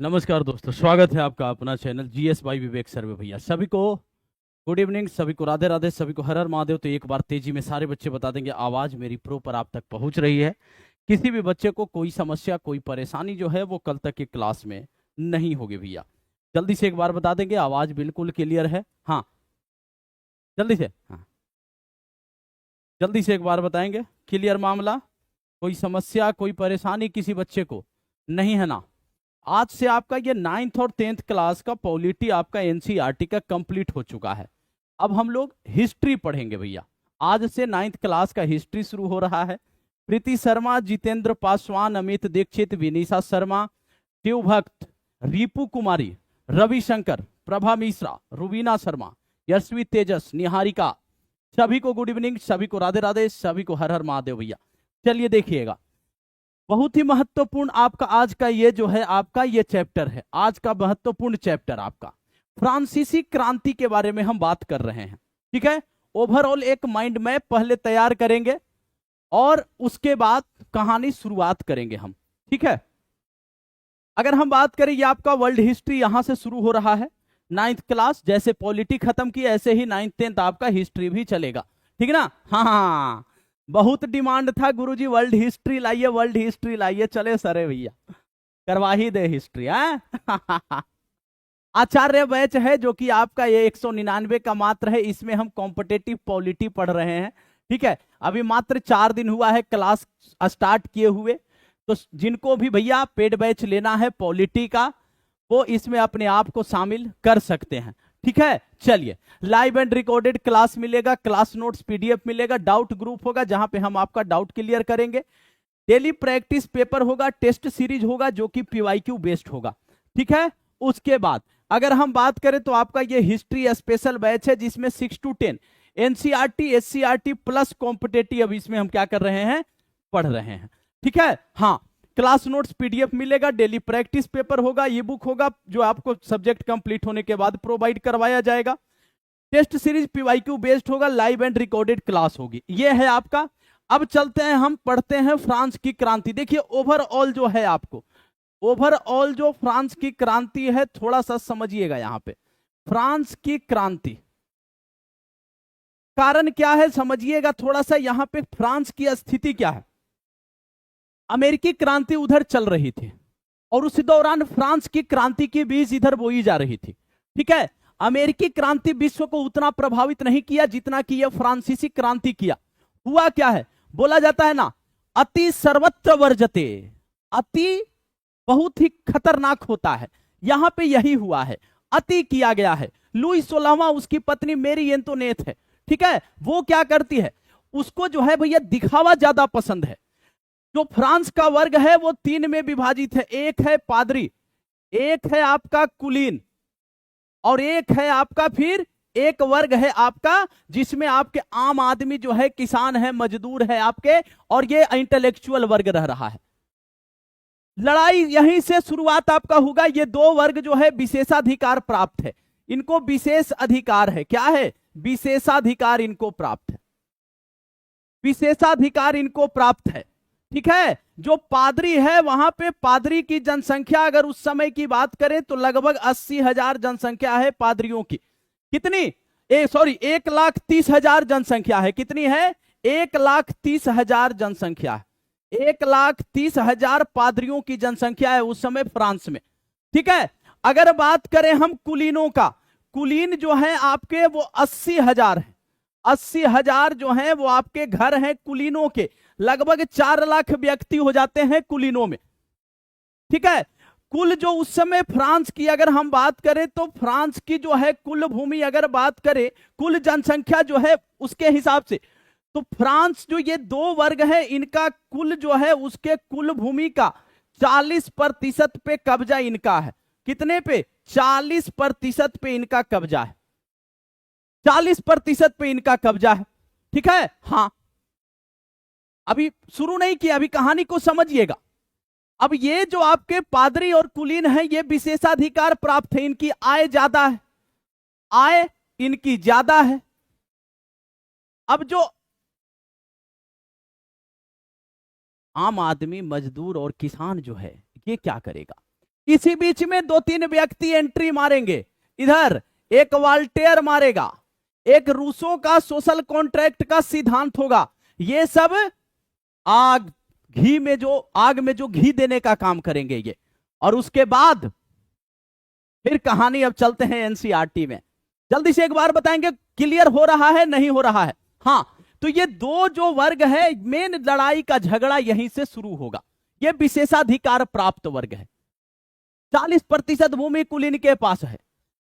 नमस्कार दोस्तों, स्वागत है आपका अपना चैनल जीएस बाई विवेक सर्वे भैया। सभी को गुड इवनिंग, सभी को राधे राधे, सभी को हर हर महादेव। तो एक बार तेजी में सारे बच्चे बता देंगे आवाज मेरी प्रॉपर आप तक पहुंच रही है। किसी भी बच्चे को कोई समस्या कोई परेशानी जो है वो कल तक की क्लास में नहीं होगी भैया। जल्दी से एक बार बता देंगे आवाज बिल्कुल क्लियर है? हाँ, जल्दी से। हाँ, जल्दी से एक बार बताएंगे क्लियर मामला, कोई समस्या कोई परेशानी किसी बच्चे को नहीं है ना? आज से आपका ये 9th और 10th क्लास का पॉलिटी आपका एनसीईआरटी का कंप्लीट हो चुका है। अब हम लोग हिस्ट्री पढ़ेंगे भैया। आज से 9th क्लास का हिस्ट्री शुरू हो रहा है। प्रीति शर्मा, जितेंद्र पासवान, अमित दीक्षित, विनीता शर्मा, शिवभक्त, रिपु कुमारी, रविशंकर, प्रभा मिश्रा, रुबीना शर्मा, यशवी तेजस, निहारिका, सभी को गुड इवनिंग, सभी को राधे राधे, सभी को हर हर महादेव भैया। चलिए देखिएगा, बहुत ही महत्वपूर्ण आपका आज का ये जो है आपका ये चैप्टर है। आज का महत्वपूर्ण चैप्टर आपका फ्रांसीसी क्रांति के बारे में हम बात कर रहे हैं। ठीक है, ओवरऑल एक माइंड मैप पहले तैयार करेंगे और उसके बाद कहानी शुरुआत करेंगे हम। ठीक है, अगर हम बात करें ये आपका वर्ल्ड हिस्ट्री यहां से शुरू हो रहा है। 9th क्लास जैसे पॉलिटी खत्म की ऐसे ही 9th 10th आपका हिस्ट्री भी चलेगा। ठीक है ना? हाँ, बहुत डिमांड था गुरुजी वर्ल्ड हिस्ट्री लाइए, वर्ल्ड हिस्ट्री लाइए। चले सरे भैया, करवा ही दे हिस्ट्री। है आचार्य बैच है जो कि आपका ये 199 का मात्र है। इसमें हम कॉम्पिटेटिव पॉलिटी पढ़ रहे हैं। ठीक है, अभी मात्र 4 दिन हुआ है क्लास स्टार्ट किए हुए। तो जिनको भी भैया पेड बैच लेना है पॉलिटी का वो इसमें अपने आप को शामिल कर सकते हैं। ठीक है, चलिए, लाइव एंड रिकॉर्डेड क्लास मिलेगा, क्लास नोट्स पीडीएफ मिलेगा, डाउट ग्रुप होगा जहां पे हम आपका डाउट क्लियर करेंगे, डेली प्रैक्टिस पेपर होगा, टेस्ट सीरीज होगा जो कि पीवाईक्यू बेस्ड होगा। ठीक है, उसके बाद अगर हम बात करें तो आपका ये हिस्ट्री स्पेशल बैच है जिसमें 6 to 10 NCERT SCERT plus competitive अब इसमें हम क्या कर रहे हैं, पढ़ रहे हैं। ठीक है, हाँ, क्लास नोट्स पीडीएफ मिलेगा, डेली प्रैक्टिस पेपर होगा, ई बुक होगा जो आपको सब्जेक्ट कंप्लीट होने के बाद प्रोवाइड करवाया जाएगा, टेस्ट सीरीज पीवाईक्यू बेस्ड होगा, लाइव एंड रिकॉर्डेड क्लास होगी। ये है आपका। अब चलते हैं, हम पढ़ते हैं फ्रांस की क्रांति। देखिए ओवरऑल जो है आपको, ओवरऑल जो फ्रांस की क्रांति है थोड़ा सा समझिएगा। यहां पे फ्रांस की क्रांति कारण क्या है समझिएगा थोड़ा सा। यहां पे फ्रांस की स्थिति क्या है, अमेरिकी क्रांति उधर चल रही थी और उस दौरान फ्रांस की क्रांति की बीज इधर बोई जा रही थी। ठीक है, अमेरिकी क्रांति विश्व को उतना प्रभावित नहीं किया जितना कि यह फ्रांसीसी क्रांति किया। हुआ क्या है, बोला जाता है ना, अति सर्वत्र वर्जते, अति बहुत ही खतरनाक होता है। यहां पे यही हुआ है, अति किया गया है। लुई 16वां उसकी पत्नी मेरी एंटोनेट है। ठीक है, वो क्या करती है, उसको जो है भैया दिखावा ज्यादा पसंद है। जो फ्रांस का वर्ग है वो 3 में विभाजित है, एक है पादरी, एक है आपका कुलीन और एक है आपका फिर एक वर्ग है आपका जिसमें आपके आम आदमी जो है, किसान है, मजदूर है आपके, और ये इंटेलेक्चुअल वर्ग रह रहा है। लड़ाई यहीं से शुरुआत आपका होगा। ये 2 वर्ग जो है विशेषाधिकार प्राप्त है, इनको विशेष अधिकार है। क्या है, विशेषाधिकार इनको प्राप्त है, विशेषाधिकार इनको प्राप्त है। ठीक है, जो पादरी है वहां पे पादरी की जनसंख्या अगर उस समय की बात करें तो लगभग 80,000 जनसंख्या है पादरियों की। कितनी, 1,30,000 जनसंख्या है। कितनी है, 1,30,000 जनसंख्या है। 1,30,000 पादरियों की जनसंख्या है उस समय फ्रांस में। ठीक है, अगर बात करें हम कुलीनों का, कुलीन जो है आपके वो 80,000 है। 80,000 जो है वो आपके घर हैं कुलीनों के, लगभग 4 लाख व्यक्ति हो जाते हैं कुलीनों में। ठीक है, कुल जो उस समय फ्रांस की अगर हम बात करें तो फ्रांस की जो है कुल भूमि अगर बात करें, कुल जनसंख्या जो है उसके हिसाब से, तो फ्रांस जो ये 2 वर्ग है इनका कुल जो है उसके कुल भूमि का 40% पे कब्जा इनका है। कितने पे, 40% पे इनका कब्जा है, 40% पे इनका कब्जा है। ठीक है, हाँ, अभी शुरू नहीं किया, अभी कहानी को समझिएगा। अब ये जो आपके पादरी और कुलीन है ये विशेषाधिकार प्राप्त है, इनकी आय ज्यादा है, आय इनकी ज्यादा है। अब जो आम आदमी, मजदूर और किसान जो है ये क्या करेगा, इसी बीच में 2-3 व्यक्ति एंट्री मारेंगे, इधर एक वाल्टेयर मारेगा, एक रूसो का सोशल कॉन्ट्रैक्ट का सिद्धांत होगा। ये सब आग में जो घी देने का काम करेंगे ये। और उसके बाद फिर कहानी अब चलते हैं एनसीईआरटी में। जल्दी से एक बार बताएंगे, क्लियर हो रहा है नहीं हो रहा है? हाँ, तो ये दो जो वर्ग है, मेन लड़ाई का झगड़ा यहीं से शुरू होगा। ये विशेषाधिकार प्राप्त वर्ग है। 40% भूमि कुल इनके पास है,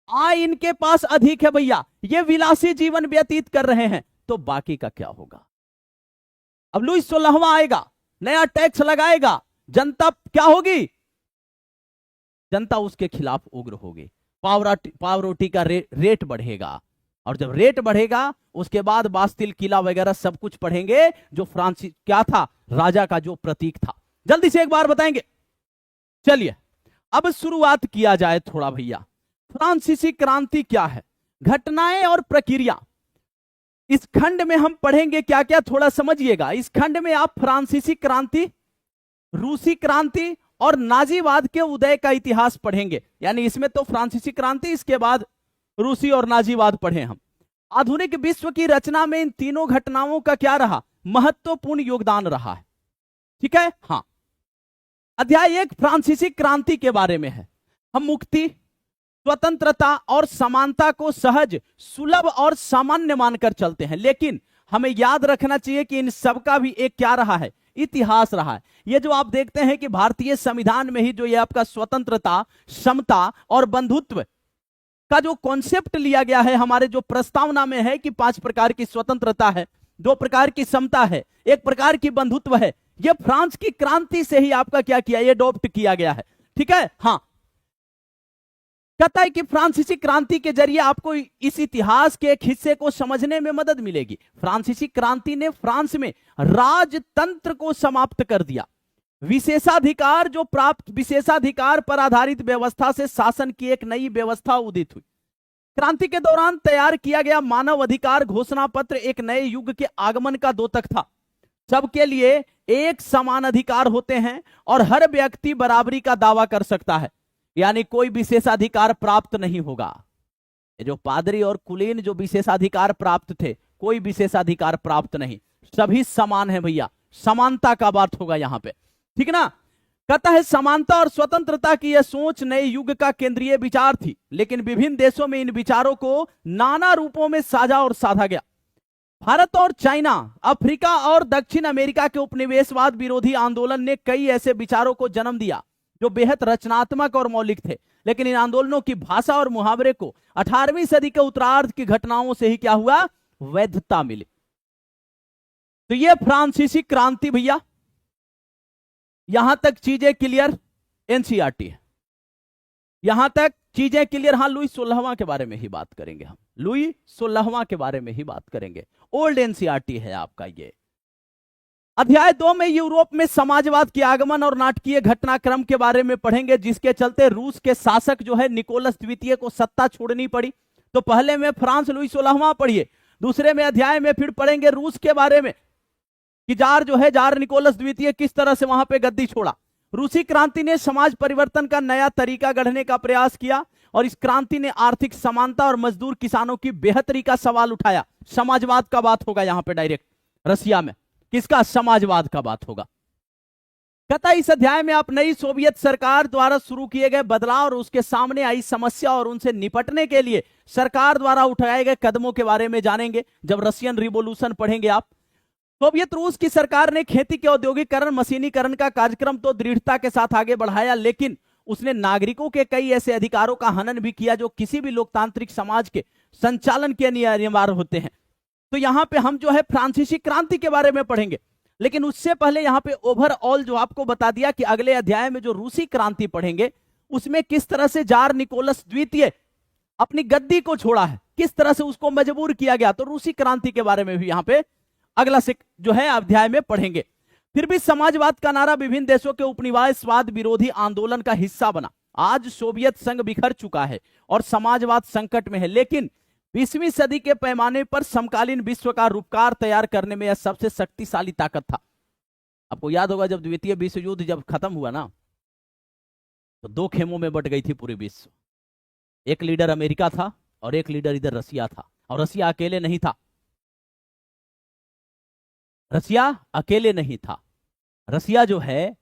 आय इनके पास अधिक है भैया, ये विलासी जीवन व्यतीत कर रहे हैं, तो बाकी का क्या होगा? अब लुईस 16वां आएगा, नया टैक्स लगाएगा, जनता क्या होगी? जनता उसके खिलाफ उग्र होगी, पावरोटी का रेट बढ़ेगा, और जब रेट बढ़ेगा उसके बाद बास्तिल किला वगैरह सब कुछ पढ़ेंगे, जो फ्रांसीसी क्या था, राजा का जो प्रतीक था। जल्दी से एक बार बताएंगे। चलिए अब शुरुआत किया जाए थोड़ा भैया, फ्रांसीसी क्रांति क्या है, घटनाएं और प्रक्रिया। इस खंड में हम पढ़ेंगे क्या क्या, थोड़ा समझिएगा। इस खंड में आप फ्रांसीसी क्रांति, रूसी क्रांति और नाजीवाद के उदय का इतिहास पढ़ेंगे। यानी इसमें तो फ्रांसीसी क्रांति, इसके बाद रूसी और नाजीवाद पढ़े हम। आधुनिक विश्व की रचना में इन तीनों घटनाओं का क्या रहा, महत्वपूर्ण योगदान रहा है। ठीक है, हाँ। अध्याय 1 फ्रांसीसी क्रांति के बारे में है। हम मुक्ति, स्वतंत्रता और समानता को सहज, सुलभ और सामान्य मानकर चलते हैं, लेकिन हमें याद रखना चाहिए कि इन सबका भी एक क्या रहा है, इतिहास रहा है। ये जो आप देखते हैं कि भारतीय संविधान में ही जो ये आपका स्वतंत्रता, समता और बंधुत्व का जो कॉन्सेप्ट लिया गया है, हमारे जो प्रस्तावना में है कि 5 प्रकार की स्वतंत्रता है, 2 प्रकार की समता है, 1 प्रकार की बंधुत्व है, ये फ्रांस की क्रांति से ही आपका क्या किया, ये अडॉप्ट किया गया है। ठीक है, हाँ। कहता है कि फ्रांसीसी क्रांति के जरिए आपको इस इतिहास के एक हिस्से को समझने में मदद मिलेगी। फ्रांसीसी क्रांति ने फ्रांस में राजतंत्र को समाप्त कर दिया। विशेषाधिकार पर आधारित व्यवस्था से शासन की एक नई व्यवस्था उदित हुई। क्रांति के दौरान तैयार किया गया मानव अधिकार घोषणा पत्र एक नए युग के आगमन का द्योतक था। सबके लिए एक समान अधिकार होते हैं और हर व्यक्ति बराबरी का दावा कर सकता है, यानी कोई विशेषाधिकार प्राप्त नहीं होगा। ये जो पादरी और कुलीन जो विशेषाधिकार प्राप्त थे, कोई विशेषाधिकार प्राप्त नहीं, सभी समान है भैया। समानता का बात होगा यहां पे, ठीक ना। कहता है समानता और स्वतंत्रता की यह सोच नए युग का केंद्रीय विचार थी, लेकिन विभिन्न देशों में इन विचारों को नाना रूपों में साझा और साधा गया। भारत और चाइना, अफ्रीका और दक्षिण अमेरिका के उपनिवेशवाद विरोधी आंदोलन ने कई ऐसे विचारों को जन्म दिया जो बेहद रचनात्मक और मौलिक थे, लेकिन इन आंदोलनों की भाषा और मुहावरे को 18वीं सदी के उत्तरार्ध की घटनाओं से ही क्या हुआ, वैधता मिली। तो ये फ्रांसीसी क्रांति भैया, यहां तक चीजें क्लियर, एनसीईआरटी है, यहां तक चीजें क्लियर। हाँ, लुई 16वां के बारे में ही बात करेंगे हम, लुई 16वां के बारे में ही बात करेंगे। ओल्ड एनसीईआरटी है आपका ये। अध्याय 2 में यूरोप में समाजवाद के आगमन और नाटकीय घटनाक्रम के बारे में पढ़ेंगे, जिसके चलते रूस के शासक जो है निकोलस द्वितीय को सत्ता छोड़नी पड़ी। तो पहले में फ्रांस लुई 16वां पढ़िए, दूसरे में अध्याय में फिर पढ़ेंगे रूस के बारे में कि जार निकोलस द्वितीय किस तरह से वहां पे गद्दी छोड़ा। रूसी क्रांति ने समाज परिवर्तन का नया तरीका गढ़ने का प्रयास किया और इस क्रांति ने आर्थिक समानता और मजदूर किसानों की बेहतरी का सवाल उठाया। समाजवाद का बात होगा यहां पे डायरेक्ट, रसिया में किसका, समाजवाद का बात होगा। कहता इस अध्याय में आप नई सोवियत सरकार द्वारा शुरू किए गए बदलाव और उसके सामने आई समस्या और उनसे निपटने के लिए सरकार द्वारा उठाए गए कदमों के बारे में जानेंगे। जब रशियन रिवॉल्यूशन पढ़ेंगे आप, सोवियत रूस की सरकार ने खेती के औद्योगिकरण, मशीनीकरण का कार्यक्रम तो दृढ़ता के साथ आगे बढ़ाया, लेकिन उसने नागरिकों के कई ऐसे अधिकारों का हनन भी किया जो किसी भी लोकतांत्रिक समाज के संचालन के अनिवार्य होते हैं। तो यहां पे हम जो है फ्रांसीसी क्रांति के बारे में पढ़ेंगे, लेकिन उससे पहले यहां पे ओवरऑल जो आपको बता दिया कि अगले अध्याय में जो रूसी क्रांति पढ़ेंगे उसमें किस तरह से जार निकोलस द्वितीय अपनी गद्दी को छोड़ा है, किस तरह से उसको मजबूर किया गया। तो रूसी क्रांति के बारे में भी यहां पे अगला से जो है अध्याय में पढ़ेंगे। फिर भी समाजवाद का नारा विभिन्न देशों के उपनिवेशवाद विरोधी आंदोलन का हिस्सा बना। आज सोवियत संघ बिखर चुका है और समाजवाद संकट में है, लेकिन 20वीं सदी के पैमाने पर समकालीन विश्व का रूपकार तैयार करने में यह सबसे शक्तिशाली ताकत था। आपको याद होगा जब द्वितीय विश्व युद्ध जब खत्म हुआ ना, तो दो खेमों में बट गई थी पूरी विश्व। एक लीडर अमेरिका था और एक लीडर इधर रसिया था, और रसिया अकेले नहीं था। रसिया अकेले नहीं था। रसिया जो है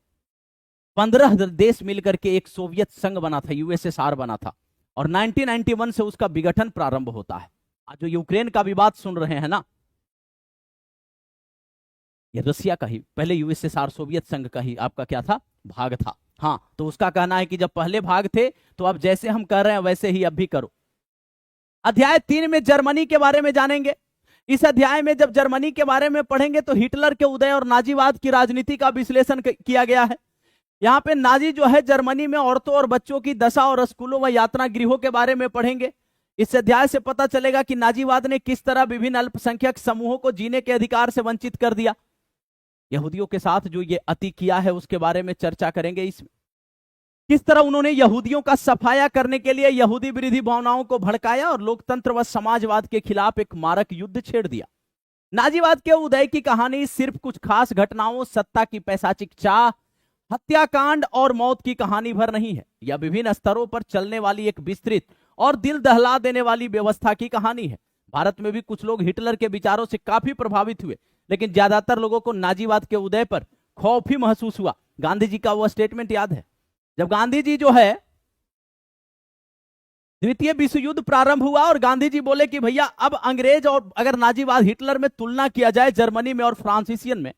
15 देश मिलकर के एक सोवियत संघ बना था, यूएसएसआर बना था, और 1991 से उसका विघटन प्रारंभ होता है। आज जो यूक्रेन का विवाद सुन रहे हैं ना, ये रसिया का ही, पहले यूएसएसआर सोवियत संघ का ही आपका क्या था, भाग था। हाँ, तो उसका कहना है कि जब पहले भाग थे तो अब जैसे हम कर रहे हैं वैसे ही अब भी करो। अध्याय 3 में जर्मनी के बारे में जानेंगे। इस अध्याय में जब जर्मनी के बारे में पढ़ेंगे तो हिटलर के उदय और नाजीवाद की राजनीति का विश्लेषण किया गया है। यहाँ पे नाजी जो है जर्मनी में औरतों और बच्चों की दशा और स्कूलों व यात्रा गृहों के बारे में पढ़ेंगे। इस अध्याय से पता चलेगा कि नाजीवाद ने किस तरह विभिन्न अल्पसंख्यक समूहों को जीने के अधिकार से वंचित कर दिया। यहूदियों के साथ जो ये अति किया है उसके बारे में चर्चा करेंगे। इसमें किस तरह उन्होंने यहूदियों का सफाया करने के लिए यहूदी विरोधी भावनाओं को भड़काया और लोकतंत्र व समाजवाद के खिलाफ एक मारक युद्ध छेड़ दिया। नाजीवाद के उदय की कहानी सिर्फ कुछ खास घटनाओं, सत्ता की पैशाचिक चाह, हत्याकांड और मौत की कहानी भर नहीं है। यह विभिन्न स्तरों पर चलने वाली एक विस्तृत और दिल दहला देने वाली व्यवस्था की कहानी है। भारत में भी कुछ लोग हिटलर के विचारों से काफी प्रभावित हुए, लेकिन ज्यादातर लोगों को नाजीवाद के उदय पर खौफ ही महसूस हुआ। गांधी जी का वह स्टेटमेंट याद है, जब गांधी जी जो है द्वितीय विश्व युद्ध प्रारंभ हुआ और गांधी जी बोले कि भैया अब अंग्रेज और अगर नाजीवाद हिटलर में तुलना किया जाए जर्मनी में और फ्रांसीसियन में,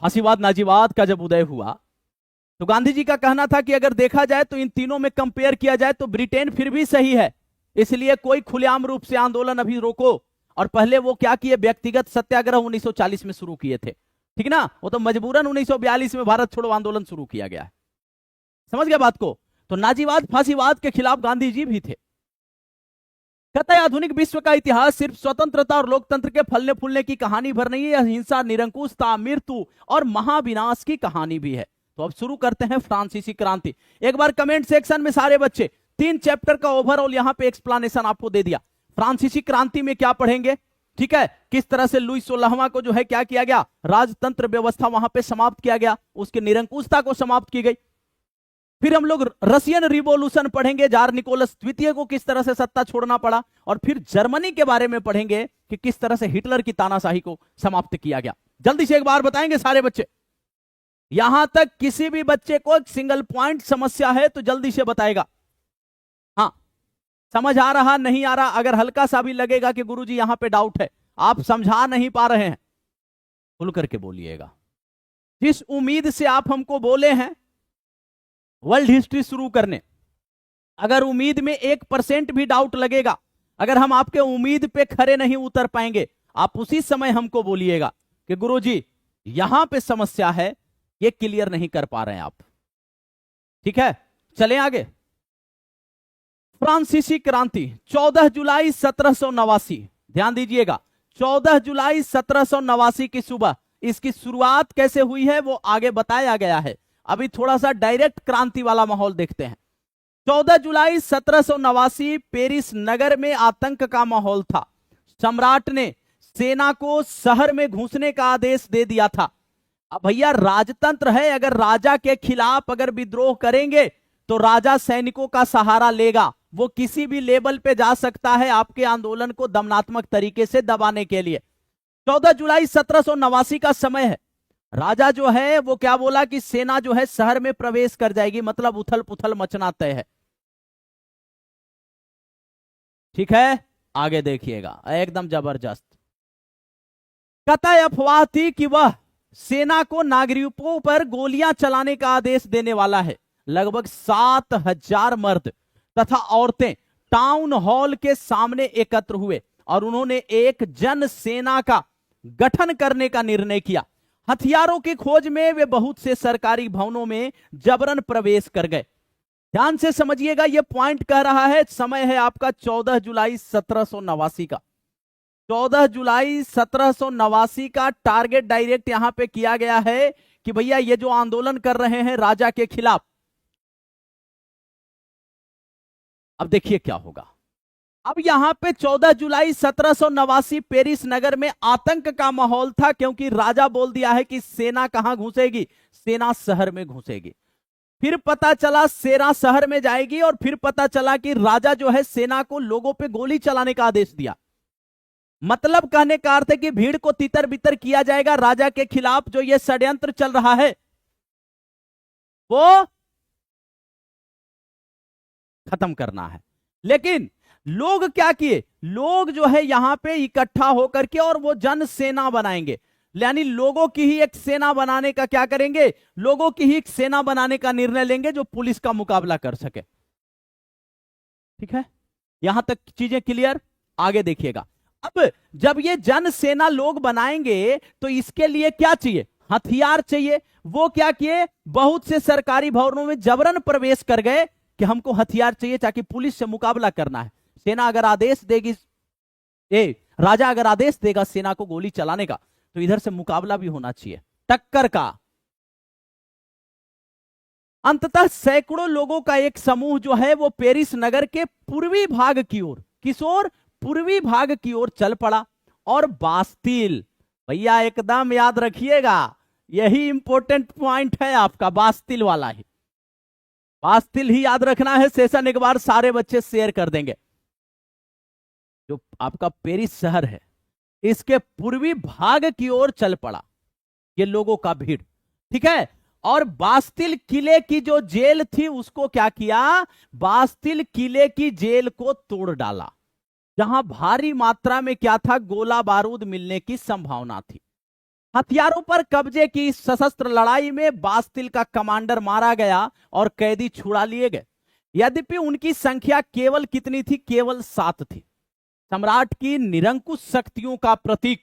फांसीवाद नाजीवाद का जब उदय हुआ तो गांधी जी का कहना था कि अगर देखा जाए तो इन तीनों में कंपेयर किया जाए तो ब्रिटेन फिर भी सही है, इसलिए कोई खुलेआम रूप से आंदोलन अभी रोको। और पहले वो क्या किए, व्यक्तिगत सत्याग्रह 1940 में शुरू किए थे, ठीक ना, वो तो मजबूरन 1942 में भारत छोड़ो आंदोलन शुरू किया गया है। समझ गया बात को। तो नाजीवाद फांसीवाद के खिलाफ गांधी जी भी थे। कहता है आधुनिक विश्व का इतिहास सिर्फ स्वतंत्रता और लोकतंत्र के फलने फूलने की कहानी भर नहीं है, यह हिंसा, निरंकुशता, मृत्यु और महाविनाश की कहानी भी है। तो अब शुरू करते हैं फ्रांसीसी क्रांति। एक बार कमेंट सेक्शन में सारे बच्चे 3 चैप्टर का ओवरऑल यहां पे एक्सप्लेनेशन आपको दे दिया। फ्रांसीसी क्रांति में क्या पढ़ेंगे, ठीक है, किस तरह से लुई 16वां को जो है क्या किया गया, राजतंत्र व्यवस्था वहां पे समाप्त किया गया, उसकी निरंकुशता को समाप्त की गई। फिर हम लोग रशियन रिवॉल्यूशन पढ़ेंगे, जार निकोलस द्वितीय को किस तरह से सत्ता छोड़ना पड़ा, और फिर जर्मनी के बारे में पढ़ेंगे कि किस तरह से हिटलर की तानाशाही को समाप्त किया गया। जल्दी से एक बार बताएंगे सारे बच्चे। यहां तक किसी भी बच्चे को एक सिंगल पॉइंट समस्या है तो जल्दी से बताएगा। हाँ, समझ आ रहा, नहीं आ रहा, अगर हल्का सा भी लगेगा कि गुरुजी यहां पे डाउट है, आप समझा नहीं पा रहे हैं, खुल करके बोलिएगा। जिस उम्मीद से आप हमको बोले हैं वर्ल्ड हिस्ट्री शुरू करने, अगर उम्मीद में 1% भी डाउट लगेगा, अगर हम आपके उम्मीद पे खरे नहीं उतर पाएंगे, आप उसी समय हमको बोलिएगा कि गुरुजी यहां पे समस्या है, ये क्लियर नहीं कर पा रहे हैं आप। ठीक है, चलें आगे। फ्रांसीसी क्रांति 14 जुलाई 1789, ध्यान दीजिएगा, 14 जुलाई 1789 की सुबह इसकी शुरुआत कैसे हुई है वो आगे बताया गया है। अभी थोड़ा सा डायरेक्ट क्रांति वाला माहौल देखते हैं। 14 जुलाई 1789 पेरिस नगर में आतंक का माहौल था। सम्राट ने सेना को शहर में घुसने का आदेश दे दिया था। अब भैया राजतंत्र है, अगर राजा के खिलाफ अगर विद्रोह करेंगे तो राजा सैनिकों का सहारा लेगा, वो किसी भी लेवल पे जा सकता है आपके आंदोलन को दमनात्मक तरीके से दबाने के लिए। 14 जुलाई 1789 का समय है। राजा जो है वो क्या बोला कि सेना जो है शहर में प्रवेश कर जाएगी, मतलब उथल पुथल मचना तय है। ठीक है, आगे देखिएगा, एकदम जबरदस्त। कतई अफवाह थी कि वह सेना को नागरिकों पर गोलियां चलाने का आदेश देने वाला है। लगभग 7000 मर्द तथा औरतें टाउन हॉल के सामने एकत्र हुए और उन्होंने एक जन सेना का गठन करने का निर्णय किया। हथियारों की खोज में वे बहुत से सरकारी भवनों में जबरन प्रवेश कर गए। ध्यान से समझिएगा, यह पॉइंट कह रहा है, समय है आपका 14 जुलाई 1789 का। 14 जुलाई 1789 का टारगेट डायरेक्ट यहां पे किया गया है कि भैया ये जो आंदोलन कर रहे हैं राजा के खिलाफ, अब देखिए क्या होगा। अब यहां पे 14 जुलाई 1789 पेरिस नगर में आतंक का माहौल था, क्योंकि राजा बोल दिया है कि सेना कहां घुसेगी, सेना शहर में घुसेगी। फिर पता चला सेना शहर में जाएगी और फिर पता चला कि राजा जो है सेना को लोगों पे गोली चलाने का आदेश दिया। मतलब कहने का अर्थ है कि भीड़ को तितर बितर किया जाएगा, राजा के खिलाफ जो ये षड्यंत्र चल रहा है वो खत्म करना है। लेकिन लोग क्या किए, लोग जो है यहां पे इकट्ठा होकर के और वो जन सेना बनाएंगे, यानी लोगों की ही एक सेना बनाने का क्या करेंगे, लोगों की ही एक सेना बनाने का निर्णय लेंगे जो पुलिस का मुकाबला कर सके। ठीक है, यहां तक चीजें क्लियर, आगे देखिएगा। अब जब ये जन सेना लोग बनाएंगे तो इसके लिए क्या चाहिए, हथियार चाहिए। वो क्या किए, बहुत से सरकारी भवनों में जबरन प्रवेश कर गए कि हमको हथियार चाहिए ताकि पुलिस से मुकाबला करना है। सेना अगर आदेश देगी, राजा अगर आदेश देगा सेना को गोली चलाने का तो इधर से मुकाबला भी होना चाहिए, टक्कर का। अंततः सैकड़ों लोगों का एक समूह जो है वो पेरिस नगर के पूर्वी भाग की ओर, किस ओर, पूर्वी भाग की ओर चल पड़ा। और बास्तिल, भैया एकदम याद रखिएगा, यही इंपॉर्टेंट पॉइंट है आपका, बास्तिल वाला ही, बास्तिल ही याद रखना है। सेशन एक बार सारे बच्चे शेयर कर देंगे। जो आपका पेरिस शहर है इसके पूर्वी भाग की ओर चल पड़ा ये लोगों का भीड़। ठीक है, और बास्तिल किले की जो जेल थी उसको क्या किया, बास्तिल किले की जेल को तोड़ डाला, जहां भारी मात्रा में क्या था, गोला बारूद मिलने की संभावना थी। हथियारों पर कब्जे की सशस्त्र लड़ाई में बास्तिल का कमांडर मारा गया और कैदी छुड़ा लिए गए। यद्यपि उनकी संख्या केवल कितनी थी, केवल 7 थी। सम्राट की निरंकुश शक्तियों का प्रतीक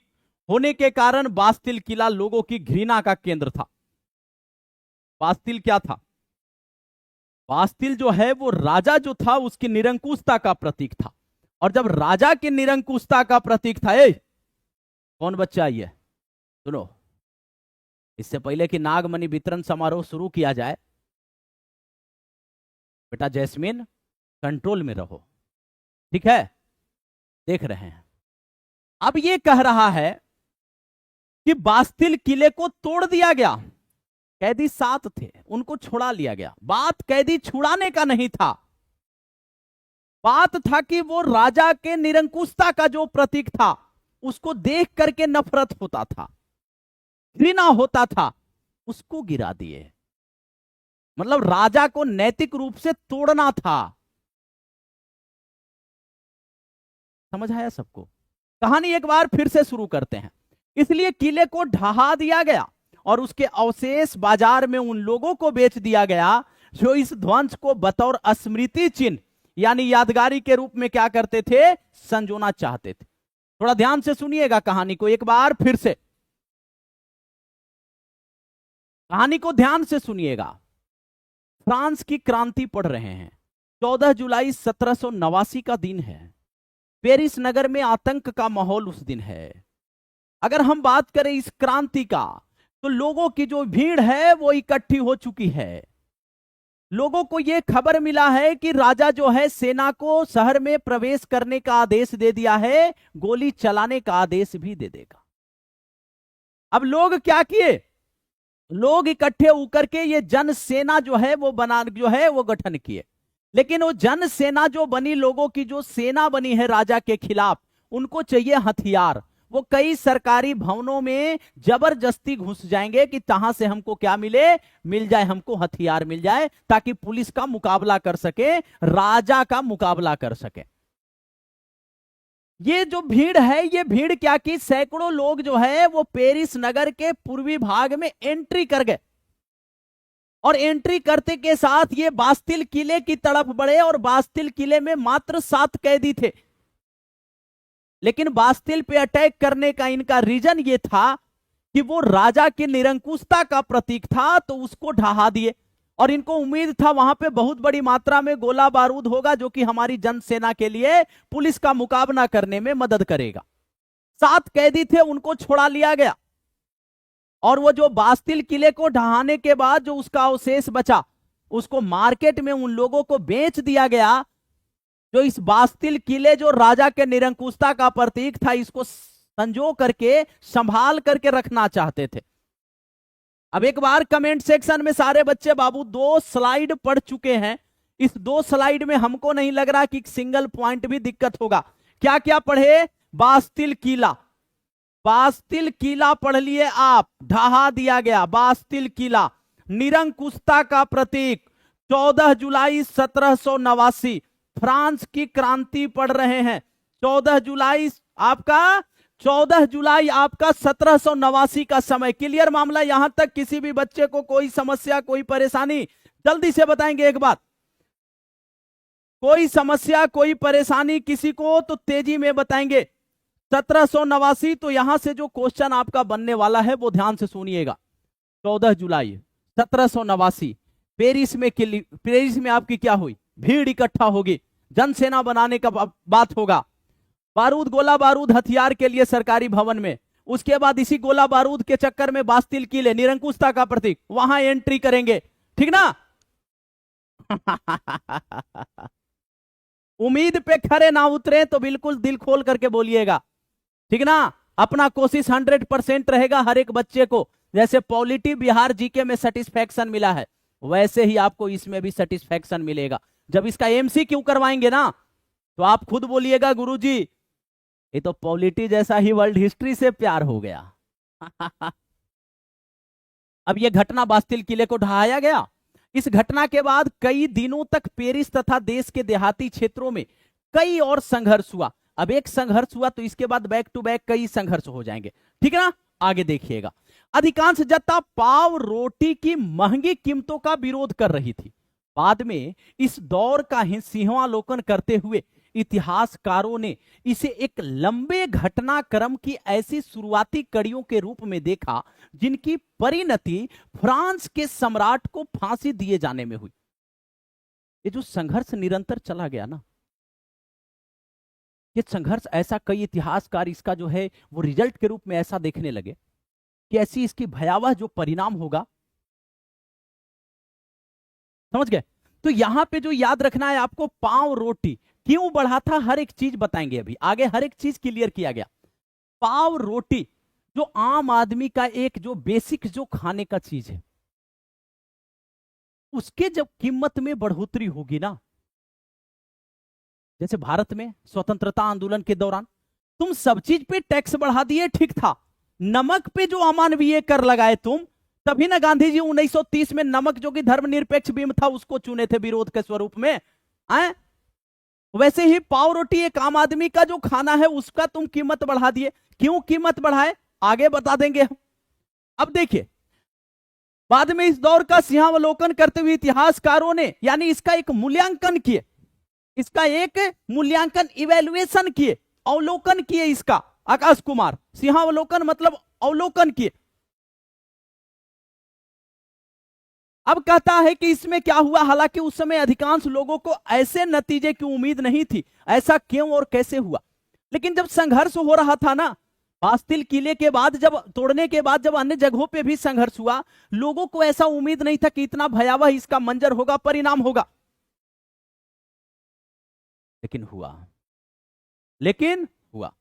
होने के कारण बास्तिल किला लोगों की घृणा का केंद्र था। बास्तिल क्या था, बास्तिल जो है वो राजा जो था उसकी निरंकुशता का प्रतीक था। और जब राजा की निरंकुशता का प्रतीक था, कौन बच्चा आइए सुनो, इससे पहले कि नागमणि वितरण समारोह शुरू किया जाए, बेटा जैस्मिन कंट्रोल में रहो, ठीक है, देख रहे हैं। अब ये कह रहा है कि बास्तिल किले को तोड़ दिया गया, कैदी 7 थे उनको छुड़ा लिया गया। बात कैदी छुड़ाने का नहीं था, बात था कि वो राजा के निरंकुशता का जो प्रतीक था उसको देख करके नफरत होता था, घृणा होता था, उसको गिरा दिए। मतलब राजा को नैतिक रूप से तोड़ना था। समझ आया सबको? कहानी एक बार फिर से शुरू करते हैं। इसलिए किले को ढहा दिया गया और उसके अवशेष बाजार में उन लोगों को बेच दिया गया जो इस ध्वंस को बतौर स्मृति चिन्ह यानी यादगारी के रूप में क्या करते थे, संजोना चाहते थे। थोड़ा ध्यान से सुनिएगा कहानी को एक बार फिर से, कहानी को ध्यान से सुनिएगा। फ्रांस की क्रांति पढ़ रहे हैं, 14 जुलाई 1789 का दिन है। पेरिस नगर में आतंक का माहौल उस दिन है। अगर हम बात करें इस क्रांति का तो लोगों की जो भीड़ है वो इकट्ठी हो चुकी है। लोगों को यह खबर मिला है कि राजा जो है सेना को शहर में प्रवेश करने का आदेश दे दिया है, गोली चलाने का आदेश भी दे देगा। अब लोग क्या किए, लोग इकट्ठे होकर के ये जन सेना जो है वो गठन किए। लेकिन वो जन सेना जो बनी, लोगों की जो सेना बनी है राजा के खिलाफ, उनको चाहिए हथियार। वो कई सरकारी भवनों में जबरदस्ती घुस जाएंगे कि तहां से हमको क्या मिल जाए, हमको हथियार मिल जाए ताकि पुलिस का मुकाबला कर सके, राजा का मुकाबला कर सके। ये जो भीड़ है, ये भीड़ क्या की, सैकड़ों लोग जो है वो पेरिस नगर के पूर्वी भाग में एंट्री कर गए और एंट्री करते के साथ ये बास्तिल किले की तरफ बढ़े। और बास्तिल किले में मात्र 7 कैदी थे, लेकिन बास्तिल पे अटैक करने का इनका रीजन ये था कि वो राजा की निरंकुशता का प्रतीक था, तो उसको ढहा दिए। और इनको उम्मीद था वहां पे बहुत बड़ी मात्रा में गोला बारूद होगा जो कि हमारी जनसेना के लिए पुलिस का मुकाबला करने में मदद करेगा। 7 कैदी थे, उनको छोड़ा लिया गया। और वो जो बास्तिल किले को ढहाने के बाद जो उसका अवशेष बचा, उसको मार्केट में उन लोगों को बेच दिया गया जो इस बास्तिल किले जो राजा के निरंकुशता का प्रतीक था, इसको संजो करके संभाल करके रखना चाहते थे। अब एक बार कमेंट सेक्शन में सारे बच्चे बाबू 2 स्लाइड पढ़ चुके हैं, इस 2 स्लाइड में हमको नहीं लग रहा कि सिंगल पॉइंट भी दिक्कत होगा। क्या क्या पढ़े? बास्तिल किला, बास्तिल किला पढ़ लिए आप, ढहा दिया गया बास्तिल किला। निरंकुशता का प्रतीक 14 जुलाई 1789, फ्रांस की क्रांति पढ़ रहे हैं। 14 जुलाई आपका 1789 का समय। क्लियर मामला यहां तक? किसी भी बच्चे को कोई समस्या, कोई परेशानी? जल्दी से बताएंगे एक बात। कोई समस्या, कोई परेशानी किसी को तो तेजी में बताएंगे। 1789, तो यहां से जो क्वेश्चन आपका बनने वाला है वो ध्यान से सुनिएगा। 14 जुलाई 1789 पेरिस में आपकी क्या हुई? भीड़ इकट्ठा होगी, जनसेना बनाने का बात होगा, बारूद, गोला बारूद, हथियार के लिए सरकारी भवन में। उसके बाद इसी गोला बारूद के चक्कर में बास्तिल किले, निरंकुशता का प्रतीक, वहां एंट्री करेंगे। ठीक ना? उम्मीद पे खरे ना उतरे तो बिल्कुल दिल खोल करके बोलिएगा। ठीक ना? अपना कोशिश 100% रहेगा हर एक बच्चे को। जैसे पॉलिटी बिहार जीके में सेटिस्फैक्शन मिला है, वैसे ही आपको इसमें भी सेटिस्फैक्शन मिलेगा। जब इसका एमसीक्यू करवाएंगे ना, तो आप खुद बोलिएगा गुरुजी ये तो पॉलिटी जैसा ही वर्ल्ड हिस्ट्री से प्यार हो गया। अब यह घटना बास्तिल किले को ढहाया गया। इस घटना के बाद कई दिनों तक पेरिस तथा देश के देहाती क्षेत्रों में कई और संघर्ष हुआ। अब एक संघर्ष हुआ तो इसके बाद बैक टू बैक कई संघर्ष हो जाएंगे। ठीक है ना? आगे देखिएगा। अधिकांश जनता पाव रोटी की महंगी कीमतों का विरोध कर रही थी। बाद में इस दौर का सिंहावलोकन करते हुए इतिहासकारों ने इसे एक लंबे घटनाक्रम की ऐसी शुरुआती कड़ियों के रूप में देखा जिनकी परिणति फ्रांस के सम्राट को फांसी दिए जाने में हुई। ये जो संघर्ष निरंतर चला गया ना, ये संघर्ष ऐसा, कई इतिहासकार इसका जो है वो रिजल्ट के रूप में ऐसा देखने लगे कि ऐसी इसकी भयावह जो परिणाम होगा। समझ गए? तो यहां पे जो याद रखना है आपको, पाव रोटी क्यों बढ़ा था, हर एक चीज बताएंगे। अभी आगे हर एक चीज क्लियर किया गया। पाव रोटी जो आम आदमी का एक जो बेसिक जो खाने का चीज है, उसके जब कीमत में बढ़ोतरी होगी ना, जैसे भारत में स्वतंत्रता आंदोलन के दौरान तुम सब चीज पे टैक्स बढ़ा दिए, ठीक था। नमक पे जो अमानवीय कर लगाए तुम, तभी ना गांधी जी 1930 में नमक जो कि धर्मनिरपेक्ष बीम था उसको चुने थे विरोध के स्वरूप में। आए? वैसे ही पाव रोटी एक आम आदमी का जो खाना है उसका तुम कीमत बढ़ा दिए। क्यों कीमत बढ़ाए आगे बता देंगे हम। अब देखिए, बाद में इस दौर का सिंहावलोकन करते हुए इतिहासकारों ने यानी इसका एक मूल्यांकन किए, इसका एक मूल्यांकन, इवैल्यूएशन किए, अवलोकन किए इसका। आकाश कुमार, सिंहावलोकन मतलब अवलोकन किए। अब कहता है कि इसमें क्या हुआ, हालांकि उस समय अधिकांश लोगों को ऐसे नतीजे की उम्मीद नहीं थी, ऐसा क्यों और कैसे हुआ। लेकिन जब संघर्ष हो रहा था ना, बास्तिल किले के बाद, जब तोड़ने के बाद जब अन्य जगहों पे भी संघर्ष हुआ, लोगों को ऐसा उम्मीद नहीं था कि इतना भयावह इसका मंजर होगा, परिणाम होगा। लेकिन हुआ, लेकिन हुआ।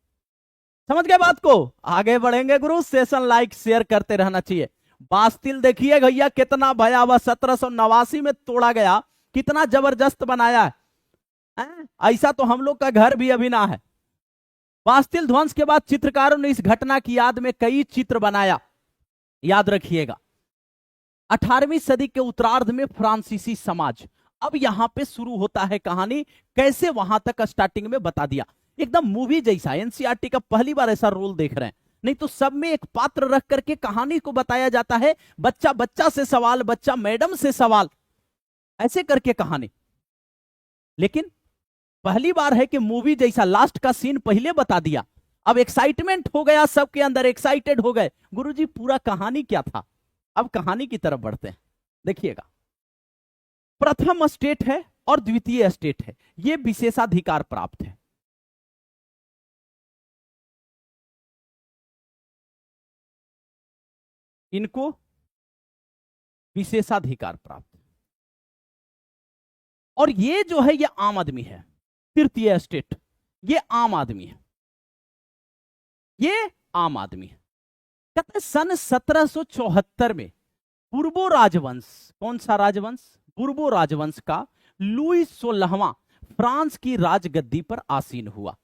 समझ गए बात को? आगे बढ़ेंगे गुरु, सेशन लाइक शेयर करते रहना चाहिए। बास्तिल देखिए भैया कितना भयावह 1789 में तोड़ा गया, कितना जबरदस्त बनाया है। ऐसा तो हम लोग का घर भी अभी ना है। बास्तिल ध्वंस के बाद चित्रकारों ने इस घटना की याद में कई चित्र बनाया। याद रखिएगा 18वीं सदी के उत्तरार्ध में फ्रांसीसी समाज, अब यहां पे शुरू होता है कहानी। कैसे वहां तक स्टार्टिंग में बता दिया, एकदम मूवी जैसा। एनसीईआरटी का पहली बार ऐसा रोल देख रहे हैं, नहीं तो सब में एक पात्र रख करके कहानी को बताया जाता है। बच्चा बच्चा से सवाल, बच्चा मैडम से सवाल, ऐसे करके कहानी। लेकिन पहली बार है कि मूवी जैसा लास्ट का सीन पहले बता दिया। अब एक्साइटमेंट हो गया, सबके अंदर एक्साइटेड हो गए, गुरुजी पूरा कहानी क्या था। अब कहानी की तरफ बढ़ते हैं। देखिएगा, प्रथम स्टेट है और द्वितीय स्टेट है, ये विशेषाधिकार प्राप्त है। इनको विशेषाधिकार प्राप्त है। और ये जो है ये आम आदमी है। तृतीय स्टेट, ये आम आदमी है, ये आम आदमी है। कहते हैं सन 1774 में बुर्बो राजवंश, कौन सा राजवंश? बुर्बो राजवंश का लुई 16वां फ्रांस की राजगद्दी पर आसीन हुआ।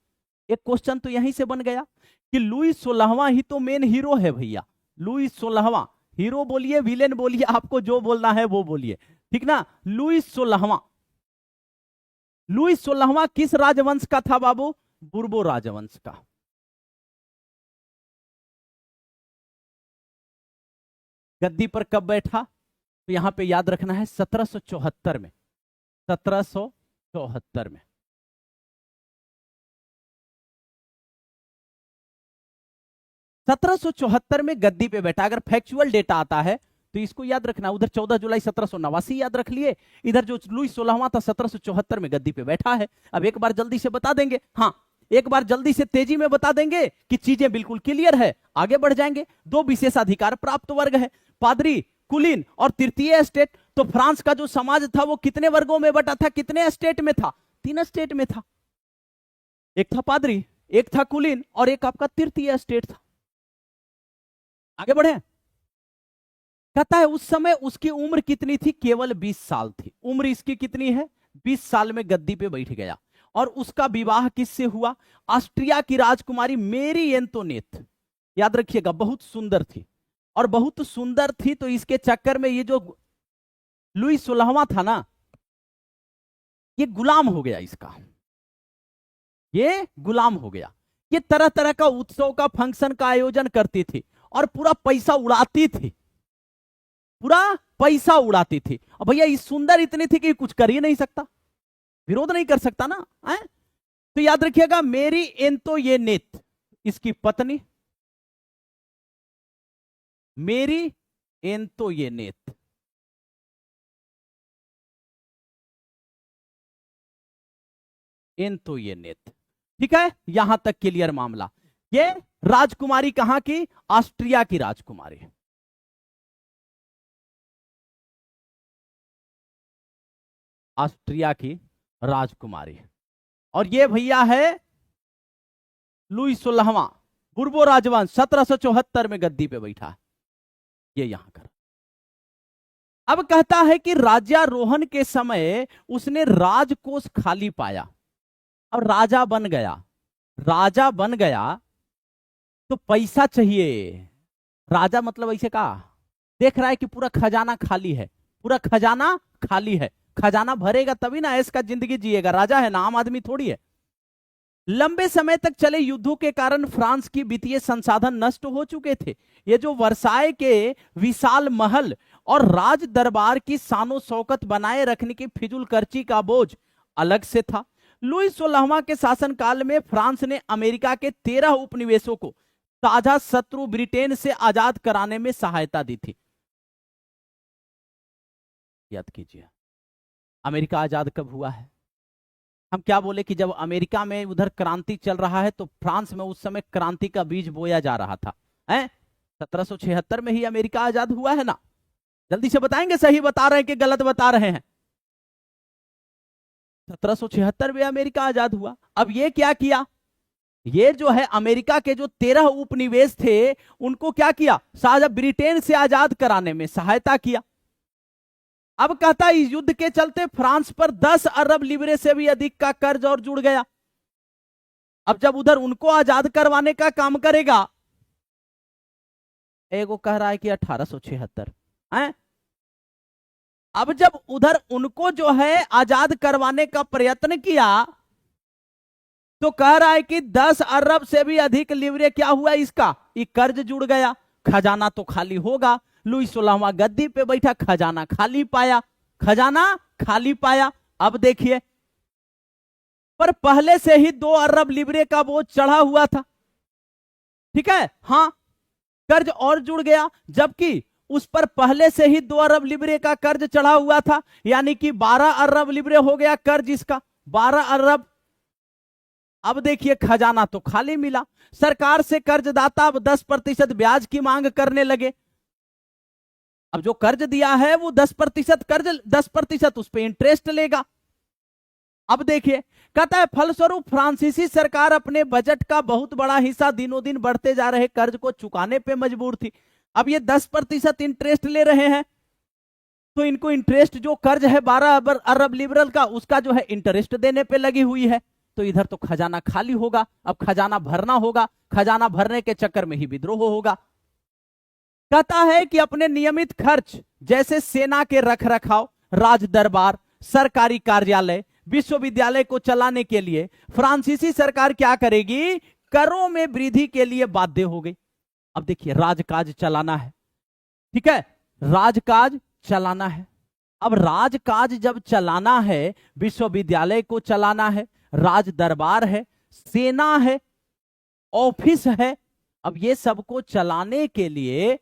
एक क्वेश्चन तो यहीं से बन गया कि लुई 16वां ही तो मेन हीरो है भैया। लुई 16वां, हीरो बोलिए विलेन बोलिए, आपको जो बोलना है वो बोलिए, ठीक ना। लुई 16वां, लुई 16वां किस राजवंश का था बाबू? बुर्बो राजवंश का। गद्दी पर कब बैठा? तो यहां पे याद रखना है 1774 में, 1774 में। 1774 में गद्दी पे बैठा। अगर फैक्चुअल डेटा आता है तो इसको याद रखना, उधर 14 जुलाई 1789 याद रख लिए, इधर जो लुई 16वां था 1774 में गद्दी पे बैठा है। अब एक बार जल्दी से बता देंगे, हाँ एक बार जल्दी से तेजी में बता देंगे कि चीजें बिल्कुल क्लियर है, आगे बढ़ जाएंगे। दो विशेषाधिकार प्राप्त वर्ग है, पादरी, कुलीन और तृतीय स्टेट। तो फ्रांस का जो समाज था वो कितने वर्गों में बटा था, कितने स्टेट में था? 3 स्टेट में था। एक था पादरी, एक था कुलीन और एक आपका तृतीय स्टेट था। आगे बढ़े। कहता है उस समय उसकी उम्र कितनी थी? केवल 20 साल थी। उम्र इसकी कितनी है? 20 साल में गद्दी पे बैठ गया। और उसका विवाह किससे हुआ? ऑस्ट्रिया की राजकुमारी मेरी एंटोनेट, याद रखिएगा, बहुत सुंदर थी। और बहुत सुंदर थी तो इसके चक्कर में ये जो लुई 16वां था ना, ये गुलाम हो गया इसका, ये गुलाम हो गया। ये तरह तरह का उत्सव का, फंक्शन का आयोजन करती थी और पूरा पैसा उड़ाती थी, पूरा पैसा उड़ाती थी। और भैया इस सुंदर इतनी थी कि कुछ कर ही नहीं सकता, विरोध नहीं कर सकता ना है? तो याद रखिएगा मेरी एंटोनेट इसकी पत्नी, मेरी एंटोनेट। एंटोनेट, ठीक है, यहां तक क्लियर मामला। ये राजकुमारी कहां की? ऑस्ट्रिया की राजकुमारी। ऑस्ट्रिया की राजकुमारी। और ये भैया है लुई 16वां, बुर्बो राजवंश, 1774 में गद्दी पे बैठा। ये यहां कर। अब कहता है कि राज्यारोहण के समय उसने राजकोष खाली पाया और राजा बन गया। राजा बन गया तो पैसा चाहिए। राजा मतलब ऐसे कहा, देख रहा है कि पूरा खजाना खाली है, पूरा खजाना खाली है। खजाना भरेगा तभी ना ऐश का जिंदगी जिएगा। राजा है ना, आम आदमी थोड़ी है। लंबे समय तक चले युद्धों के कारण फ्रांस की वित्तीय संसाधन नष्ट हो चुके थे। ये जो वर्साय के विशाल महल और राज दरबार की शानो शौकत बनाए रखने की फिजूल खर्ची का बोझ अलग से था। लुई 16वां के शासनकाल में फ्रांस ने अमेरिका के 13 उपनिवेशों को साझा शत्रु ब्रिटेन से आजाद कराने में सहायता दी थी। याद कीजिए, अमेरिका आजाद कब हुआ है? हम क्या बोले कि जब अमेरिका में उधर क्रांति चल रहा है तो फ्रांस में उस समय क्रांति का बीज बोया जा रहा था। 1776 में ही अमेरिका आजाद हुआ है ना। जल्दी से बताएंगे, सही बता रहे हैं कि गलत बता रहे हैं? 1776 में अमेरिका आजाद हुआ। अब ये क्या किया, ये जो है अमेरिका के जो 13 उपनिवेश थे उनको क्या किया? साझा ब्रिटेन से आजाद कराने में सहायता किया। अब कहता है इस युद्ध के चलते फ्रांस पर 10 अरब लिबरे से भी अधिक का कर्ज और जुड़ गया। अब जब उधर उनको आजाद करवाने का काम करेगा, एगो कह रहा है कि 1876 है। अब जब उधर उनको जो है आजाद करवाने का प्रयत्न किया तो कह रहा है कि 10 अरब से भी अधिक लिबरे क्या हुआ इसका? ये कर्ज जुड़ गया। खजाना तो खाली होगा। लुई 16वां गद्दी पे बैठा, खजाना खाली पाया, खजाना खाली पाया। अब देखिए, पर पहले से ही 2 अरब लिबरे का बोझ चढ़ा हुआ था, ठीक है, हाँ, कर्ज और जुड़ गया, जबकि उस पर पहले से ही 2 अरब लिबरे का कर्ज चढ़ा हुआ था, यानी कि 12 अरब लिबरे हो गया कर्ज इसका, 12 अरब। अब देखिए खजाना तो खाली मिला। सरकार से कर्जदाता अब 10% ब्याज की मांग करने लगे। अब जो कर्ज दिया है वो 10% कर्ज, 10% उस पर इंटरेस्ट लेगा। अब देखिए, कहता है फलस्वरूप फ्रांसीसी सरकार अपने बजट का बहुत बड़ा हिस्सा दिनों दिन बढ़ते जा रहे कर्ज को चुकाने पे मजबूर थी। अब ये 10% इंटरेस्ट ले रहे हैं, तो इनको इंटरेस्ट जो कर्ज है 12 अरब लिबरल का, उसका जो है इंटरेस्ट देने पे लगी हुई है। तो इधर तो खजाना खाली होगा, अब खजाना भरना होगा, खजाना भरने के चक्कर में ही विद्रोह होगा। कहता है कि अपने नियमित खर्च जैसे सेना के रखरखाव, राज दरबार, सरकारी कार्यालय, विश्वविद्यालय को चलाने के लिए फ्रांसीसी सरकार क्या करेगी, करों में वृद्धि के लिए बाध्य हो गई। अब देखिए राजकाज चलाना है, ठीक है, राजकाज चलाना है। अब राजकाज जब चलाना है, विश्वविद्यालय को चलाना है, राज दरबार है, सेना है, ऑफिस है, अब ये सबको चलाने के लिए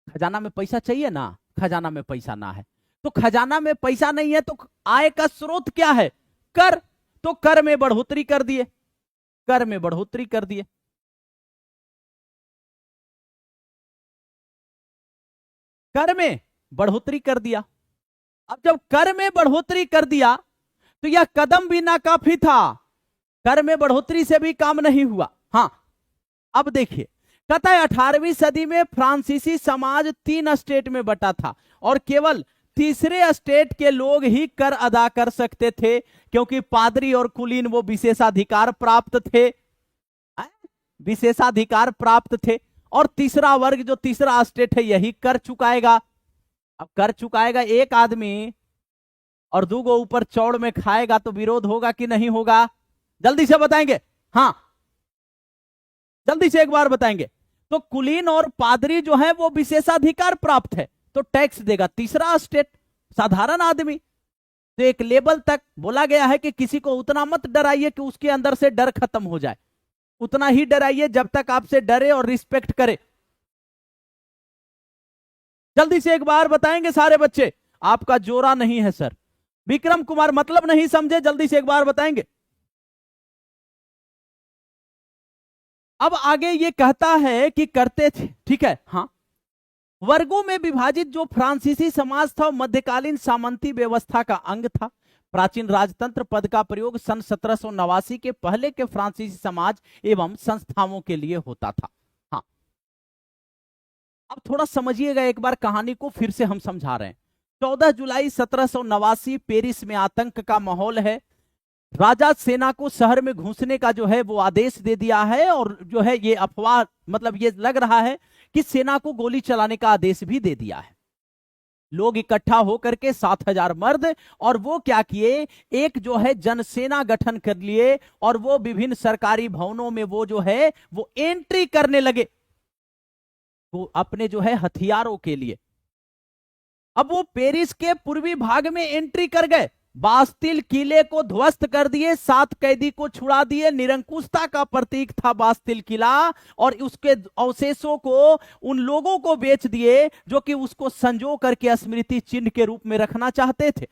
खजाना में पैसा चाहिए ना, खजाना में पैसा ना है, तो खजाना में पैसा नहीं है तो आय का स्रोत क्या है, कर। तो कर में बढ़ोतरी कर दिए, कर में बढ़ोतरी कर दिए, कर में बढ़ोतरी कर दिया। अब जब कर में बढ़ोतरी कर दिया तो यह कदम भी नाकाफी था, कर में बढ़ोतरी से भी काम नहीं हुआ। हां, अब देखिए कहता है 18वीं सदी में फ्रांसीसी समाज 3 स्टेट में बटा था और केवल तीसरे स्टेट के लोग ही कर अदा कर सकते थे, क्योंकि पादरी और कुलीन वो विशेषाधिकार प्राप्त थे, विशेषाधिकार प्राप्त थे। और तीसरा वर्ग जो तीसरा स्टेट है यही कर चुकाएगा। अब कर चुकाएगा एक आदमी और दूगो ऊपर चौड़ में खाएगा तो विरोध होगा कि नहीं होगा, जल्दी से बताएंगे। हां, जल्दी से एक बार बताएंगे। तो कुलीन और पादरी जो है वो विशेषाधिकार प्राप्त है तो टैक्स देगा तीसरा स्टेट, साधारण आदमी। तो एक लेवल तक बोला गया है कि किसी को उतना मत डराइए कि उसके अंदर से डर खत्म हो जाए, उतना ही डराइए जब तक आपसे डरे और रिस्पेक्ट करे। जल्दी से एक बार बताएंगे सारे बच्चे। आपका जोरा नहीं है सर, विक्रम कुमार मतलब नहीं समझे, जल्दी से एक बार बताएंगे। अब आगे ये कहता है कि करते थे, ठीक है। हाँ, वर्गों में विभाजित जो फ्रांसीसी समाज था मध्यकालीन सामंती व्यवस्था का अंग था। प्राचीन राजतंत्र पद का प्रयोग सन 1789 के पहले के फ्रांसीसी समाज एवं संस्थाओं के लिए होता था। हाँ, अब थोड़ा समझिएगा एक बार कहानी को, फिर से हम समझा रहे हैं। 14 जुलाई 1789 पेरिस में आतंक का माहौल है। राजा सेना को शहर में घुसने का जो है वो आदेश दे दिया है और जो है ये अफवाह, मतलब ये लग रहा है कि सेना को गोली चलाने का आदेश भी दे दिया है। लोग इकट्ठा होकर के 7,000 मर्द और वो क्या किए, एक जो है जनसेना गठन कर लिए और वो विभिन्न सरकारी भवनों में वो जो है वो एंट्री करने लगे, वो अपने जो है हथियारों के लिए। अब वो पेरिस के पूर्वी भाग में एंट्री कर गए, बास्तिल किले को ध्वस्त कर दिए, 7 कैदी को छुड़ा दिए। निरंकुशता का प्रतीक था बास्तिल किला और उसके अवशेषों को उन लोगों को बेच दिए जो कि उसको संजो करके स्मृति चिन्ह के रूप में रखना चाहते थे।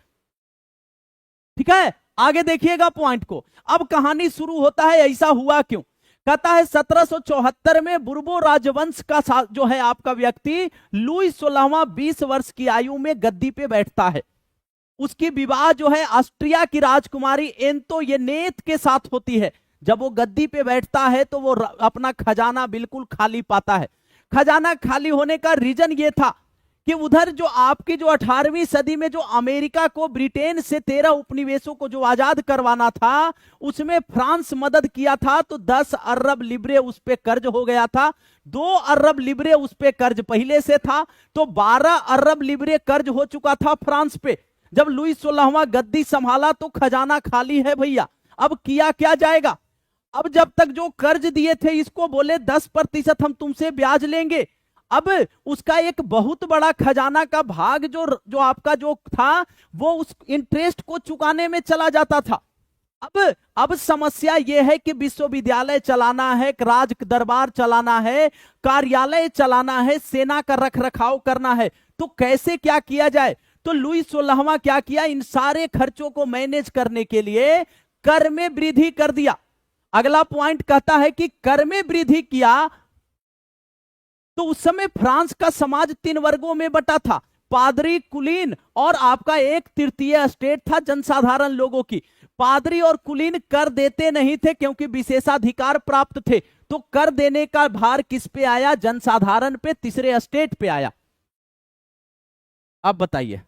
ठीक है, आगे देखिएगा पॉइंट को। अब कहानी शुरू होता है, ऐसा हुआ क्यों। कहता है 1774 में बुर्बो राजवंश का जो है आपका व्यक्ति लुई 16वां 20 वर्ष की आयु में गद्दी पे बैठता है। उसकी विवाह जो है ऑस्ट्रिया की राजकुमारी एंतोयनेत के साथ होती है। जब वो गद्दी पे बैठता है तो वो अपना खजाना बिल्कुल खाली पाता है। खजाना खाली होने का रीजन ये था कि उधर जो आपकी जो 18वीं सदी में जो अमेरिका को ब्रिटेन से 13 उपनिवेशों को जो आजाद करवाना था उसमें फ्रांस मदद किया था, तो 10 अरब लिब्रे उस पे कर्ज हो गया था। 2 अरब लिब्रे उस पे कर्ज पहले से था, तो 12 अरब लिब्रे कर्ज हो चुका था फ्रांस पे। जब लुई 16वां गद्दी संभाला तो खजाना खाली है भैया। अब किया क्या जाएगा। अब जब तक जो कर्ज दिए थे इसको बोले 10% हम तुमसे ब्याज लेंगे। अब उसका एक बहुत बड़ा खजाना का भाग जो आपका जो था वो उस इंटरेस्ट को चुकाने में चला जाता था। अब समस्या यह है कि विश्वविद्यालय चलाना है, राज दरबार चलाना है, कार्यालय चलाना है, सेना का रखरखाव करना है, तो कैसे क्या किया जाए। तो लुई 16वां क्या किया, इन सारे खर्चों को मैनेज करने के लिए कर में वृद्धि कर दिया। अगला पॉइंट कहता है कि कर में वृद्धि किया तो उस समय फ्रांस का समाज 3 वर्गों में बटा था, पादरी, कुलीन और आपका 1/3 स्टेट था जनसाधारण लोगों की। पादरी और कुलीन कर देते नहीं थे क्योंकि विशेषाधिकार प्राप्त थे, तो कर देने का भार किस पे आया, जनसाधारण पे, तीसरे स्टेट पे आया। अब बताइए,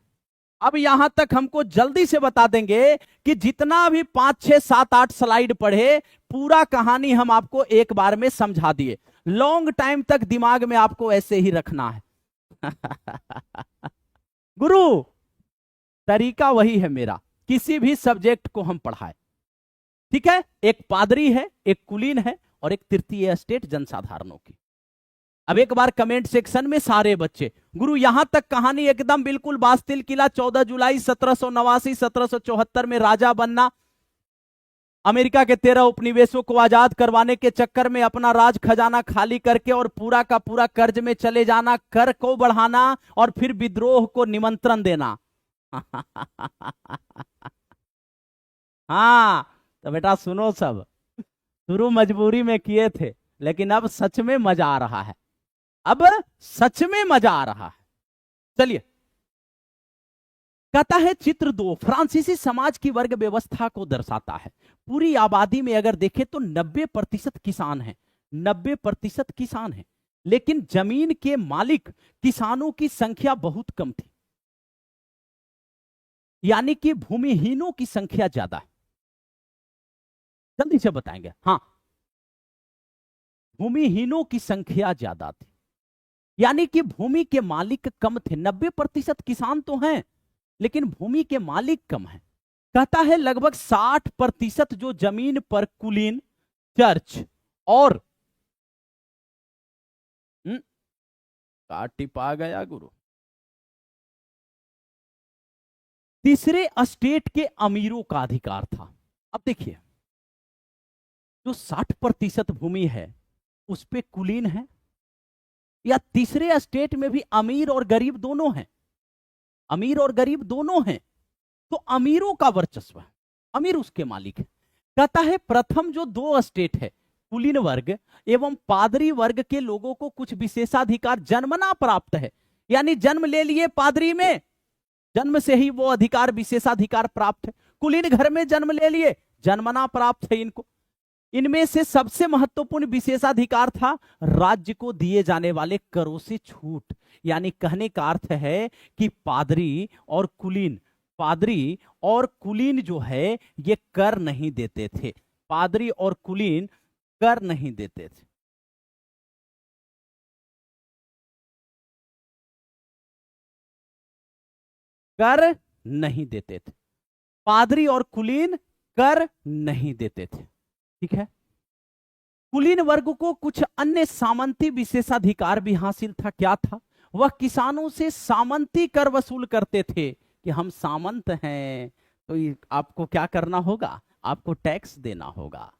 अब यहां तक हमको जल्दी से बता देंगे कि जितना भी 5 6 7 8 स्लाइड पढ़े, पूरा कहानी हम आपको एक बार में समझा दिए। लॉन्ग टाइम तक दिमाग में आपको ऐसे ही रखना है। गुरु, तरीका वही है मेरा, किसी भी सब्जेक्ट को हम पढ़ाए, ठीक है। एक पादरी है, एक कुलीन है, और एक तृतीय स्टेट जनसाधारणों की। अब एक बार कमेंट सेक्शन में सारे बच्चे, गुरु यहां तक कहानी एकदम बिल्कुल, बास्तिल किला 14 जुलाई 1789 1774 में राजा बनना, अमेरिका के 13 उपनिवेशों को आजाद करवाने के चक्कर में अपना राज खजाना खाली करके और पूरा का पूरा कर्ज में चले जाना, कर को बढ़ाना और फिर विद्रोह को निमंत्रण देना। हाँ तो बेटा सुनो, सब शुरू मजबूरी में किए थे, लेकिन अब सच में मजा आ रहा है, अब सच में मजा आ रहा है। चलिए, कहता है चित्र 2 फ्रांसीसी समाज की वर्ग व्यवस्था को दर्शाता है। पूरी आबादी में अगर देखें तो 90% किसान हैं, 90% किसान हैं, लेकिन जमीन के मालिक किसानों की संख्या बहुत कम थी, यानी कि भूमिहीनों की संख्या ज्यादा है। जल्दी से बताएंगे, हाँ, भूमिहीनों की संख्या ज्यादा थी, यानी कि भूमि के मालिक कम थे। 90% किसान तो हैं, लेकिन भूमि के मालिक कम हैं। कहता है लगभग 60% जो जमीन पर कुलीन, चर्च और का टिपा गया गुरु, तीसरे स्टेट के अमीरों का अधिकार था। अब देखिए, जो 60% भूमि है उस पे कुलीन है, या तीसरे स्टेट में भी अमीर और गरीब दोनों हैं, अमीर और गरीब दोनों हैं, तो अमीरों का वर्चस्व है, अमीर उसके मालिक है। कहता है प्रथम जो 2 स्टेट है, कुलीन वर्ग एवं पादरी वर्ग के लोगों को कुछ विशेषाधिकार जन्मना प्राप्त है, यानी जन्म ले लिए पादरी में, जन्म से ही वो अधिकार विशेषाधिकार प्राप्त है। कुलीन घर में जन्म ले लिए, जन्मना प्राप्त है इनको। इनमें से सबसे महत्वपूर्ण विशेषाधिकार था राज्य को दिए जाने वाले करों से छूट, यानी कहने का अर्थ है कि पादरी और कुलीन जो है ये कर नहीं देते थे, पादरी और कुलीन कर नहीं देते थे। कर नहीं देते थे, पादरी और कुलीन कर नहीं देते थे, ठीक है। कुलीन वर्ग को कुछ अन्य सामंती विशेषाधिकार भी हासिल था। क्या था? वह किसानों से सामंती कर वसूल करते थे कि हम सामंत हैं तो आपको क्या करना होगा, आपको टैक्स देना होगा।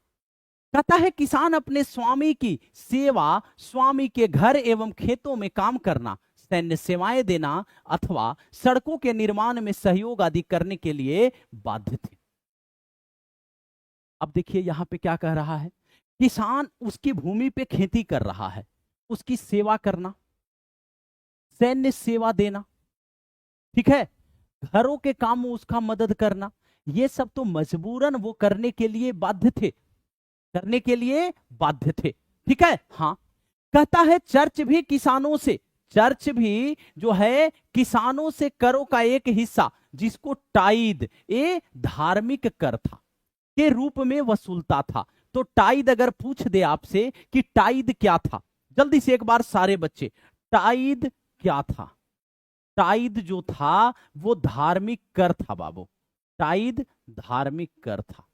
कहता है किसान अपने स्वामी की सेवा, स्वामी के घर एवं खेतों में काम करना, सैन्य सेवाएं देना अथवा सड़कों के निर्माण में सहयोग आदि करने के लिए बाध्य थे। अब देखिए यहां पे क्या कह रहा है, किसान उसकी भूमि पे खेती कर रहा है, उसकी सेवा करना, सैन्य सेवा देना, ठीक है, घरों के काम में उसका मदद करना, ये सब तो मजबूरन वो करने के लिए बाध्य थे, करने के लिए बाध्य थे, ठीक है। हाँ, कहता है चर्च भी किसानों से, चर्च भी जो है किसानों से करों का एक हिस्सा जिसको टाइद, ये धार्मिक कर था, के रूप में वसूलता था। तो टाइद अगर पूछ दे आपसे कि टाइद क्या था, जल्दी से एक बार सारे बच्चे, टाइद क्या था? टाइद जो था वो धार्मिक कर था बाबू, टाइद धार्मिक कर था,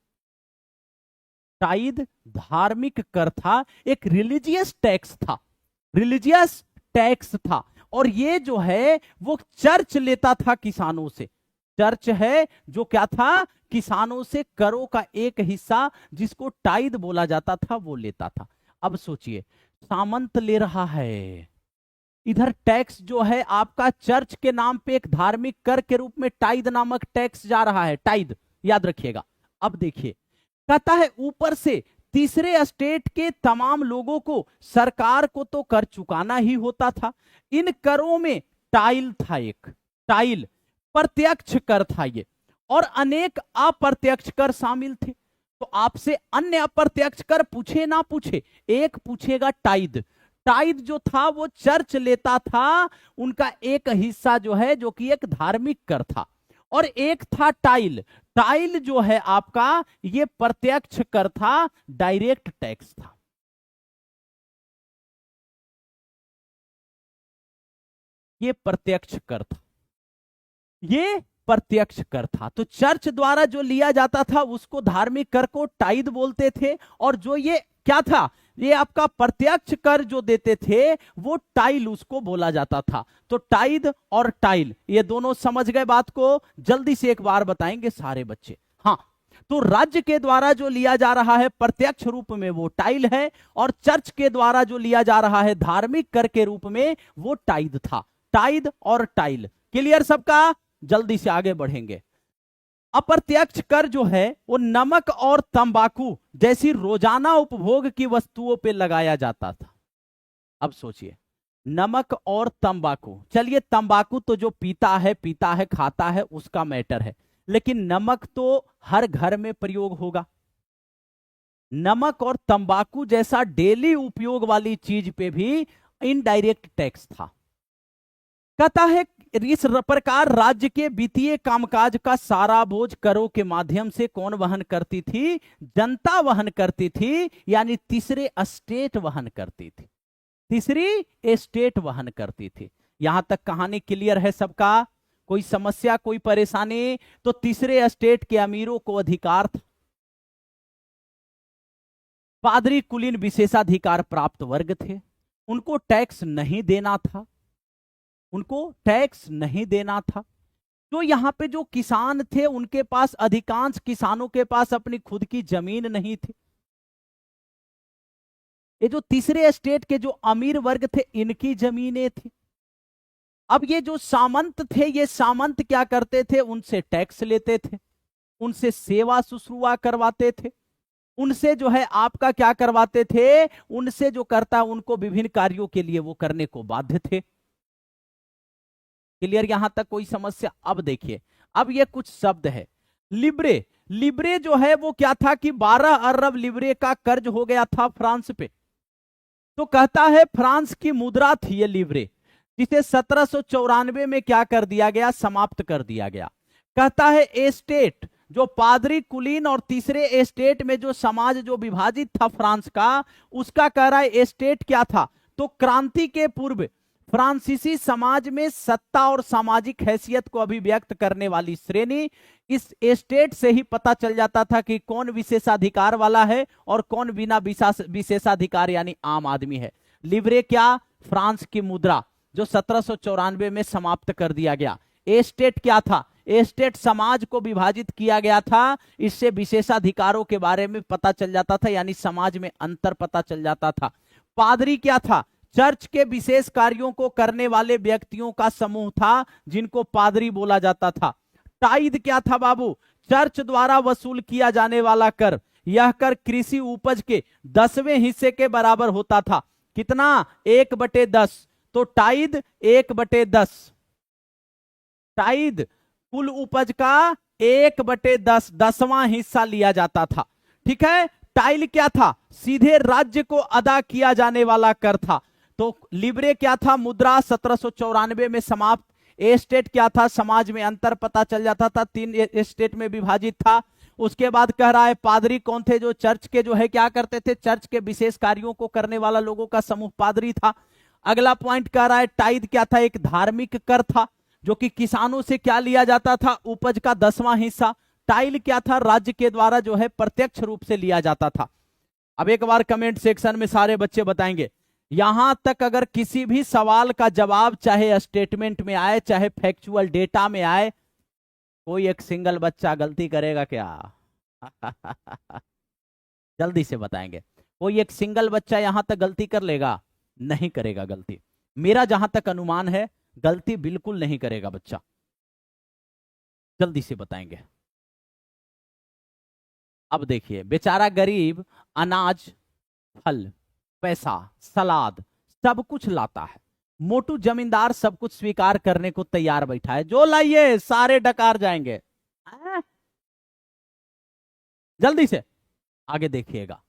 टाइद धार्मिक कर था, एक रिलीजियस टैक्स था, रिलीजियस टैक्स था। और ये जो है वो चर्च लेता था किसानों से, चर्च है जो क्या था, किसानों से करों का एक हिस्सा जिसको टाइद बोला जाता था वो लेता था। अब सोचिए, सामंत ले रहा है, इधर टैक्स जो है आपका चर्च के नाम पे एक धार्मिक कर के रूप में टाइद नामक टैक्स जा रहा है, टाइद याद रखिएगा। अब देखिए, कहता है ऊपर से तीसरे स्टेट के तमाम लोगों को सरकार को तो कर चुकाना ही होता था। इन करों में टाइल था, एक टाइल प्रत्यक्ष कर था ये, और अनेक अप्रत्यक्ष कर शामिल थे। तो आपसे अन्य अप्रत्यक्ष कर पूछे ना पूछे, एक पूछेगा टाइद, टाइद जो था वो चर्च लेता था, उनका एक हिस्सा जो है, जो कि एक धार्मिक कर था, और एक था टाइल। टाइल जो है आपका, ये प्रत्यक्ष कर था, डायरेक्ट टैक्स था। ये प्रत्यक्ष कर था, ये प्रत्यक्ष कर था। तो चर्च द्वारा जो लिया जाता था उसको धार्मिक कर को टाइद बोलते थे, और जो ये क्या था, ये आपका प्रत्यक्ष कर जो देते थे वो टाइल उसको बोला जाता था। तो टाइद और टाइल ये दोनों समझ गए बात को? जल्दी से एक बार बताएंगे सारे बच्चे। हाँ, तो राज्य के द्वारा जो लिया जा रहा है प्रत्यक्ष रूप में वो टाइल है, और चर्च के द्वारा जो लिया जा रहा है धार्मिक कर के रूप में वो टाइद था। टाइद और टाइल क्लियर सबका? जल्दी से आगे बढ़ेंगे। अप्रत्यक्ष कर जो है वो नमक और तंबाकू जैसी रोजाना उपभोग की वस्तुओं पे लगाया जाता था। अब सोचिए, नमक और तंबाकू, चलिए तंबाकू तो जो पीता है खाता है उसका मैटर है, लेकिन नमक तो हर घर में प्रयोग होगा। नमक और तंबाकू जैसा डेली उपयोग वाली चीज पे भी इनडायरेक्ट टैक्स था। कहता है इस प्रकार राज्य के वित्तीय कामकाज का सारा बोझ करों के माध्यम से कौन वहन करती थी? जनता वहन करती थी, यानी तीसरे एस्टेट वहन करती थी। तीसरी एस्टेट वहन करती थी। यहां तक कहानी क्लियर है सबका? कोई समस्या, कोई परेशानी? तो तीसरे एस्टेट के अमीरों को अधिकार था। पादरी कुलीन विशेषाधिकार प्राप्त वर्ग थे, उनको टैक्स नहीं देना था, उनको टैक्स नहीं देना था। तो यहां पे जो किसान थे उनके पास, अधिकांश किसानों के पास अपनी खुद की जमीन नहीं थी। ये जो तीसरे स्टेट के जो अमीर वर्ग थे इनकी जमीनें थी। अब ये जो सामंत थे, ये सामंत क्या करते थे? उनसे टैक्स लेते थे, उनसे सेवा शुश्रूषा करवाते थे, उनसे जो है आपका क्या करवाते थे? उनसे जो करता उनको विभिन्न कार्यों के लिए वो करने को बाध्य थे। क्लियर यहां तक? कोई समस्या? अब देखिए, अब ये कुछ शब्द है। लिब्रे, लिब्रे जो है वो क्या था कि 12 अरब लिब्रे का कर्ज हो गया था फ्रांस पे। तो कहता है फ्रांस की मुद्रा थी ये लिब्रे, जिसे 1794 में क्या कर दिया गया? समाप्त कर दिया गया। कहता है एस्टेट, जो पादरी कुलीन और तीसरे एस्टेट में जो समाज जो विभाजित था फ्रांस का, उसका कह रहा है एस्टेट क्या था? तो क्रांति के पूर्व फ्रांसीसी समाज में सत्ता और सामाजिक हैसियत को अभिव्यक्त करने वाली श्रेणी, इस एस्टेट से ही पता चल जाता था कि कौन विशेषाधिकार वाला है और कौन बिना विशेषाधिकार यानी आम आदमी है। लिब्रे क्या? फ्रांस की मुद्रा, जो 1794 में समाप्त कर दिया गया। एस्टेट क्या था? एस्टेट समाज को विभाजित किया गया था, इससे विशेषाधिकारों के बारे में पता चल जाता था, यानी समाज में अंतर पता चल जाता था। पादरी क्या था? चर्च के विशेष कार्यों को करने वाले व्यक्तियों का समूह था, जिनको पादरी बोला जाता था। टाइद क्या था बाबू? चर्च द्वारा वसूल किया जाने वाला कर। यह कर कृषि उपज के 10वें हिस्से के बराबर होता था। कितना? 1/10। तो टाइद 1/10, टाइद कुल उपज का 1/10, 10वां हिस्सा लिया जाता था। ठीक है। टाइल क्या था? सीधे राज्य को अदा किया जाने वाला कर था। तो लिब्रे क्या था? मुद्रा 1794 में समाप्त। एस्टेट क्या था? समाज में अंतर पता चल जाता था, 3 एस्टेट में विभाजित था। उसके बाद कह रहा है पादरी कौन थे? जो चर्च के जो है क्या करते थे? चर्च के विशेष कार्यों को करने वाला लोगों का समूह पादरी था। अगला पॉइंट कह रहा है टाइद क्या था? एक धार्मिक कर था, जो कि किसानों से क्या लिया जाता था? उपज का 10वां हिस्सा। टाइल क्या था? राज्य के द्वारा जो है प्रत्यक्ष रूप से लिया जाता था। अब एक बार कमेंट सेक्शन में सारे बच्चे बताएंगे। यहां तक अगर किसी भी सवाल का जवाब चाहे स्टेटमेंट में आए, चाहे फैक्चुअल डेटा में आए, कोई एक सिंगल बच्चा गलती करेगा क्या? जल्दी से बताएंगे। कोई एक सिंगल बच्चा यहां तक गलती कर लेगा? नहीं करेगा गलती। मेरा जहां तक अनुमान है गलती बिल्कुल नहीं करेगा बच्चा। जल्दी से बताएंगे। अब देखिए, बेचारा गरीब अनाज, फल, पैसा, सलाद सब कुछ लाता है। मोटू जमींदार सब कुछ स्वीकार करने को तैयार बैठा है, जो लाइए सारे डकार जाएंगे। जल्दी से आगे देखिएगा।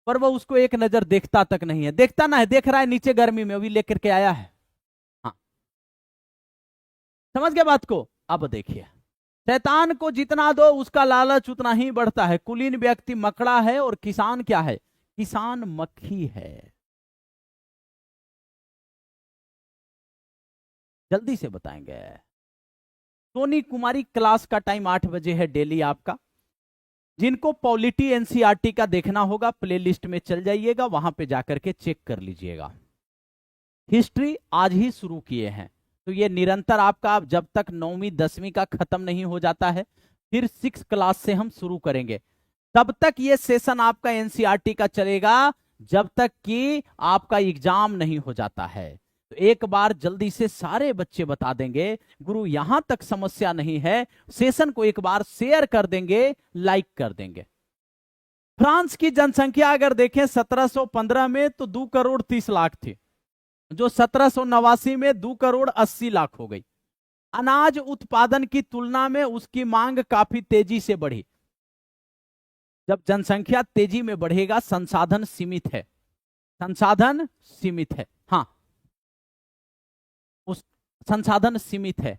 पर वो उसको एक नजर देखता तक नहीं है। देखता ना है, देख रहा है नीचे गर्मी में, अभी लेकर के आया है। हाँ, समझ गया बात को। अब देखिए, शैतान को जितना दो उसका लालच उतना ही बढ़ता है। कुलीन व्यक्ति मकड़ा है और किसान क्या है? किसान मक्खी है। जल्दी से बताएंगे। सोनी कुमारी क्लास का टाइम 8 बजे है डेली आपका। जिनको पॉलिटी एनसीईआरटी का देखना होगा प्लेलिस्ट में चल जाइएगा, वहां पे जाकर के चेक कर लीजिएगा। हिस्ट्री आज ही शुरू किए हैं, तो ये निरंतर आपका, आप जब तक 9वीं 10वीं का खत्म नहीं हो जाता है, फिर 6 क्लास से हम शुरू करेंगे। तब तक ये सेशन आपका एनसीईआरटी का चलेगा, जब तक कि आपका एग्जाम नहीं हो जाता है। तो एक बार जल्दी से सारे बच्चे बता देंगे, गुरु यहां तक समस्या नहीं है। सेशन को एक बार शेयर कर देंगे, लाइक कर देंगे। फ्रांस की जनसंख्या अगर देखें 1715 में तो 2 करोड़ 30 लाख थी, जो 1789 में 2 करोड़ 80 लाख हो गई। अनाज उत्पादन की तुलना में उसकी मांग काफी तेजी से बढ़ी। जब जनसंख्या तेजी में बढ़ेगा, संसाधन सीमित है, संसाधन सीमित है। हाँ, उस संसाधन सीमित है,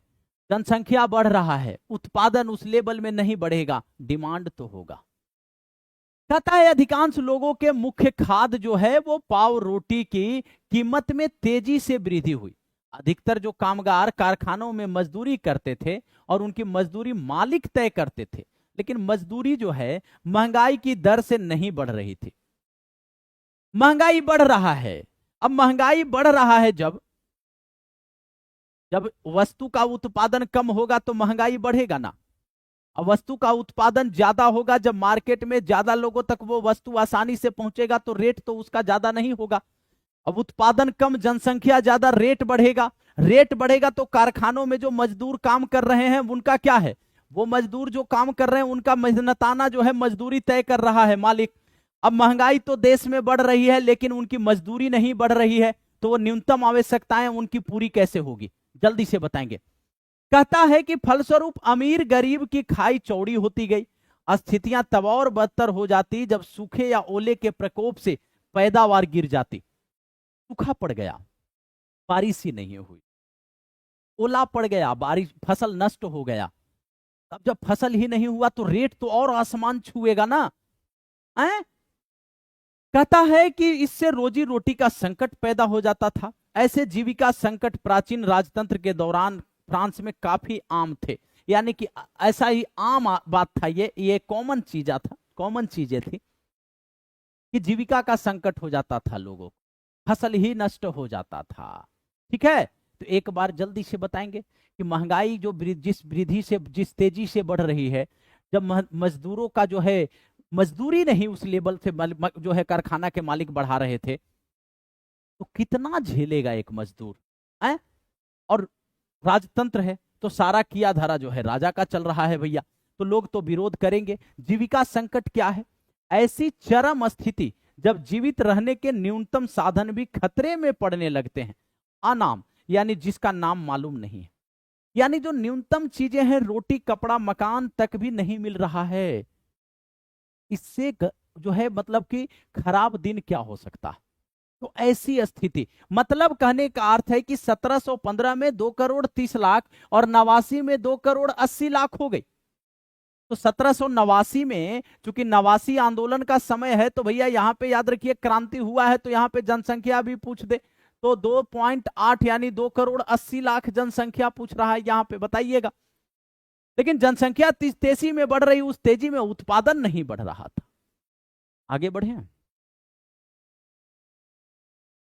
जनसंख्या बढ़ रहा है, उत्पादन उस लेवल में नहीं बढ़ेगा, डिमांड तो होगा। कहता है अधिकांश लोगों के मुख्य खाद्य जो है वो पाव रोटी की कीमत में तेजी से वृद्धि हुई। अधिकतर जो कामगार कारखानों में मजदूरी करते थे और उनकी मजदूरी मालिक तय करते थे, लेकिन मजदूरी जो है महंगाई की दर से नहीं बढ़ रही थी। महंगाई बढ़ रहा है। अब महंगाई बढ़ रहा है, जब जब वस्तु का उत्पादन कम होगा तो महंगाई बढ़ेगा ना। अब वस्तु का उत्पादन ज्यादा होगा, जब मार्केट में ज्यादा लोगों तक वो वस्तु आसानी से पहुंचेगा तो रेट तो उसका ज्यादा नहीं होगा। अब उत्पादन कम, जनसंख्या ज्यादा, रेट बढ़ेगा। रेट बढ़ेगा तो कारखानों में जो मजदूर काम कर रहे हैं उनका क्या है? वो मजदूर जो काम कर रहे हैं उनका मेहनताना जो है मजदूरी तय कर रहा है मालिक। अब महंगाई तो देश में बढ़ रही है लेकिन उनकी मजदूरी नहीं बढ़ रही है, तो वो न्यूनतम आवश्यकताएं उनकी पूरी कैसे होगी? जल्दी से बताएंगे। कहता है कि फलस्वरूप अमीर गरीब की खाई चौड़ी होती गई। स्थितियां तब और बदतर हो जाती जब सूखे या ओले के प्रकोप से पैदावार गिर जाती। सूखा पड़ गया, बारिश ही नहीं हुई, ओला पड़ गया, बारिश, फसल नष्ट हो गया। अब जब फसल ही नहीं हुआ तो रेट तो और आसमान छुएगा ना। ऐ? कहता है कि इससे रोजी रोटी का संकट पैदा हो जाता था। ऐसे जीविका संकट प्राचीन राजतंत्र के दौरान फ्रांस में काफी आम थे। यानी कि ऐसा ही आम बात था, ये कॉमन चीज था, कॉमन चीजें थी कि जीविका का संकट हो जाता था, लोगों को फसल ही नष्ट हो जाता था। ठीक है, तो एक बार जल्दी से बताएंगे कि महंगाई जो जिस वृद्धि से, जिस तेजी से बढ़ रही है, जब मजदूरों का जो है मजदूरी नहीं उस लेवल से जो है कारखाना के मालिक बढ़ा रहे थे, तो कितना झेलेगा एक मजदूर है? और राजतंत्र है तो सारा किया धारा जो है राजा का चल रहा है भैया, तो लोग तो विरोध करेंगे। जीविका संकट क्या है? ऐसी चरम स्थिति जब जीवित रहने के न्यूनतम साधन भी खतरे में पड़ने लगते हैं। अनाम यानी जिसका नाम मालूम नहीं है, यानी जो न्यूनतम चीजें हैं, रोटी कपड़ा मकान तक भी नहीं मिल रहा है। इससे जो है मतलब कि खराब दिन क्या हो सकता है? तो ऐसी स्थिति, मतलब कहने का अर्थ है कि 1715 में 2 करोड़ 30 लाख और 89 में 2 करोड़ 80 लाख हो गई। तो 1789 में चूंकि नवासी आंदोलन का समय है, तो भैया यहां पे याद रखिए क्रांति हुआ है, तो यहां पे जनसंख्या भी पूछ दे तो 2.8 यानी 2 करोड़ 80 लाख जनसंख्या पूछ रहा है यहां पे, बताइएगा। लेकिन जनसंख्या तेजी में बढ़ रही, उस तेजी में उत्पादन नहीं बढ़ रहा था। आगे बढ़े।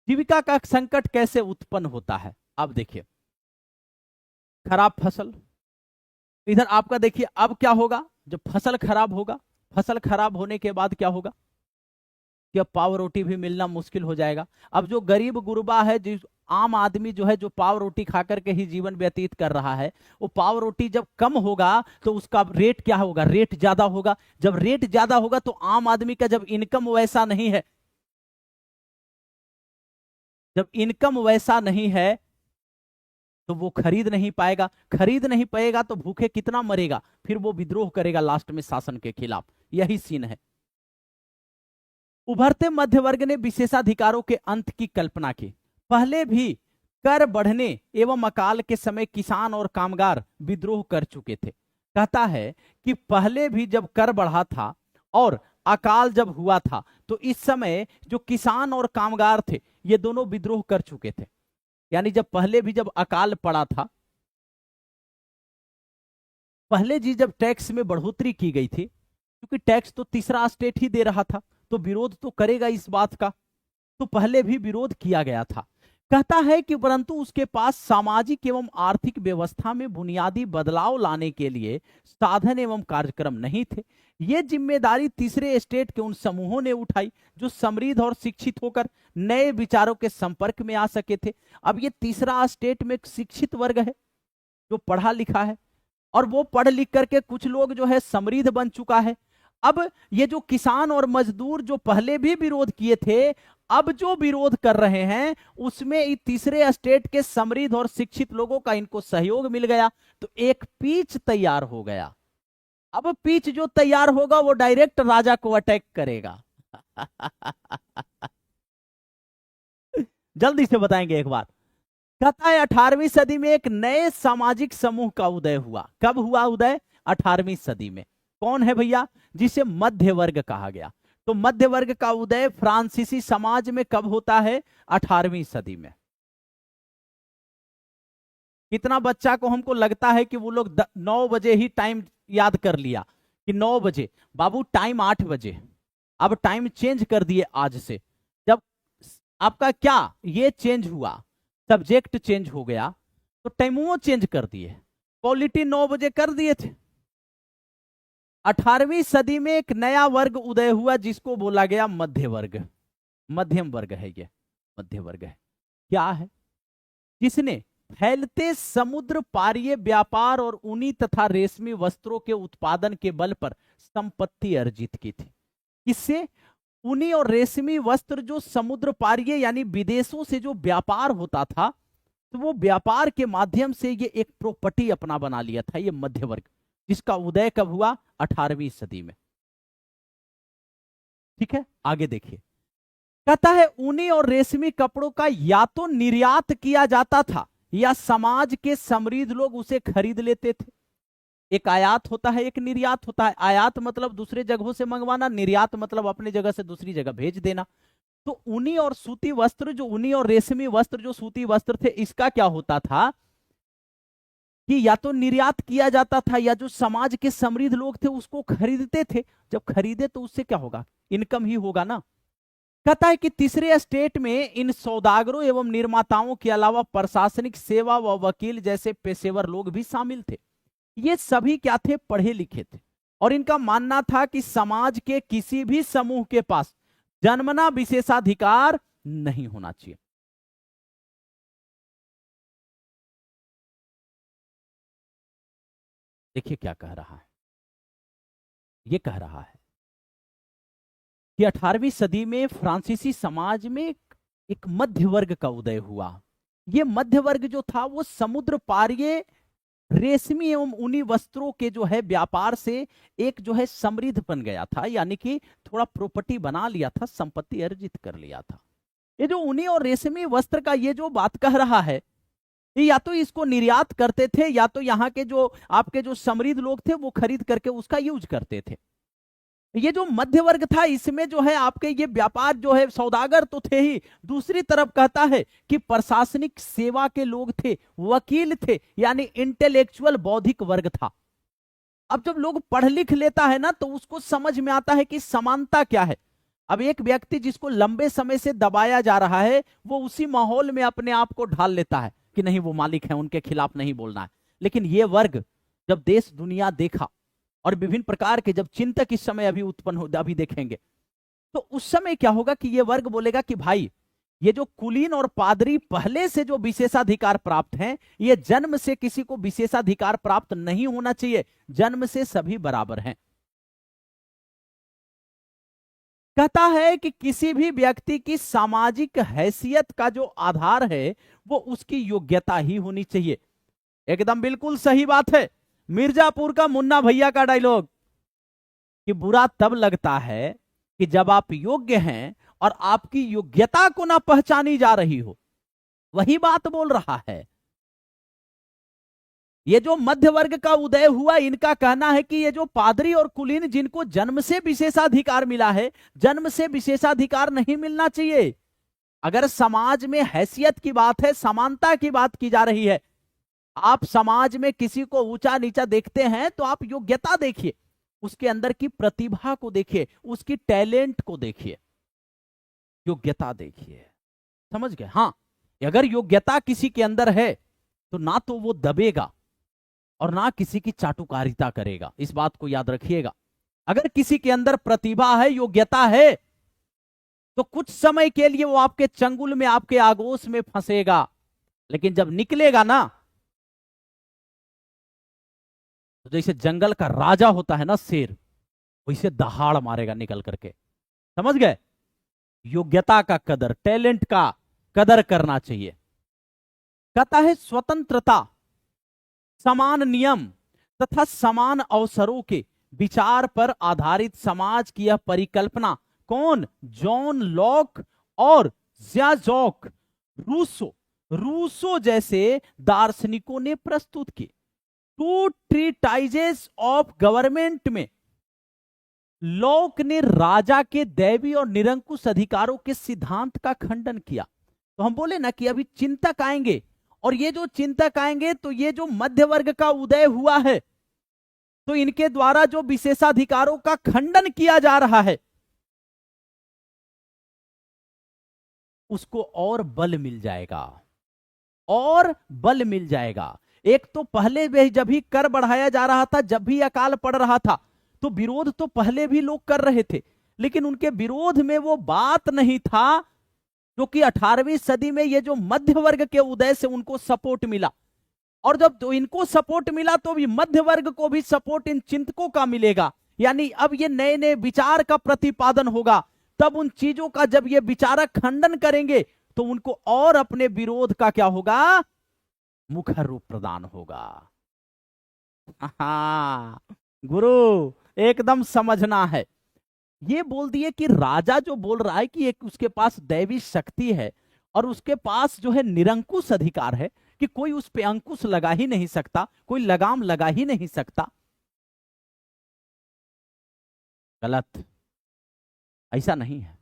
जीविका का संकट कैसे उत्पन्न होता है? अब देखिए, खराब फसल, इधर आपका देखिए अब क्या होगा जब फसल खराब होगा। फसल खराब होने के बाद क्या होगा कि अब पाव रोटी भी मिलना मुश्किल हो जाएगा। अब जो गरीब गुरबा है, जिस आम आदमी जो है, जो पाव रोटी खाकर के ही जीवन व्यतीत कर रहा है, वो पाव रोटी जब कम होगा तो उसका रेट क्या होगा? रेट ज्यादा होगा। जब रेट ज्यादा होगा तो आम आदमी का जब इनकम वैसा नहीं है, जब इनकम वैसा नहीं है तो वो खरीद नहीं पाएगा। खरीद नहीं पाएगा तो भूखे कितना मरेगा, फिर वो विद्रोह करेगा लास्ट में शासन के खिलाफ। यही सीन है। उभरते मध्य वर्ग ने विशेषाधिकारों के अंत की कल्पना की। पहले भी कर बढ़ने एवं अकाल के समय किसान और कामगार विद्रोह कर चुके थे। कहता है कि पहले भी जब कर बढ़ा था और अकाल जब हुआ था तो इस समय जो किसान और कामगार थे ये दोनों विद्रोह कर चुके थे। यानी जब पहले भी जब अकाल पड़ा था, पहले जी जब टैक्स में बढ़ोतरी की गई थी, क्योंकि टैक्स तो तीसरा स्टेट ही दे रहा था तो विरोध तो करेगा इस बात का, तो पहले भी विरोध किया गया था। कहता है कि परंतु उसके पास सामाजिक एवं आर्थिक व्यवस्था में बुनियादी बदलाव लाने के लिए साधन एवं कार्यक्रम नहीं थे। ये जिम्मेदारी तीसरे स्टेट के उन समूहों ने उठाई जो समृद्ध और शिक्षित होकर नए विचारों के संपर्क में आ सके थे। अब ये तीसरा स्टेट में एक शिक्षित वर्ग है जो पढ़ा लिखा है और वो पढ़ लिख करके कुछ लोग जो है समृद्ध बन चुका है। अब ये जो किसान और मजदूर जो पहले भी विरोध किए थे, अब जो विरोध कर रहे हैं उसमें तीसरे स्टेट के समृद्ध और शिक्षित लोगों का इनको सहयोग मिल गया तो एक पिच तैयार हो गया। अब पिच जो तैयार होगा वो डायरेक्ट राजा को अटैक करेगा। जल्दी से बताएंगे एक बार। कहता है 18वीं सदी में एक नए सामाजिक समूह का उदय हुआ। कब हुआ उदय? 18वीं सदी में। कौन है भैया? जिसे मध्य वर्ग कहा गया। तो मध्य वर्ग का उदय फ्रांसीसी समाज में कब होता है? 18वीं सदी में। कितना बच्चा को हमको लगता है कि वो लोग 9 बजे ही टाइम याद कर लिया कि 9 बजे। बाबू टाइम 8 बजे। अब टाइम चेंज कर दिए आज से। जब आपका क्या ये चेंज हुआ, सब्जेक्ट चेंज हो गया तो टाइमो चेंज कर दिए, क्वालिटी 9 बजे कर दिए थे। 18वीं सदी में एक नया वर्ग उदय हुआ जिसको बोला गया मध्य वर्ग। मध्यम वर्ग है ये, मध्य वर्ग है। क्या है? जिसने फैलते समुद्र पारीय व्यापार और ऊनी तथा रेशमी वस्त्रों के उत्पादन के बल पर संपत्ति अर्जित की थी। इससे ऊनी और रेशमी वस्त्र जो समुद्र पारीय यानी विदेशों से जो व्यापार होता था तो वो व्यापार के माध्यम से ये एक प्रॉपर्टी अपना बना लिया था ये मध्य वर्ग, जिसका उदय कब हुआ? 18वीं सदी में। ठीक है, आगे देखिए। कहता है ऊनी और रेशमी कपड़ों का या तो निर्यात किया जाता था या समाज के समृद्ध लोग उसे खरीद लेते थे। एक आयात होता है, एक निर्यात होता है। आयात मतलब दूसरे जगहों से मंगवाना, निर्यात मतलब अपनी जगह से दूसरी जगह भेज देना। तो ऊनी और सूती वस्त्र, जो ऊनी और रेशमी वस्त्र जो सूती वस्त्र थे, इसका क्या होता था कि या तो निर्यात किया जाता था या जो समाज के समृद्ध लोग थे उसको खरीदते थे। जब खरीदे तो उससे क्या होगा? इनकम ही होगा ना। कहता है कि तीसरे स्टेट में इन सौदागरों एवं निर्माताओं के अलावा प्रशासनिक सेवा व वकील जैसे पेशेवर लोग भी शामिल थे। ये सभी क्या थे? पढ़े लिखे थे और इनका मानना था कि समाज के किसी भी समूह के पास जन्मना विशेषाधिकार नहीं होना चाहिए। देखिए क्या कह रहा है। ये कह रहा है कि 18वीं सदी में फ्रांसीसी समाज में एक मध्य वर्ग का उदय हुआ। ये मध्य वर्ग जो था वो समुद्र पारीय रेशमी एवं ऊनी वस्त्रों के जो है व्यापार से एक जो है समृद्ध बन गया था, यानी कि थोड़ा प्रॉपर्टी बना लिया था, संपत्ति अर्जित कर लिया था। ये जो ऊनी और रेशमी वस्त्र का ये जो बात कह रहा है, या तो इसको निर्यात करते थे या तो यहाँ के जो आपके जो समृद्ध लोग थे वो खरीद करके उसका यूज करते थे। ये जो मध्य वर्ग था इसमें जो है आपके ये व्यापार जो है सौदागर तो थे ही, दूसरी तरफ कहता है कि प्रशासनिक सेवा के लोग थे, वकील थे, यानी इंटेलेक्चुअल बौद्धिक वर्ग था। अब जब लोग पढ़ लिख लेता है ना तो उसको समझ में आता है कि समानता क्या है। अब एक व्यक्ति जिसको लंबे समय से दबाया जा रहा है वो उसी माहौल में अपने आप को ढाल लेता है कि नहीं वो मालिक है, उनके खिलाफ नहीं बोलना है। लेकिन ये वर्ग जब देश दुनिया देखा और विभिन्न प्रकार के जब चिंतक इस समय अभी उत्पन्न हो, अभी देखेंगे तो उस समय क्या होगा कि ये वर्ग बोलेगा कि भाई ये जो कुलीन और पादरी पहले से जो विशेषाधिकार प्राप्त हैं, ये जन्म से किसी को विशेषाधिकार प्राप्त नहीं होना चाहिए, जन्म से सभी बराबर हैं। कहता है कि किसी भी व्यक्ति की सामाजिक हैसियत का जो आधार है वो उसकी योग्यता ही होनी चाहिए। एकदम बिल्कुल सही बात है। मिर्जापुर का मुन्ना भैया का डायलॉग कि बुरा तब लगता है कि जब आप योग्य हैं और आपकी योग्यता को ना पहचानी जा रही हो, वही बात बोल रहा है। ये जो मध्य वर्ग का उदय हुआ, इनका कहना है कि ये जो पादरी और कुलीन जिनको जन्म से विशेषाधिकार मिला है, जन्म से विशेषाधिकार नहीं मिलना चाहिए। अगर समाज में हैसियत की बात है, समानता की बात की जा रही है, आप समाज में किसी को ऊंचा नीचा देखते हैं तो आप योग्यता देखिए, उसके अंदर की प्रतिभा को देखिए, उसकी टैलेंट को देखिए, योग्यता देखिए। समझ गए? हाँ, अगर योग्यता किसी के अंदर है तो ना तो वो दबेगा और ना किसी की चाटुकारिता करेगा, इस बात को याद रखिएगा। अगर किसी के अंदर प्रतिभा है, योग्यता है, तो कुछ समय के लिए वो आपके चंगुल में, आपके आगोश में फंसेगा, लेकिन जब निकलेगा ना, तो जैसे जंगल का राजा होता है ना शेर, वैसे दहाड़ मारेगा निकल करके। समझ गए? योग्यता का कदर, टैलेंट का कदर करना चाहिए। कहता है स्वतंत्रता, समान नियम तथा समान अवसरों के विचार पर आधारित समाज की यह परिकल्पना कौन? जॉन लॉक और ज़्याजॉक रूसो जैसे दार्शनिकों ने प्रस्तुत की। टू ट्रीटाइजेस ऑफ गवर्नमेंट में लॉक ने राजा के दैवी और निरंकुश अधिकारों के सिद्धांत का खंडन किया। तो हम बोले ना कि अभी चिंतक आएंगे, और ये जो चिंतक आएंगे तो ये जो मध्य वर्ग का उदय हुआ है, तो इनके द्वारा जो विशेषाधिकारों का खंडन किया जा रहा है, उसको और बल मिल जाएगा, और बल मिल जाएगा। एक तो पहले जब भी कर बढ़ाया जा रहा था, जब भी अकाल पड़ रहा था, तो विरोध तो पहले भी लोग कर रहे थे, लेकिन उनके विरोध में वो बात नहीं था क्योंकि 18वीं सदी में ये जो मध्य वर्ग के उदय से उनको सपोर्ट मिला, और जब तो इनको सपोर्ट मिला तो भी मध्य वर्ग को भी सपोर्ट इन चिंतकों का मिलेगा। यानी अब ये नए नए विचार का प्रतिपादन होगा, तब उन चीजों का जब ये विचारक खंडन करेंगे तो उनको और अपने विरोध का क्या होगा? मुखर रूप प्रदान होगा। हाँ गुरु, एकदम समझना है। ये बोल दिए कि राजा जो बोल रहा है कि एक उसके पास दैवी शक्ति है और उसके पास जो है निरंकुश अधिकार है कि कोई उस पे अंकुश लगा ही नहीं सकता, कोई लगाम लगा ही नहीं सकता। गलत, ऐसा नहीं है।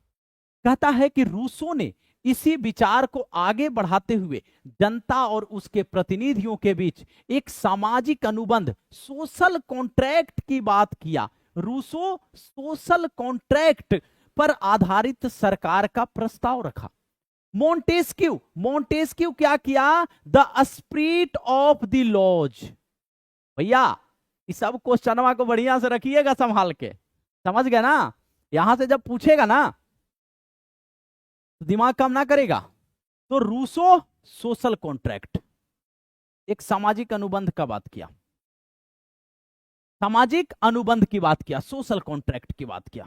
कहता है कि रूसो ने इसी विचार को आगे बढ़ाते हुए जनता और उसके प्रतिनिधियों के बीच एक सामाजिक अनुबंध, सोशल कॉन्ट्रैक्ट की बात किया। रूसो सोशल कॉन्ट्रैक्ट पर आधारित सरकार का प्रस्ताव रखा। मोंटेस्क्यू क्या किया? The spirit of the laws. भैया इस सब क्वेश्चनवा को बढ़िया से रखिएगा संभाल के, समझ गए ना? यहां से जब पूछेगा ना तो दिमाग काम ना करेगा। तो रूसो सोशल कॉन्ट्रैक्ट, एक सामाजिक अनुबंध का बात किया, सामाजिक अनुबंध की बात किया, सोशल कॉन्ट्रैक्ट की बात किया।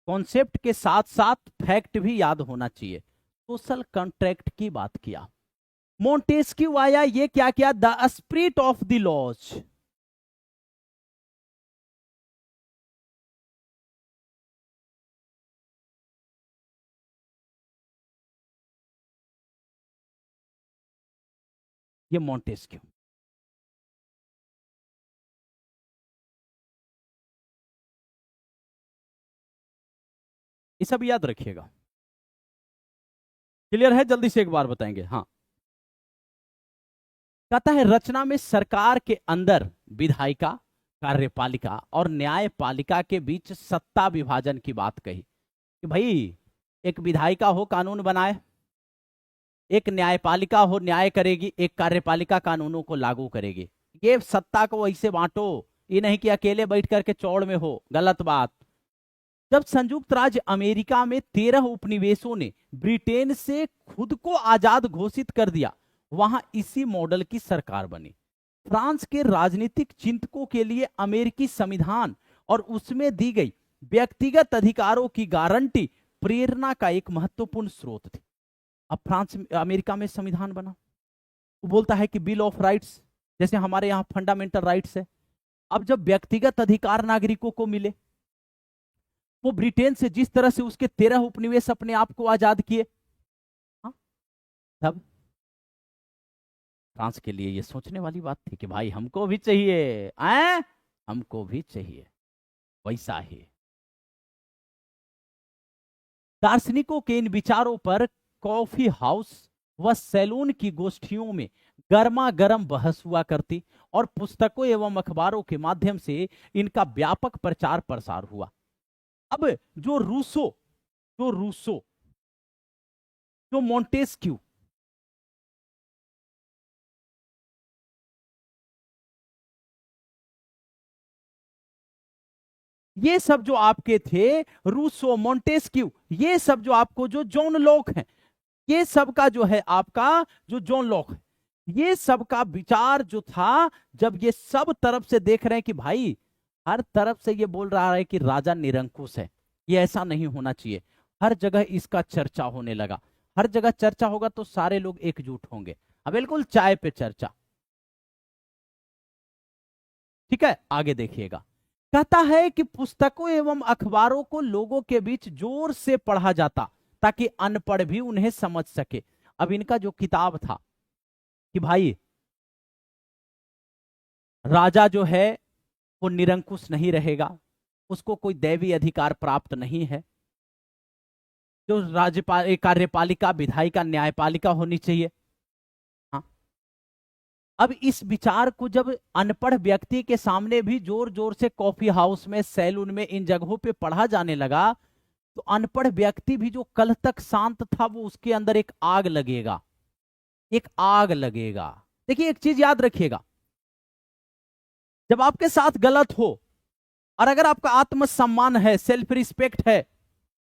कॉन्सेप्ट के साथ साथ फैक्ट भी याद होना चाहिए। सोशल कॉन्ट्रैक्ट की बात किया। मोंटेस्क्यू आया, ये क्या किया? The spirit of the laws. ये मोंटेस्क्यू। ये सब याद रखिएगा। क्लियर है? जल्दी से एक बार बताएंगे। हाँ, कहता है रचना में सरकार के अंदर विधायिका, कार्यपालिका और न्यायपालिका के बीच सत्ता विभाजन की बात कही कि भाई एक विधायिका हो कानून बनाए, एक न्यायपालिका हो न्याय करेगी, एक कार्यपालिका कानूनों को लागू करेगी। ये सत्ता को ऐसे बांटो, ये नहीं कि अकेले बैठ करके चौड़ में हो, गलत बात। जब संयुक्त राज्य अमेरिका में 13 उपनिवेशों ने ब्रिटेन से खुद को आजाद घोषित कर दिया, वहां इसी मॉडल की सरकार बनी। फ्रांस के राजनीतिक चिंतकों के लिए अमेरिकी संविधान और उसमें दी गई व्यक्तिगत अधिकारों की गारंटी प्रेरणा का एक महत्वपूर्ण स्रोत थी। अब फ्रांस अमेरिका में संविधान बना, वो बोलता है कि बिल ऑफ राइट्स, जैसे हमारे यहाँ फंडामेंटल राइट्स है। अब जब व्यक्तिगत अधिकार नागरिकों को मिले, वो ब्रिटेन से जिस तरह से उसके 13 उपनिवेश अपने आप को आजाद किए, हाँ, तब फ्रांस के लिए ये सोचने वाली बात थी कि भाई हमको भी चाहिए, हमको भी चाहिए। वैसा ही दार्शनिकों के इन विचारों पर कॉफी हाउस व सैलून की गोष्ठियों में गर्मा गर्म बहस हुआ करती और पुस्तकों एवं अखबारों के माध्यम से इनका व्यापक प्रचार प्रसार हुआ। अब जो रूसो, जो मोंटेस्क्यू, ये सब जो आपके थे, रूसो, मोंटेस्क्यू, ये सब जो आपको, जो जॉन लॉक है, ये सब का जो है आपका, जो जॉन लॉक है, ये सब का विचार जो था, जब ये सब तरफ से देख रहे हैं कि भाई हर तरफ से ये बोल रहा है कि राजा निरंकुश है, ये ऐसा नहीं होना चाहिए, हर जगह इसका चर्चा होने लगा। हर जगह चर्चा होगा तो सारे लोग एकजुट होंगे। अब बिल्कुल चाय पे चर्चा। ठीक है, आगे देखिएगा। कहता है कि पुस्तकों एवं अखबारों को लोगों के बीच जोर से पढ़ा जाता ताकि अनपढ़ भी उन्हें समझ सके। अब इनका जो किताब था कि भाई राजा जो है वो निरंकुश नहीं रहेगा, उसको कोई दैवी अधिकार प्राप्त नहीं है, जो राज्यपाल, कार्यपालिका, विधायिका, न्यायपालिका होनी चाहिए। हाँ, अब इस विचार को जब अनपढ़ व्यक्ति के सामने भी जोर जोर से कॉफी हाउस में, सैलून में, इन जगहों पे पढ़ा जाने लगा, तो अनपढ़ व्यक्ति भी जो कल तक शांत था, वो उसके अंदर एक आग लगेगा, एक आग लगेगा। देखिए एक चीज याद रखिएगा, जब आपके साथ गलत हो और अगर आपका आत्मसम्मान है, सेल्फ रिस्पेक्ट है,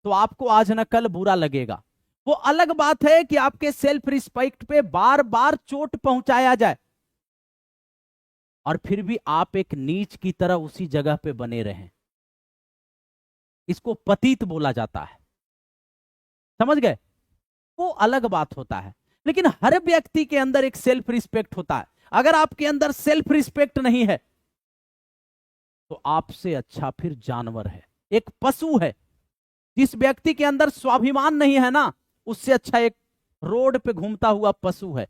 तो आपको आज न कल बुरा लगेगा। वो अलग बात है कि आपके सेल्फ रिस्पेक्ट पे बार बार चोट पहुंचाया जाए और फिर भी आप एक नीच की तरह उसी जगह पे बने रहें। इसको पतित बोला जाता है, समझ गए? वो अलग बात होता है। लेकिन हर व्यक्ति के अंदर एक सेल्फ रिस्पेक्ट होता है। अगर आपके अंदर सेल्फ रिस्पेक्ट नहीं है तो आपसे अच्छा फिर जानवर है, एक पशु है। जिस व्यक्ति के अंदर स्वाभिमान नहीं है ना, उससे अच्छा एक रोड पे घूमता हुआ पशु है।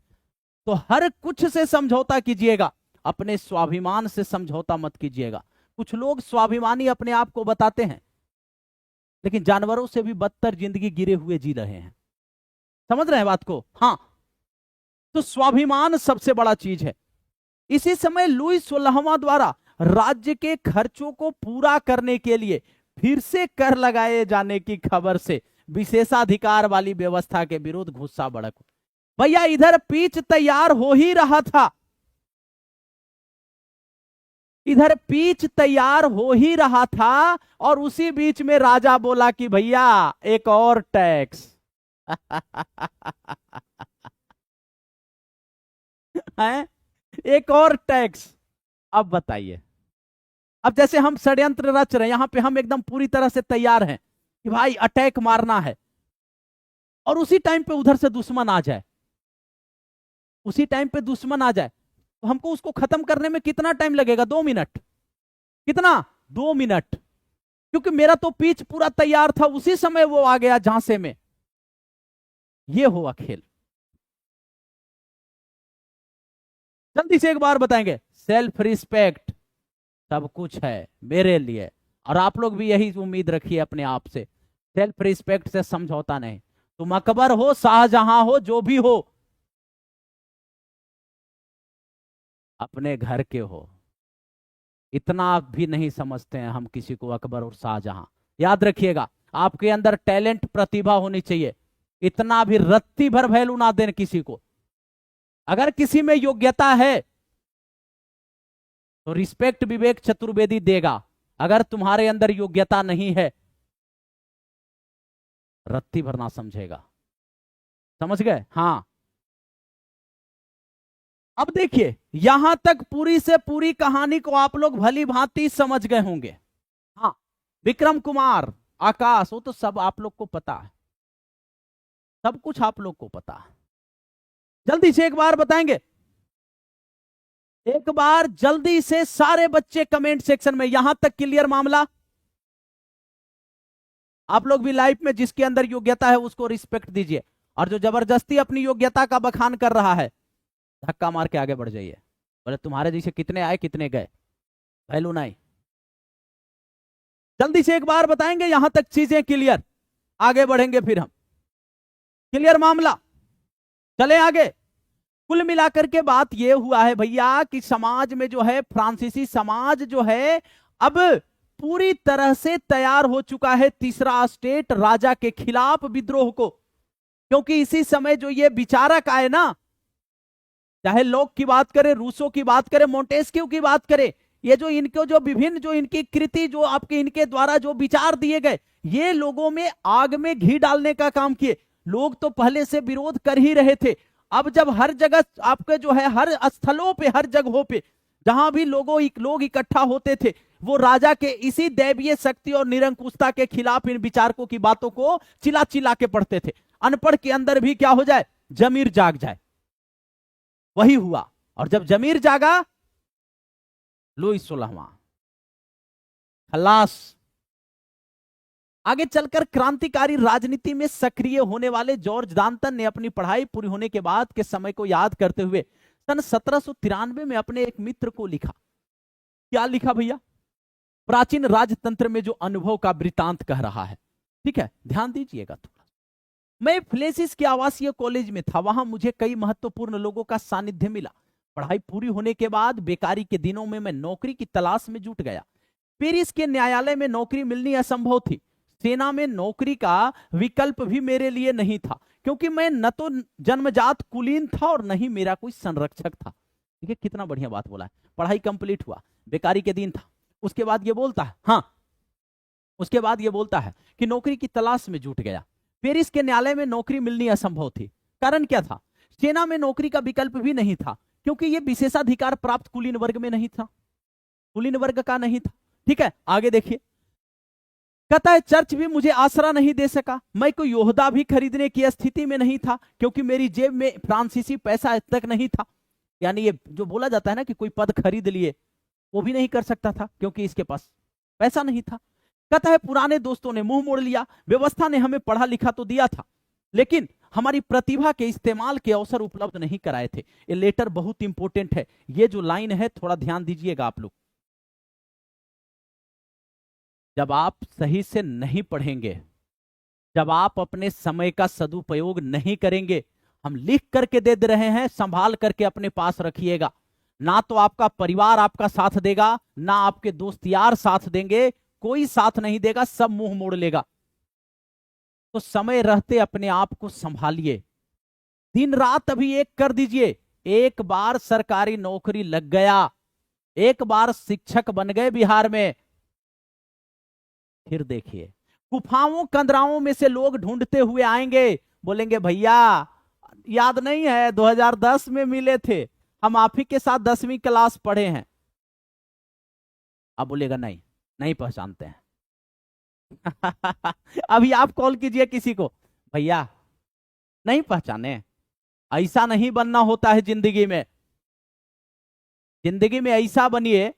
तो हर कुछ से समझौता कीजिएगा, अपने स्वाभिमान से समझौता मत कीजिएगा। कुछ लोग स्वाभिमानी अपने आप को बताते हैं, लेकिन जानवरों से भी बदतर जिंदगी गिरे हुए जी रहे हैं। समझ रहे हैं बात को? हाँ, तो स्वाभिमान सबसे बड़ा चीज है। इसी समय लुई 16वां द्वारा राज्य के खर्चों को पूरा करने के लिए फिर से कर लगाए जाने की खबर से विशेषाधिकार वाली व्यवस्था के विरुद्ध गुस्सा भड़क। भैया इधर पिच तैयार हो ही रहा था, इधर पिच तैयार हो ही रहा था और उसी बीच में राजा बोला कि भैया एक और टैक्स। है एक और टैक्स। अब बताइए, अब जैसे हम षड्यंत्र रच रहे हैं, यहां पे हम एकदम पूरी तरह से तैयार हैं कि भाई अटैक मारना है, और उसी टाइम पे उधर से दुश्मन आ जाए, उसी टाइम पे दुश्मन आ जाए, तो हमको उसको खत्म करने में कितना टाइम लगेगा? 2 मिनट। कितना? 2 मिनट। क्योंकि मेरा तो पिच पूरा तैयार था, उसी समय वो आ गया झांसे में। ये हुआ खेल। जल्दी से एक बार बताएंगे, सेल्फ रिस्पेक्ट सब कुछ है मेरे लिए, और आप लोग भी यही उम्मीद रखिए अपने आप से। सेल्फ रिस्पेक्ट से समझौता नहीं। तुम अकबर हो, शाहजहां हो, जो भी हो, अपने घर के हो। इतना आप भी नहीं समझते हैं हम किसी को अकबर और शाहजहां। याद रखिएगा, आपके अंदर टैलेंट, प्रतिभा होनी चाहिए। इतना भी रत्ती भर वैल्यू ना दें किसी को। अगर किसी में योग्यता है तो रिस्पेक्ट विवेक चतुर्वेदी देगा। अगर तुम्हारे अंदर योग्यता नहीं है, रत्ती भर ना समझेगा। समझ गए? हाँ। अब देखिए, यहां तक पूरी से पूरी कहानी को आप लोग भली भांति समझ गए होंगे। हाँ, विक्रम कुमार, आकाश, वो तो सब आप लोग को पता है। सब कुछ आप लोग को पता है। जल्दी से एक बार बताएंगे, एक बार जल्दी से सारे बच्चे कमेंट सेक्शन में, यहां तक क्लियर मामला। आप लोग भी लाइफ में जिसके अंदर योग्यता है उसको रिस्पेक्ट दीजिए, और जो जबरदस्ती अपनी योग्यता का बखान कर रहा है धक्का मार के आगे बढ़ जाइए। बोले तुम्हारे जैसे कितने आए कितने गए, वैल्यू नहीं। जल्दी से एक बार बताएंगे, यहां तक चीजें क्लियर, आगे बढ़ेंगे फिर हम। क्लियर मामला, चले आगे। कुल मिलाकर के बात यह हुआ है भैया कि समाज में जो है, फ्रांसीसी समाज जो है अब पूरी तरह से तैयार हो चुका है तीसरा स्टेट राजा के खिलाफ विद्रोह को। क्योंकि इसी समय जो ये विचारक आए ना, चाहे लोक की बात करें, रूसो की बात करें, मोंटेस्क्यू की बात करें, ये जो इनको जो विभिन्न जो इनकी कृति जो आपके इनके द्वारा जो विचार दिए गए, ये लोगों में आग में घी डालने का काम किए। लोग तो पहले से विरोध कर ही रहे थे, अब जब हर जगह आपके जो है हर स्थलों पे हर जगहों पे जहां भी लोग इकट्ठा होते थे, वो राजा के इसी दैवीय शक्ति और निरंकुशता के खिलाफ इन विचारकों की बातों को चिल्ला चिल्ला के पढ़ते थे। अनपढ़ के अंदर भी क्या हो जाए, जमीर जाग जाए। वही हुआ, और जब जमीर जागा, लुईस 16वां खलास। आगे चलकर क्रांतिकारी राजनीति में सक्रिय होने वाले जॉर्ज डाल्टन ने अपनी पढ़ाई पूरी होने के बाद के समय को याद करते हुए सन 1793 में अपने एक मित्र को लिखा। क्या लिखा भैया? प्राचीन राजतंत्र में जो अनुभव का वृतांत कह रहा है। ठीक है, ध्यान दीजिएगा थोड़ा। मैं फ्लेसिस के आवासीय कॉलेज में था, वहां मुझे कई महत्वपूर्ण लोगों का सानिध्य मिला। पढ़ाई पूरी होने के बाद बेकारी के दिनों में मैं नौकरी की तलाश में जुट गया। पेरिस के न्यायालय में नौकरी मिलनी असंभव थी। सेना में नौकरी का विकल्प भी मेरे लिए नहीं था, क्योंकि मैं न तो जन्मजात कुलीन था और न ही मेरा कोई संरक्षक था। ठीक है, कितना बढ़िया बात बोला है। पढ़ाई कंप्लीट हुआ, बेकारी के दिन था, उसके बाद ये बोलता है, हाँ उसके बाद ये बोलता है कि नौकरी की तलाश में जुट गया। पेरिस के न्यायालय में नौकरी मिलनी असंभव थी। कारण क्या था? सेना में नौकरी का विकल्प भी नहीं था, क्योंकि यह विशेषाधिकार प्राप्त कुलीन वर्ग में नहीं था, कुलीन वर्ग का नहीं था। ठीक है, आगे देखिए। कहता है चर्च भी मुझे आसरा नहीं दे सका। मैं कोई योद्धा भी खरीदने की स्थिति में नहीं था, क्योंकि मेरी जेब में फ्रांसीसी पैसा तक नहीं था। यानी ये जो बोला जाता है ना कि कोई पद खरीद लिए, वो भी नहीं कर सकता था, क्योंकि इसके पास पैसा नहीं था। कहता है पुराने दोस्तों ने मुंह मोड़ लिया। व्यवस्था ने हमें पढ़ा लिखा तो दिया था, लेकिन हमारी प्रतिभा के इस्तेमाल के अवसर उपलब्ध नहीं कराए थे। ये लेटर बहुत इंपॉर्टेंट है। ये जो लाइन है थोड़ा ध्यान दीजिएगा आप लोग। जब आप सही से नहीं पढ़ेंगे, जब आप अपने समय का सदुपयोग नहीं करेंगे, हम लिख करके दे रहे हैं, संभाल करके अपने पास रखिएगा। ना तो आपका परिवार आपका साथ देगा, ना आपके दोस्त यार साथ देंगे, कोई साथ नहीं देगा, सब मुंह मोड़ लेगा। तो समय रहते अपने आप को संभालिए, दिन रात अभी एक कर दीजिए। एक बार सरकारी नौकरी लग गया, एक बार शिक्षक बन गए बिहार में, फिर देखिए गुफाओं कंदराओं में से लोग ढूंढते हुए आएंगे, बोलेंगे भैया याद नहीं है 2010 में मिले थे, हम आप ही के साथ 10वीं क्लास पढ़े हैं। अब बोलेगा नहीं, नहीं पहचानते हैं। अभी आप कॉल कीजिए किसी को, भैया नहीं पहचाने। ऐसा नहीं बनना होता है जिंदगी में। जिंदगी में ऐसा बनिए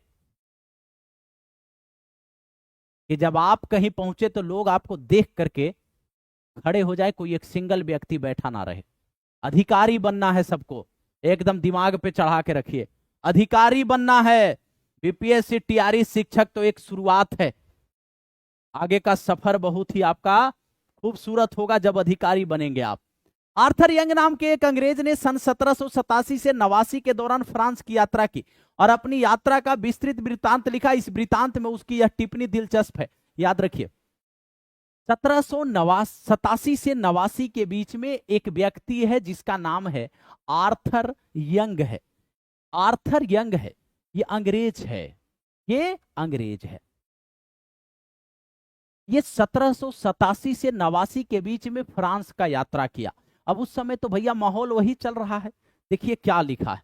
कि जब आप कहीं पहुंचे तो लोग आपको देख करके खड़े हो जाए, कोई एक सिंगल व्यक्ति बैठा ना रहे। अधिकारी बनना है सबको, एकदम दिमाग पे चढ़ा के रखिए, अधिकारी बनना है। बीपीएससी टीआरई शिक्षक तो एक शुरुआत है, आगे का सफर बहुत ही आपका खूबसूरत होगा जब अधिकारी बनेंगे आप। आर्थर यंग नाम के एक अंग्रेज ने सन 1787 से 89 के दौरान फ्रांस की यात्रा की और अपनी यात्रा का विस्तृत वृत्तांत लिखा। इस वृत्तांत में उसकी यह टिप्पणी दिलचस्प है, याद रखिए। 1787 से 89 के बीच में एक व्यक्ति है जिसका नाम है आर्थर यंग है। आर्थर यंग है, ये अंग्रेज है, ये अंग्रेज है। ये 1787 से 89 के बीच में फ्रांस का यात्रा किया। अब उस समय तो भैया माहौल वही चल रहा है। देखिए क्या लिखा है।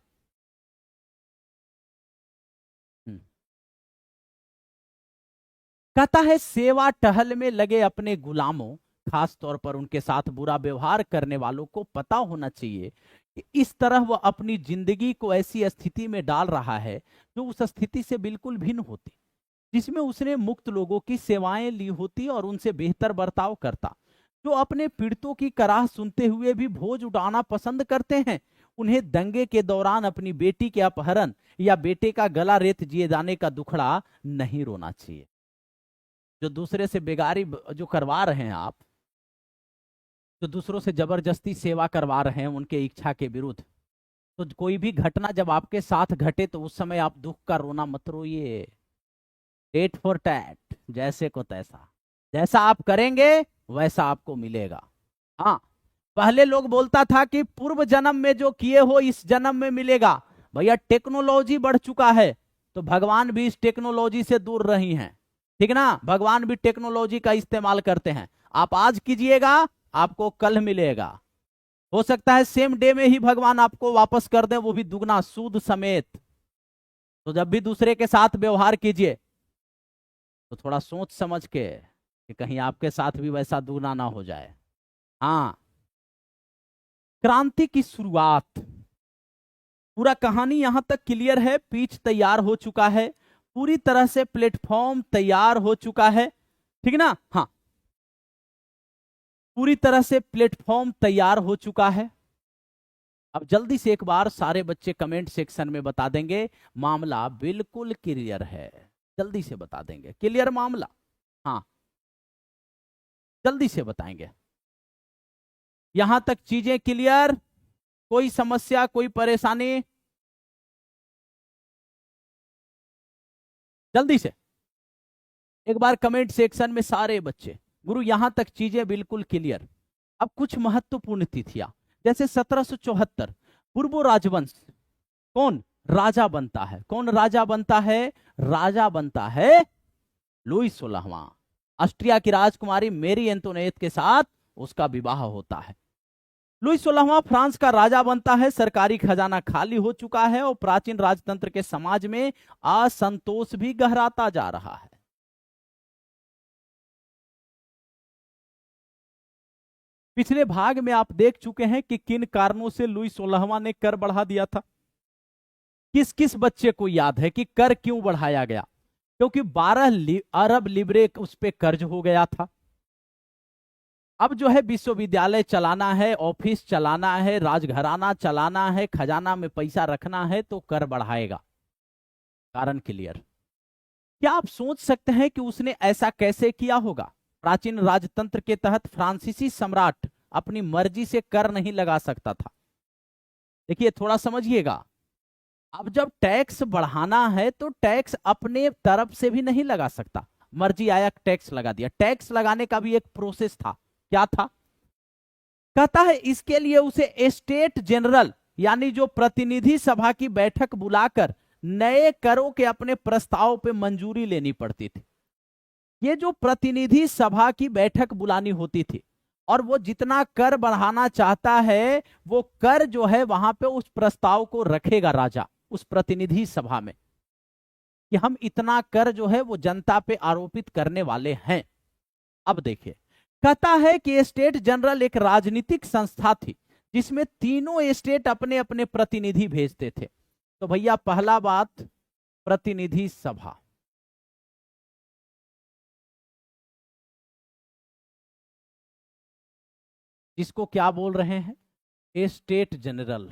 कहता है सेवा टहल में लगे अपने गुलामों, खास तौर पर उनके साथ बुरा व्यवहार करने वालों को पता होना चाहिए कि इस तरह वह अपनी जिंदगी को ऐसी स्थिति में डाल रहा है जो उस स्थिति से बिल्कुल भिन्न होती, जिसमें उसने मुक्त लोगों की सेवाएं ली होती और उनसे बेहतर बर्ताव करता। जो अपने पीड़ितों की कराह सुनते हुए भी भोज उड़ाना पसंद करते हैं, उन्हें दंगे के दौरान अपनी बेटी के अपहरण या बेटे का गला रेत दिए जाने का दुखड़ा नहीं रोना चाहिए। जो दूसरे से बेगारी जो करवा रहे हैं आप, जो दूसरों से जबरदस्ती सेवा करवा रहे हैं उनके इच्छा के विरुद्ध, तो कोई भी घटना जब आपके साथ घटे तो उस समय आप दुख का रोना मत रोइए। टेट फॉर टैट, जैसे को तैसा, जैसा आप करेंगे वैसा आपको मिलेगा। हाँ, पहले लोग बोलता था कि पूर्व जन्म में जो किए हो इस जन्म में मिलेगा। भैया टेक्नोलॉजी बढ़ चुका है तो भगवान भी इस टेक्नोलॉजी से दूर रही हैं, ठीक ना। भगवान भी टेक्नोलॉजी का इस्तेमाल करते हैं। आप आज कीजिएगा आपको कल मिलेगा। हो सकता है सेम डे में ही भगवान आपको वापस कर दे, वो भी दुगना सूद समेत। तो जब भी दूसरे के साथ व्यवहार कीजिए तो थोड़ा सोच समझ के कि कहीं आपके साथ भी वैसा दुगना ना हो जाए। हाँ, क्रांति की शुरुआत, पूरा कहानी यहां तक क्लियर है। पिच तैयार हो चुका है, पूरी तरह से प्लेटफॉर्म तैयार हो चुका है, ठीक ना। हाँ, पूरी तरह से प्लेटफॉर्म तैयार हो चुका है। अब जल्दी से एक बार सारे बच्चे कमेंट सेक्शन में बता देंगे मामला बिल्कुल क्लियर है। जल्दी से बता देंगे क्लियर मामला। हाँ, जल्दी से बताएंगे। यहां तक चीजें क्लियर, कोई समस्या कोई परेशानी? जल्दी से एक बार कमेंट सेक्शन में सारे बच्चे, गुरु यहां तक चीजें बिल्कुल क्लियर। अब कुछ महत्वपूर्ण तिथियां, जैसे 1774 पूर्व राजवंश, कौन राजा बनता है? कौन राजा बनता है? राजा बनता है लुई 16वां। ऑस्ट्रिया की राजकुमारी मेरी एंटोनेट के साथ उसका विवाह होता है। लुई 16वां फ्रांस का राजा बनता है। सरकारी खजाना खाली हो चुका है और प्राचीन राजतंत्र के समाज में असंतोष भी गहराता जा रहा है। पिछले भाग में आप देख चुके हैं कि किन कारणों से लुई 16वां ने कर बढ़ा दिया था। किस किस बच्चे को याद है कि कर क्यों बढ़ाया गया? क्योंकि 12 अरब लिब्रे उस पर कर्ज हो गया था। अब जो है विश्वविद्यालय चलाना है, ऑफिस चलाना है, राजघराना चलाना है, खजाना में पैसा रखना है तो कर बढ़ाएगा। कारण क्लियर। क्या आप सोच सकते हैं कि उसने ऐसा कैसे किया होगा? प्राचीन राजतंत्र के तहत फ्रांसीसी सम्राट अपनी मर्जी से कर नहीं लगा सकता था। देखिए थोड़ा समझिएगा, अब जब टैक्स बढ़ाना है तो टैक्स अपने तरफ से भी नहीं लगा सकता। मर्जी आया टैक्स लगा दिया। टैक्स लगाने का भी एक प्रोसेस था। क्या था? कहता है इसके लिए उसे स्टेट जनरल यानी जो प्रतिनिधि सभा की बैठक बुलाकर नए करों के अपने प्रस्ताव पे मंजूरी लेनी पड़ती थी। ये जो प्रतिनिधि सभा की बैठक बुलानी होती थी और वो जितना कर बढ़ाना चाहता है वो कर जो है वहां पे उस प्रस्ताव को रखेगा राजा उस प्रतिनिधि सभा में कि हम इतना कर जो है वो जनता पे आरोपित करने वाले हैं। अब देखिए, कहता है कि स्टेट जनरल एक राजनीतिक संस्था थी जिसमें तीनों स्टेट अपने अपने प्रतिनिधि भेजते थे। तो भैया पहला बात, प्रतिनिधि सभा। जिसको क्या बोल रहे हैं? State general.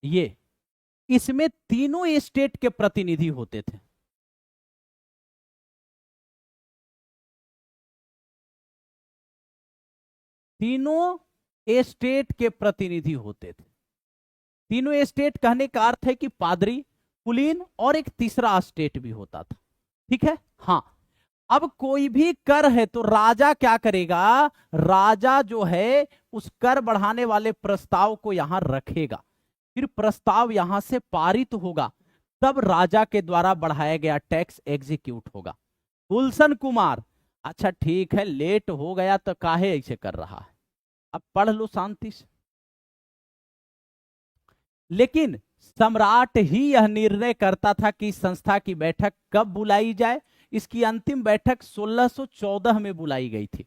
ये इसमें तीनों स्टेट के प्रतिनिधि होते थे। तीनों स्टेट के प्रतिनिधि होते थे। तीनों स्टेट कहने का अर्थ है कि पादरी, कुलीन और एक तीसरा स्टेट भी होता था। ठीक है। हाँ, अब कोई भी कर है तो राजा क्या करेगा? राजा जो है उस कर बढ़ाने वाले प्रस्ताव को यहां रखेगा, फिर प्रस्ताव यहां से पारित होगा, तब राजा के द्वारा बढ़ाया गया टैक्स एग्जीक्यूट होगा। गुलशन कुमार, अच्छा ठीक है, लेट हो गया तो काहे ऐसे कर रहा है, अब पढ़ लो शांति से। लेकिन सम्राट ही यह निर्णय करता था कि संस्था की बैठक कब बुलाई जाए। इसकी अंतिम बैठक 1614 में बुलाई गई थी।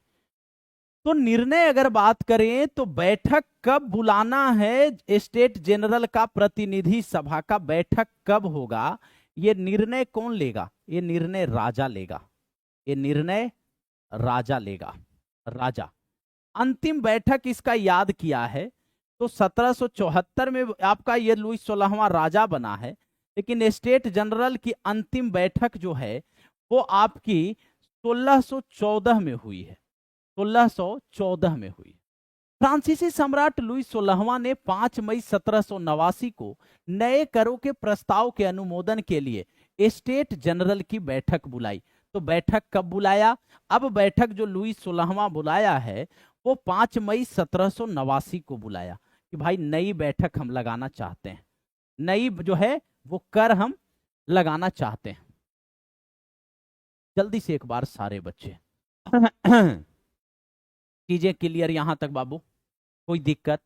तो निर्णय अगर बात करें तो बैठक कब बुलाना है, स्टेट जनरल का प्रतिनिधि सभा का बैठक कब होगा, ये निर्णय कौन लेगा? ये निर्णय राजा लेगा। ये निर्णय राजा लेगा। राजा अंतिम बैठक इसका याद किया है तो 1774 में आपका ये लुई 16वां राजा बना है, लेकिन स्टेट जनरल की अंतिम बैठक जो है वो आपकी 1614 में हुई है। 1614 में हुई। फ्रांसीसी सम्राट लुई 16वां ने 5 मई 1789 को नए करों के प्रस्ताव के अनुमोदन के लिए स्टेट जनरल की बैठक बुलाई। तो बैठक कब बुलाया? अब बैठक जो लुई 16वां बुलाया है वो 5 मई 1789 को बुलाया कि भाई नई बैठक हम लगाना चाहते हैं, नई जो है वो कर हम लगाना चाहते हैं। जल्दी से एक बार सारे बच्चे चीजें क्लियर यहां तक बाबू? कोई दिक्कत,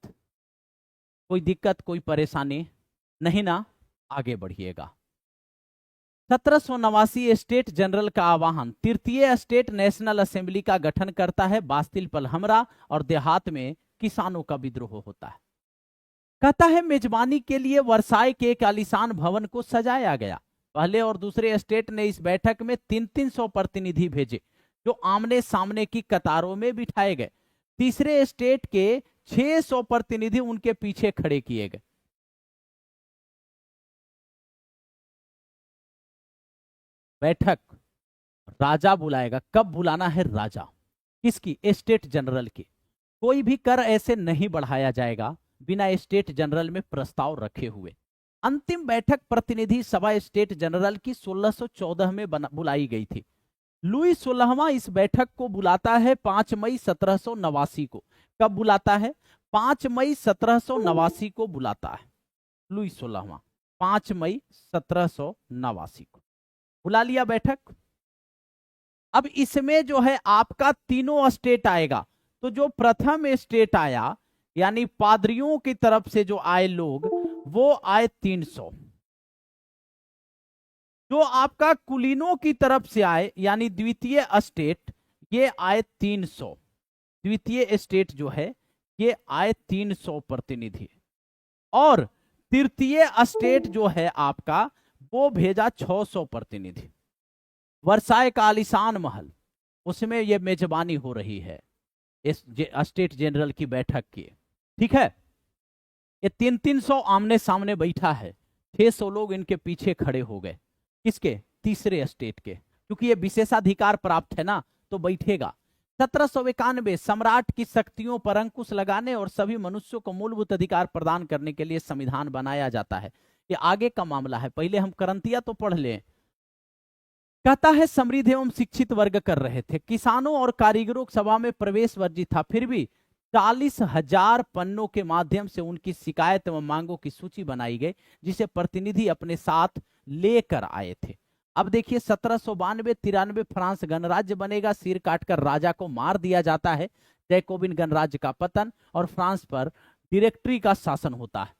कोई दिक्कत, कोई परेशानी नहीं ना? आगे बढ़िएगा। 1789 स्टेट जनरल का आह्वान तृतीय स्टेट नेशनल असेंबली का गठन करता है। बास्तिल पलहमरा और देहात में किसानों का विद्रोह होता है। कहता है मेजबानी के लिए वर्साई के एक आलीशान भवन को सजाया गया। पहले और दूसरे स्टेट ने इस बैठक में 300 प्रतिनिधि भेजे जो आमने सामने की कतारों में बिठाए गए। तीसरे स्टेट के 600 प्रतिनिधि उनके पीछे खड़े किए गए। बैठक राजा बुलाएगा। कब बुलाना है? राजा। किसकी? स्टेट जनरल की। कोई भी कर ऐसे नहीं बढ़ाया जाएगा बिना स्टेट जनरल में प्रस्ताव रखे हुए। अंतिम बैठक प्रतिनिधि सभा स्टेट जनरल की 1614 में बुलाई गई थी। लुई 16वां इस बैठक को बुलाता है 5 मई 1789 को। कब बुलाता है? 5 मई 1789 को बुलाता है लुई 16वां। 5 मई 1789 को बुला लिया बैठक। अब इसमें जो है आपका तीनों स्टेट आएगा। तो जो प्रथम स्टेट आया यानी पादरियों की तरफ से जो आए लोग वो आए 300। जो आपका कुलीनों की तरफ से आए यानी द्वितीय स्टेट ये आए 300। द्वितीय स्टेट जो है ये आए 300 प्रतिनिधि। और तृतीय स्टेट जो है आपका वो भेजा 600 प्रतिनिधि। वर्साई का आलीशान महल उसमें ये मेजबानी हो रही है इस स्टेट जनरल की बैठक की। ठीक है, ये 300 आमने सामने बैठा है, 600 लोग इनके पीछे खड़े हो गए। किसके? तीसरे स्टेट के, क्योंकि ये विशेषाधिकार प्राप्त है ना तो बैठेगा। 1791 सम्राट की शक्तियों पर अंकुश लगाने और सभी मनुष्यों को मूलभूत अधिकार प्रदान करने के लिए संविधान बनाया जाता है। ये आगे का मामला है, पहले हम करंतिया तो पढ़ लें। कहता है समृद्ध एवं शिक्षित वर्ग कर रहे थे। किसानों और कारीगरों सभा में प्रवेश वर्जित था, फिर भी 40,000 पन्नों के माध्यम से उनकी शिकायत एवं मांगों की सूची बनाई गई जिसे प्रतिनिधि अपने साथ लेकर आए थे। अब देखिए 1792-93 फ्रांस गणराज्य बनेगा। सिर काटकर राजा को मार दिया जाता है। जैकोबिन गणराज्य का पतन और फ्रांस पर डायरेक्टरी का शासन होता है।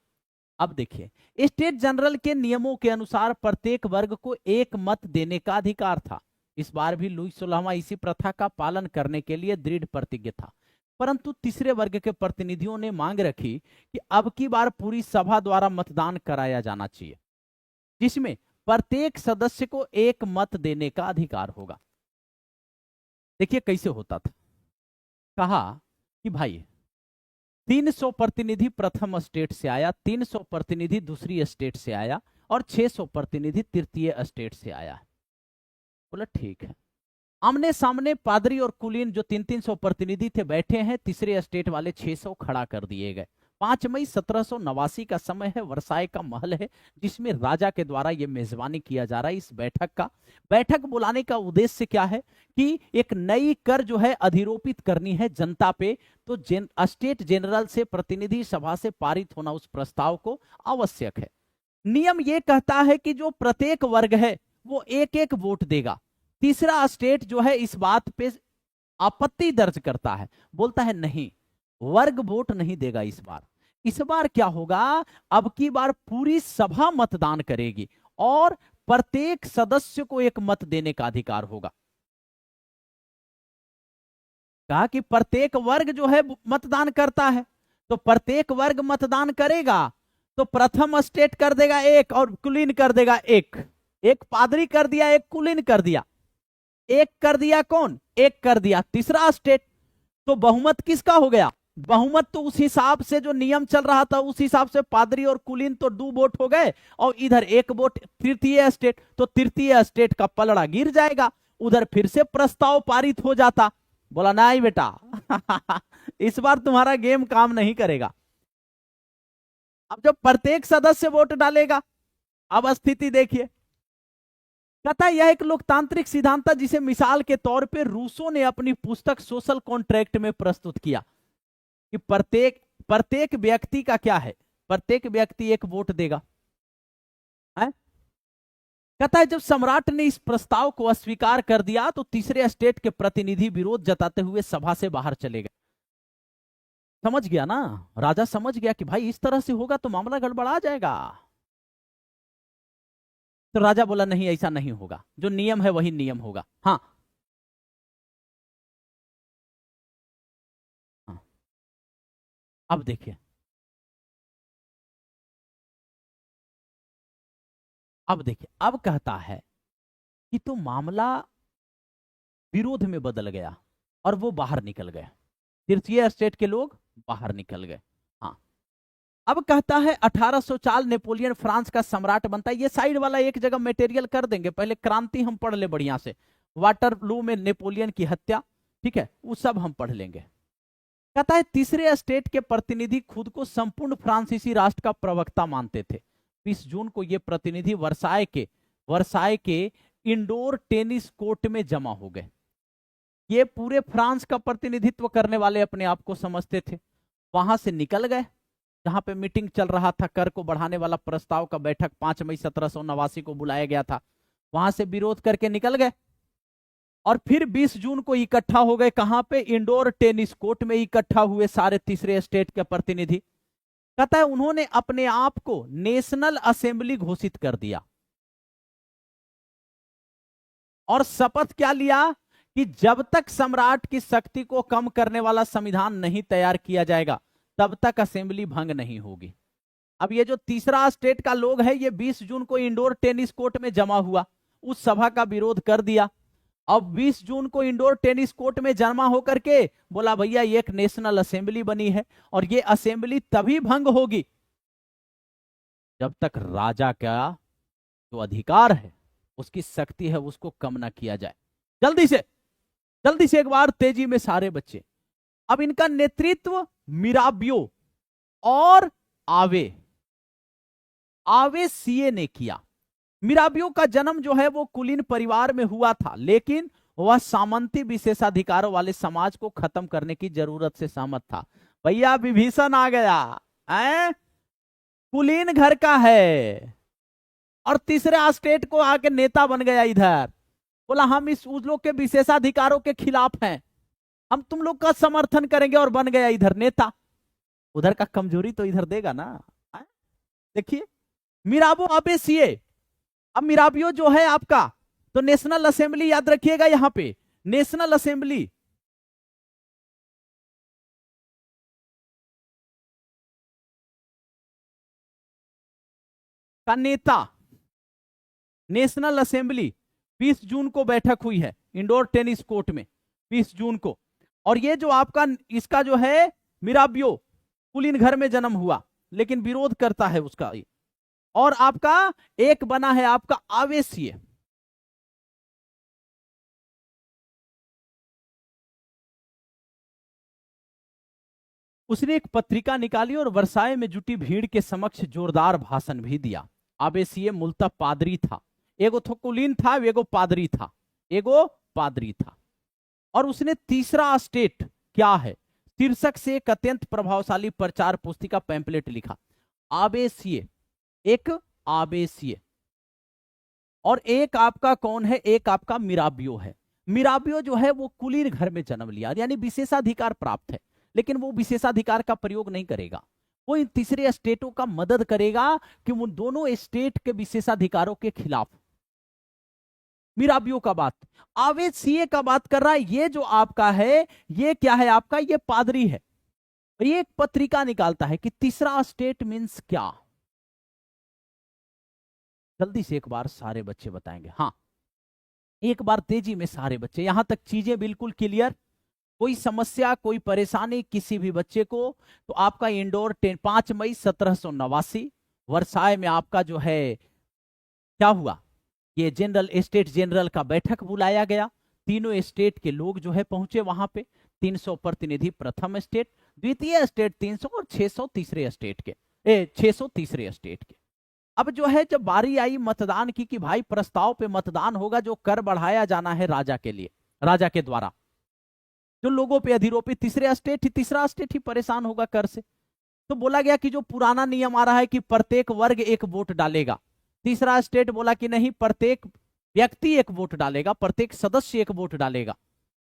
अब देखिए स्टेट जनरल के नियमों के अनुसार प्रत्येक वर्ग को एक मत देने का अधिकार था। इस बार भी लुई 16वां इसी प्रथा का पालन करने के लिए दृढ़ प्रतिज्ञ था, परंतु तीसरे वर्ग के प्रतिनिधियों ने मांग रखी कि अब की बार पूरी सभा द्वारा मतदान कराया जाना चाहिए जिसमें प्रत्येक सदस्य को एक मत देने का अधिकार होगा। देखिए कैसे होता था। कहा कि भाई 300 प्रतिनिधि प्रथम स्टेट से आया, 300 प्रतिनिधि दूसरी स्टेट से आया और 600 प्रतिनिधि तृतीय स्टेट से आया। बोला ठीक है। आमने सामने पादरी और कुलीन जो 300 प्रतिनिधि थे बैठे हैं, तीसरे स्टेट वाले 600 खड़ा कर दिए गए। 5 मई 1789 का समय है। वर्साई का महल है जिसमें राजा के द्वारा यह मेजबानी किया जा रहा है इस बैठक का। बैठक बुलाने का उद्देश्य क्या है कि एक नई कर जो है अधिरोपित करनी है जनता पे। तो स्टेट जनरल से प्रतिनिधि सभा से पारित होना उस प्रस्ताव को आवश्यक है। नियम यह कहता है कि जो प्रत्येक वर्ग है वो एक एक वोट देगा। तीसरा स्टेट जो है इस बात पे आपत्ति दर्ज करता है, बोलता है नहीं वर्ग वोट नहीं देगा इस बार, इस बार क्या होगा, अब की बार पूरी सभा मतदान करेगी और प्रत्येक सदस्य को एक मत देने का अधिकार होगा। कहा कि प्रत्येक वर्ग जो है मतदान करता है, तो प्रत्येक वर्ग मतदान करेगा तो प्रथम स्टेट कर देगा एक और कुलीन कर देगा एक। एक पादरी कर दिया, एक कुलीन कर दिया, एक कर दिया कौन, एक कर दिया तीसरा स्टेट। तो बहुमत किसका हो गया, बहुमत तो उस हिसाब से जो नियम चल रहा था उस हिसाब से पादरी और कुलीन तो 2 वोट हो गए और इधर 1 वोट तृतीय स्टेट, तो तृतीय स्टेट का पलड़ा गिर जाएगा, उधर फिर से प्रस्ताव पारित हो जाता। बोला नहीं बेटा इस बार तुम्हारा गेम काम नहीं करेगा। अब जब प्रत्येक सदस्य वोट डालेगा, अब स्थिति देखिए, कहता है यह एक लोकतांत्रिक सिद्धांत था जिसे मिसाल के तौर पे रूसो ने अपनी पुस्तक सोशल कॉन्ट्रैक्ट में प्रस्तुत किया कि प्रत्येक व्यक्ति का क्या है, प्रत्येक व्यक्ति एक वोट देगा है? कहता है जब सम्राट ने इस प्रस्ताव को अस्वीकार कर दिया तो तीसरे स्टेट के प्रतिनिधि विरोध जताते हुए सभा से बाहर चले गए। समझ गया ना, राजा समझ गया कि भाई इस तरह से होगा तो मामला गड़बड़ा जाएगा। तो राजा बोला नहीं ऐसा नहीं होगा, जो नियम है वही नियम होगा। हाँ हाँ, अब देखिए, अब कहता है कि तो मामला विरोध में बदल गया और वो बाहर निकल गए, तृतीय स्टेट के लोग बाहर निकल गए। हाँ, अब कहता है 1804 नेपोलियन फ्रांस का सम्राट बनता है। ये साइड वाला एक जगह मटेरियल कर देंगे, पहले क्रांति हम पढ़ ले बढ़िया से, वाटरलू में नेपोलियन की हत्या, ठीक है, वो सब हम पढ़ लेंगे। कहता है तीसरे स्टेट के प्रतिनिधि खुद को संपूर्ण फ्रांसीसी राष्ट्र का प्रवक्ता मानते थे। 20 जून को ये प्रतिनिधि वर्साय के इंडोर टेनिस कोर्ट में जमा हो गए। ये पूरे फ्रांस का प्रतिनिधित्व करने वाले अपने आप को समझते थे। वहां से निकल गए जहां पे मीटिंग चल रहा था, कर को बढ़ाने वाला प्रस्ताव का बैठक 5 मई 1789 को बुलाया गया था, वहां से विरोध करके निकल गए और फिर 20 जून को इकट्ठा हो गए। कहां पे, इंडोर टेनिस कोर्ट में इकट्ठा हुए सारे तीसरे स्टेट के प्रतिनिधि। कहता है उन्होंने अपने आप को नेशनल असेंबली घोषित कर दिया और शपथ क्या लिया कि जब तक सम्राट की शक्ति को कम करने वाला संविधान नहीं तैयार किया जाएगा तब तक असेंबली भंग नहीं होगी। अब ये जो तीसरा स्टेट का लोग है ये 20 जून को इंडोर टेनिस कोर्ट में जमा हुआ, उस सभा का विरोध कर दिया। अब 20 जून को इंडोर टेनिस कोर्ट में जमा होकर के बोला भैया ये एक नेशनल असेंबली बनी है और ये असेंबली तभी भंग होगी जब तक राजा का जो अधिकार है, उसकी शक्ति है, उसको कम ना किया जाए। जल्दी से एक बार तेजी में सारे बच्चे। अब इनका नेतृत्व मिराबियो और आवे सीए ने किया। मिराबियो का जन्म जो है वो कुलीन परिवार में हुआ था, लेकिन वह सामंती विशेषाधिकारों वाले समाज को खत्म करने की जरूरत से सहमत था। भैया विभीषण आ गया, कुलीन घर का है और तीसरे स्टेट को आके नेता बन गया इधर, बोला हम उस लोग के विशेषाधिकारों के खिलाफ हैं, हम तुम लोग का समर्थन करेंगे और बन गया इधर नेता। उधर का कमजोरी तो इधर देगा ना। देखिए मिराबो आबे सीए। अब मिराबियो जो है आपका, तो नेशनल असेंबली याद रखिएगा, यहां पे नेशनल असेंबली का नेता, नेशनल असेंबली 20 जून को बैठक हुई है इंडोर टेनिस कोर्ट में 20 जून को। और ये जो आपका इसका जो है मिराबियो कुलीन घर में जन्म हुआ लेकिन विरोध करता है उसका। और आपका एक बना है आपका आवेशीय, उसने एक पत्रिका निकाली और वर्साय में जुटी भीड़ के समक्ष जोरदार भाषण भी दिया। आवेशीय मूलतः पादरी था, एगो तो कुलीन था, एगो पादरी था। और उसने तीसरा स्टेट क्या है शीर्षक से एक अत्यंत प्रभावशाली प्रचार पुस्तिका पैम्पलेट लिखा। आवेशीय, एक आवेशीय और एक आपका कौन है, एक आपका मिराबियो है। मिराबियो जो है वो कुलीन घर में जन्म लिया, यानी विशेषाधिकार प्राप्त है, लेकिन वो विशेषाधिकार का प्रयोग नहीं करेगा। वो इन तीसरे स्टेटों का मदद करेगा कि उन दोनों स्टेट के विशेषाधिकारों के खिलाफ। मिराबियो का बात, आवेश सीए का बात कर रहा है। ये जो आपका है, ये क्या है आपका, ये पादरी है। ये एक पत्रिका निकालता है कि तीसरा स्टेट मीन्स क्या। जल्दी से एक बार सारे बच्चे बताएंगे। हाँ, एक बार तेजी में सारे बच्चे, यहां तक चीजें बिल्कुल क्लियर, कोई समस्या कोई परेशानी किसी भी बच्चे को। तो आपका इंडोर 5 मई 1789 वर्साय में आपका जो है क्या हुआ, ये जनरल स्टेट जनरल का बैठक बुलाया गया। तीनों स्टेट के लोग जो है पहुंचे वहां पे। 300 प्रतिनिधि प्रथम स्टेट, द्वितीय स्टेट 300 और 600 तीसरे स्टेट के, 600 तीसरे स्टेट के। अब जो है जब बारी आई मतदान की कि भाई प्रस्ताव पे मतदान होगा, जो कर बढ़ाया जाना है राजा के लिए, राजा के द्वारा जो लोगों पे अधिरोपित, तीसरा स्टेट ही परेशान होगा कर से। तो बोला गया कि जो पुराना नियम आ रहा है कि प्रत्येक वर्ग एक वोट डालेगा, तीसरा स्टेट बोला कि नहीं, प्रत्येक व्यक्ति एक वोट डालेगा, प्रत्येक सदस्य एक वोट डालेगा।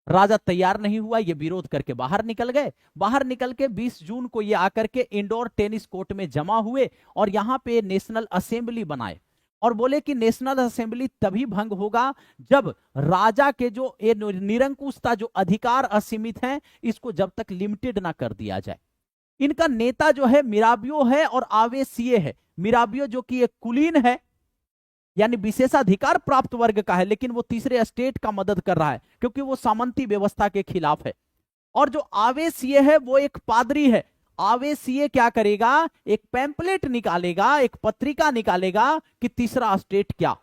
राजा तैयार नहीं हुआ, ये विरोध करके बाहर निकल गए। बाहर निकल के 20 जून को ये आकर के इंडोर टेनिस कोर्ट में जमा हुए और यहां पे नेशनल असेंबली बनाए और बोले कि नेशनल असेंबली तभी भंग होगा जब राजा के जो निरंकुशता, जो अधिकार असीमित हैं, इसको जब तक लिमिटेड ना कर दिया जाए। इनका नेता जो है मिराबियो है और आवेसीय है। मिराबियो जो कि एक कुलीन है, यानी विशेषाधिकार प्राप्त वर्ग का है, लेकिन वो तीसरे स्टेट का मदद कर रहा है क्योंकि वो सामंती व्यवस्था के खिलाफ है। और जो आवेसीय है वो एक पादरी है। आवेसीय क्या करेगा, एक पैम्पलेट निकालेगा, एक पत्रिका निकालेगा कि तीसरा स्टेट क्या।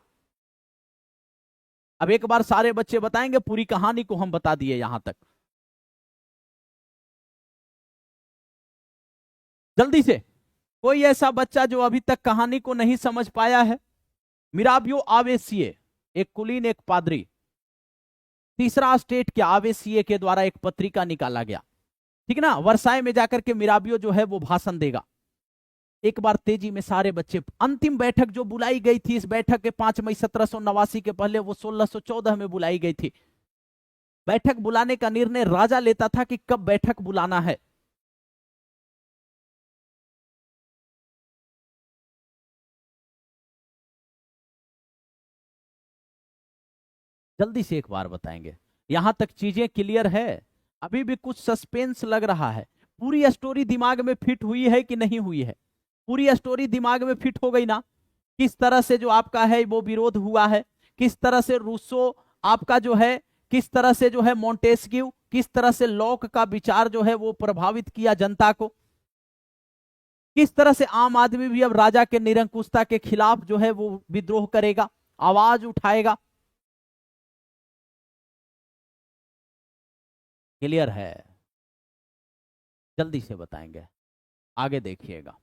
अब एक बार सारे बच्चे बताएंगे, पूरी कहानी को हम बता दिए यहां तक। जल्दी से, कोई ऐसा बच्चा जो अभी तक कहानी को नहीं समझ पाया है। मिराबियो आवेसीय, एक कुलीन एक पादरी, तीसरा स्टेट क्या, आवेसीय के द्वारा एक पत्रिका निकाला गया, ठीक ना। वर्साय में जाकर के मिराबियो जो है वो भाषण देगा। एक बार तेजी में सारे बच्चे, अंतिम बैठक जो बुलाई गई थी, इस बैठक के 5 मई 1789 के पहले वो 1614 में बुलाई गई थी। बैठक बुलाने का निर्णय राजा लेता था कि कब बैठक बुलाना है। जल्दी से एक बार बताएंगे, यहां तक चीजें क्लियर है, अभी भी कुछ सस्पेंस लग रहा है। पूरी स्टोरी दिमाग में फिट हुई है कि नहीं हुई है? पूरी स्टोरी दिमाग में फिट हो गई ना? किस तरह से जो आपका है वो विरोध हुआ है, किस तरह से रूसो आपका जो है, किस तरह से जो है मोंटेस्क्यू, किस तरह से लॉक का विचार जो है वो प्रभावित किया जनता को, किस तरह से आम आदमी भी अब राजा के निरंकुशता के खिलाफ जो है वो विद्रोह करेगा, आवाज उठाएगा। क्लियर है? जल्दी से बताएंगे, आगे देखिएगा।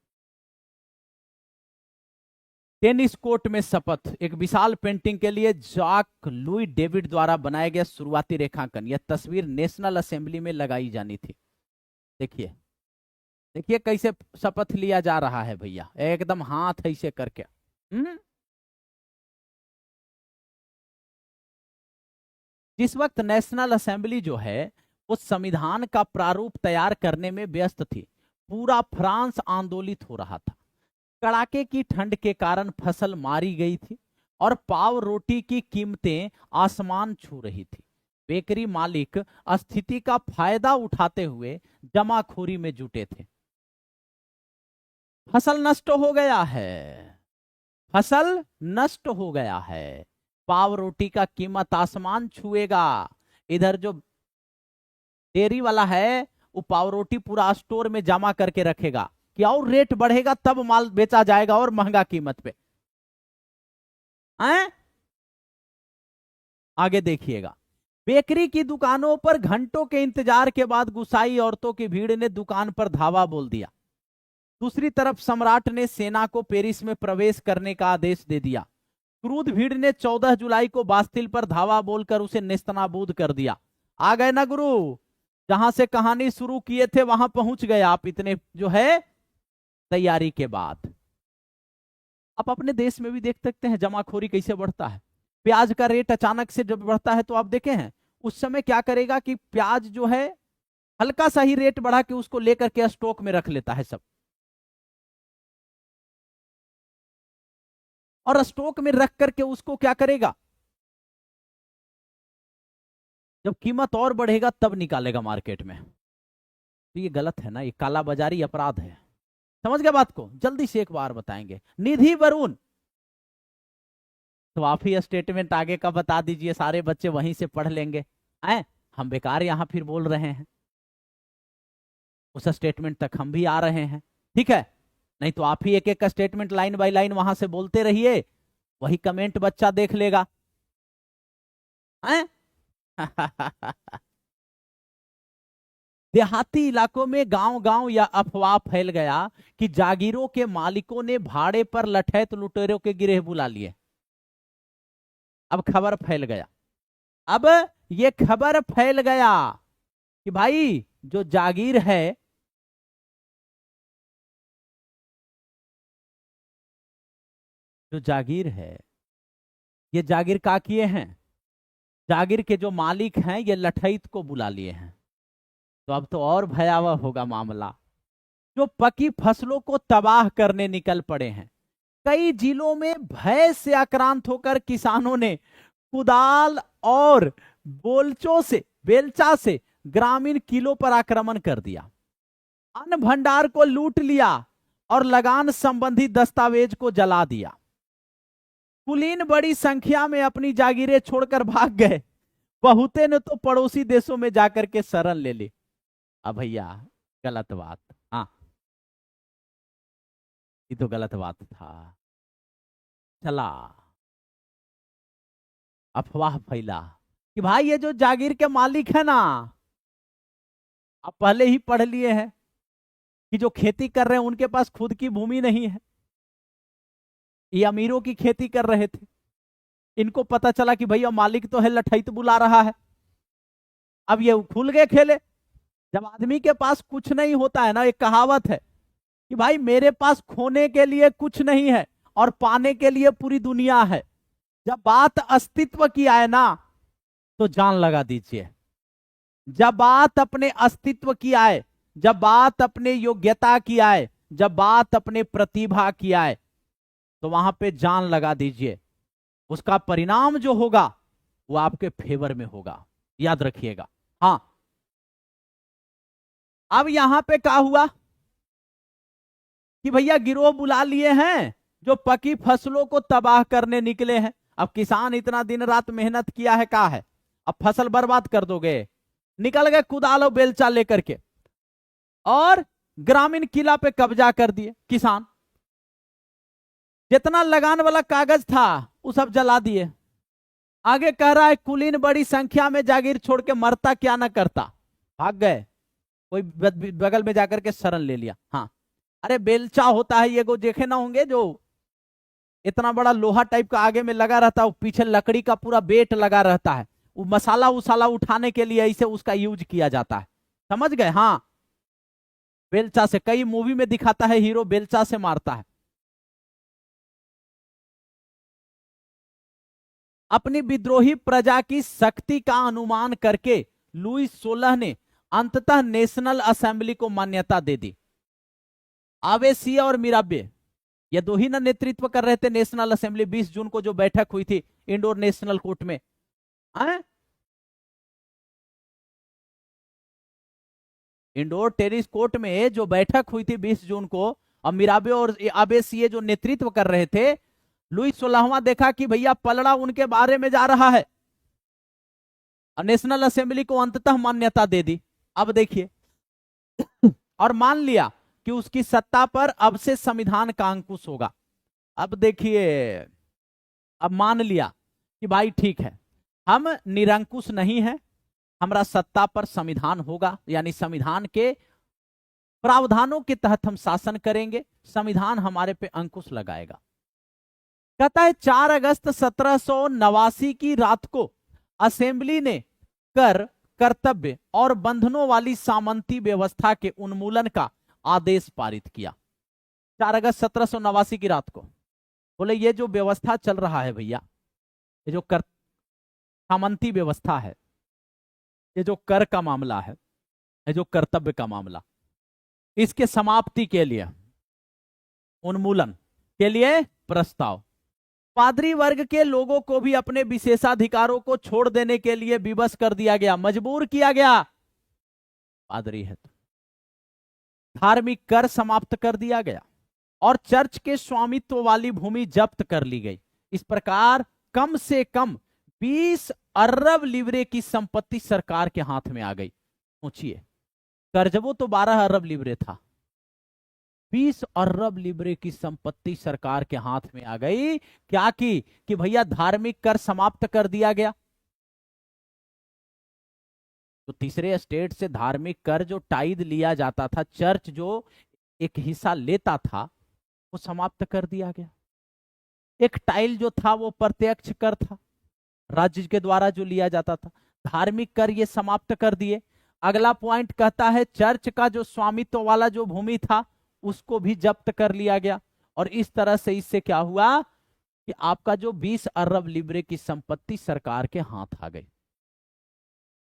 टेनिस कोर्ट में शपथ, एक विशाल पेंटिंग के लिए जॉक लुई डेविड द्वारा बनाया गया शुरुआती रेखांकन। यह तस्वीर नेशनल असेंबली में लगाई जानी थी। देखिए देखिए कैसे शपथ लिया जा रहा है भैया, एकदम हाथ ऐसे करके। जिस वक्त नेशनल असेंबली जो है वो संविधान का प्रारूप तैयार करने में व्यस्त थी, पूरा फ्रांस आंदोलित हो रहा था। कड़ाके की ठंड के कारण फसल मारी गई थी और पाव रोटी की कीमतें आसमान छू रही थी। बेकरी मालिक स्थिति का फायदा उठाते हुए जमाखोरी में जुटे थे। फसल नष्ट हो गया है, फसल नष्ट हो गया है, पाव रोटी का कीमत आसमान छुएगा। इधर जो डेयरी वाला है वो पाव रोटी पूरा स्टोर में जमा करके रखेगा कि और रेट बढ़ेगा तब माल बेचा जाएगा और महंगा कीमत पे। आगे देखिएगा, बेकरी की दुकानों पर घंटों के इंतजार के बाद गुस्साई औरतों की भीड़ ने दुकान पर धावा बोल दिया। दूसरी तरफ सम्राट ने सेना को पेरिस में प्रवेश करने का आदेश दे दिया। क्रूद भीड़ ने 14 जुलाई को बास्तिल पर धावा बोलकर उसे नेस्तनाबूद कर दिया। आ गए ना गुरु, जहां से कहानी शुरू किए थे वहां पहुंच गए आप, इतने जो है तैयारी के बाद। आप अपने देश में भी देख सकते हैं जमाखोरी कैसे बढ़ता है। प्याज का रेट अचानक से जब बढ़ता है तो आप देखे हैं उस समय क्या करेगा कि प्याज जो है हल्का सा ही रेट बढ़ा के उसको लेकर के स्टॉक में रख लेता है सब। और स्टॉक में रख करके उसको क्या करेगा, जब कीमत और बढ़ेगा तब निकालेगा मार्केट में। तो ये गलत है ना, ये काला बाजारी अपराध है। समझ गए बात को? जल्दी से एक बार बताएंगे। निधि वरुण, तो आप ही स्टेटमेंट आगे का बता दीजिए, सारे बच्चे वहीं से पढ़ लेंगे। हैं, हम बेकार यहां फिर बोल रहे हैं, उस स्टेटमेंट तक हम भी आ रहे हैं, ठीक है? नहीं तो आप ही एक एक का स्टेटमेंट लाइन बाय लाइन वहां से बोलते रहिए, वही कमेंट बच्चा देख लेगा। हैं? देहाती इलाकों में गांव गांव यह अफवाह फैल गया कि जागीरों के मालिकों ने भाड़े पर लठैत लुटेरों के गिरोह बुला लिए। अब खबर फैल गया, अब ये खबर फैल गया कि भाई जो जागीर है, जो जागीर है, ये जागीर का किए हैं, जागीर के जो मालिक हैं ये लठैत को बुला लिए हैं। तो अब तो और भयावह होगा मामला। जो पकी फसलों को तबाह करने निकल पड़े हैं। कई जिलों में भय से आक्रांत होकर किसानों ने कुदाल और बेलचा से ग्रामीण किलों पर आक्रमण कर दिया, अन्न भंडार को लूट लिया और लगान संबंधी दस्तावेज को जला दिया। कुलीन बड़ी संख्या में अपनी जागीरें छोड़कर भाग गए, बहुते ने तो पड़ोसी देशों में जाकर के शरण ले ली। अब भैया गलत बात, हाँ ये तो गलत बात था। चला अफवाह फैला कि भाई ये जो जागीर के मालिक है ना, आप पहले ही पढ़ लिए हैं कि जो खेती कर रहे हैं उनके पास खुद की भूमि नहीं है, ये अमीरों की खेती कर रहे थे। इनको पता चला कि भैया मालिक तो है, लठैत बुला रहा है। अब ये खुल गए खेले। जब आदमी के पास कुछ नहीं होता है ना, एक कहावत है कि भाई मेरे पास खोने के लिए कुछ नहीं है और पाने के लिए पूरी दुनिया है। जब बात अस्तित्व की आए ना तो जान लगा दीजिए। जब बात अपने अस्तित्व की आए, जब बात अपने योग्यता की आए, जब बात अपने प्रतिभा की आए, तो वहां पे जान लगा दीजिए, उसका परिणाम जो होगा वो आपके फेवर में होगा, याद रखिएगा। हाँ, अब यहां पे क्या हुआ कि भैया गिरोह बुला लिए हैं जो पकी फसलों को तबाह करने निकले हैं। अब किसान इतना दिन रात मेहनत किया है, क्या है, अब फसल बर्बाद कर दोगे? निकल गए कुदाल और बेलचा लेकर के और ग्रामीण किला पे कब्जा कर दिए। किसान जितना लगान वाला कागज था वो सब जला दिए। आगे कह रहा है कुलीन बड़ी संख्या में जागीर छोड़ के मरता क्या ना करता, भाग गए, कोई बगल में जाकर के शरण ले लिया। हाँ, अरे बेलचा होता है ये, को देखे ना होंगे, जो इतना बड़ा लोहा टाइप का आगे में लगा रहता है, पीछे लकड़ी का पूरा बेट लगा रहता है, वो मसाला उसाला उठाने के लिए ऐसे उसका यूज किया जाता है। समझ गए? हाँ, बेलचा से, कई मूवी में दिखाता है हीरो बेलचा से मारता है। अपनी विद्रोही प्रजा की शक्ति का अनुमान करके लुईस 16 ने अंततः नेशनल असेंबली को मान्यता दे दी। आवेसिया और मिराबे ये दो ही ना नेतृत्व कर रहे थे नेशनल असेंबली। 20 जून को जो बैठक हुई थी इंडोर नेशनल कोर्ट में, इंडोर टेनिस कोर्ट में जो बैठक हुई थी 20 जून को, और मिराबे और आबेसिए जो नेतृत्व कर रहे थे, लुईस 16वां देखा कि भैया पलड़ा उनके बारे में जा रहा है, नेशनल असेंबली को अंततः मान्यता दे दी। अब देखिए, और मान लिया कि उसकी सत्ता पर अब से संविधान का अंकुश होगा। अब देखिए, अब मान लिया कि भाई ठीक है, हम निरंकुश नहीं है, हमारा सत्ता पर संविधान होगा, यानी संविधान के प्रावधानों के तहत हम शासन करेंगे, संविधान हमारे पे अंकुश लगाएगा। कहता है 4 अगस्त 1789 की रात को असेंबली ने कर, कर्तव्य और बंधनों वाली सामंती व्यवस्था के उन्मूलन का आदेश पारित किया। 4 अगस्त 1789 की रात को बोले ये जो व्यवस्था चल रहा है भैया, ये जो सामंती व्यवस्था है, ये जो कर का मामला है, ये जो कर्तव्य का मामला, इसके समाप्ति के लिए, उन्मूलन के लिए प्रस्ताव, पादरी वर्ग के लोगों को भी अपने विशेषाधिकारों को छोड़ देने के लिए विवश कर दिया गया, मजबूर किया गया। पादरी है तो धार्मिक कर समाप्त कर दिया गया और चर्च के स्वामित्व वाली भूमि जब्त कर ली गई। इस प्रकार कम से कम 20 अरब लिवरे की संपत्ति सरकार के हाथ में आ गई। सोचिए, कर्जवो तो 12 अरब लिवरे था, 20 अरब लिवरे की संपत्ति सरकार के हाथ में आ गई। क्या की कि भैया धार्मिक कर समाप्त कर दिया गया। तो तीसरे स्टेट से धार्मिक कर जो टाइद लिया जाता था, चर्च जो एक हिस्सा लेता था, वो समाप्त कर दिया गया। एक टाइल जो था वो प्रत्यक्ष कर था, राज्य के द्वारा जो लिया जाता था। धार्मिक कर ये समाप्त कर दिए। अगला पॉइंट कहता है चर्च का जो स्वामित्व वाला जो भूमि था उसको भी जब्त कर लिया गया। और इस तरह से इससे क्या हुआ कि आपका जो 20 अरब लिवरे की संपत्ति सरकार के हाथ आ गई।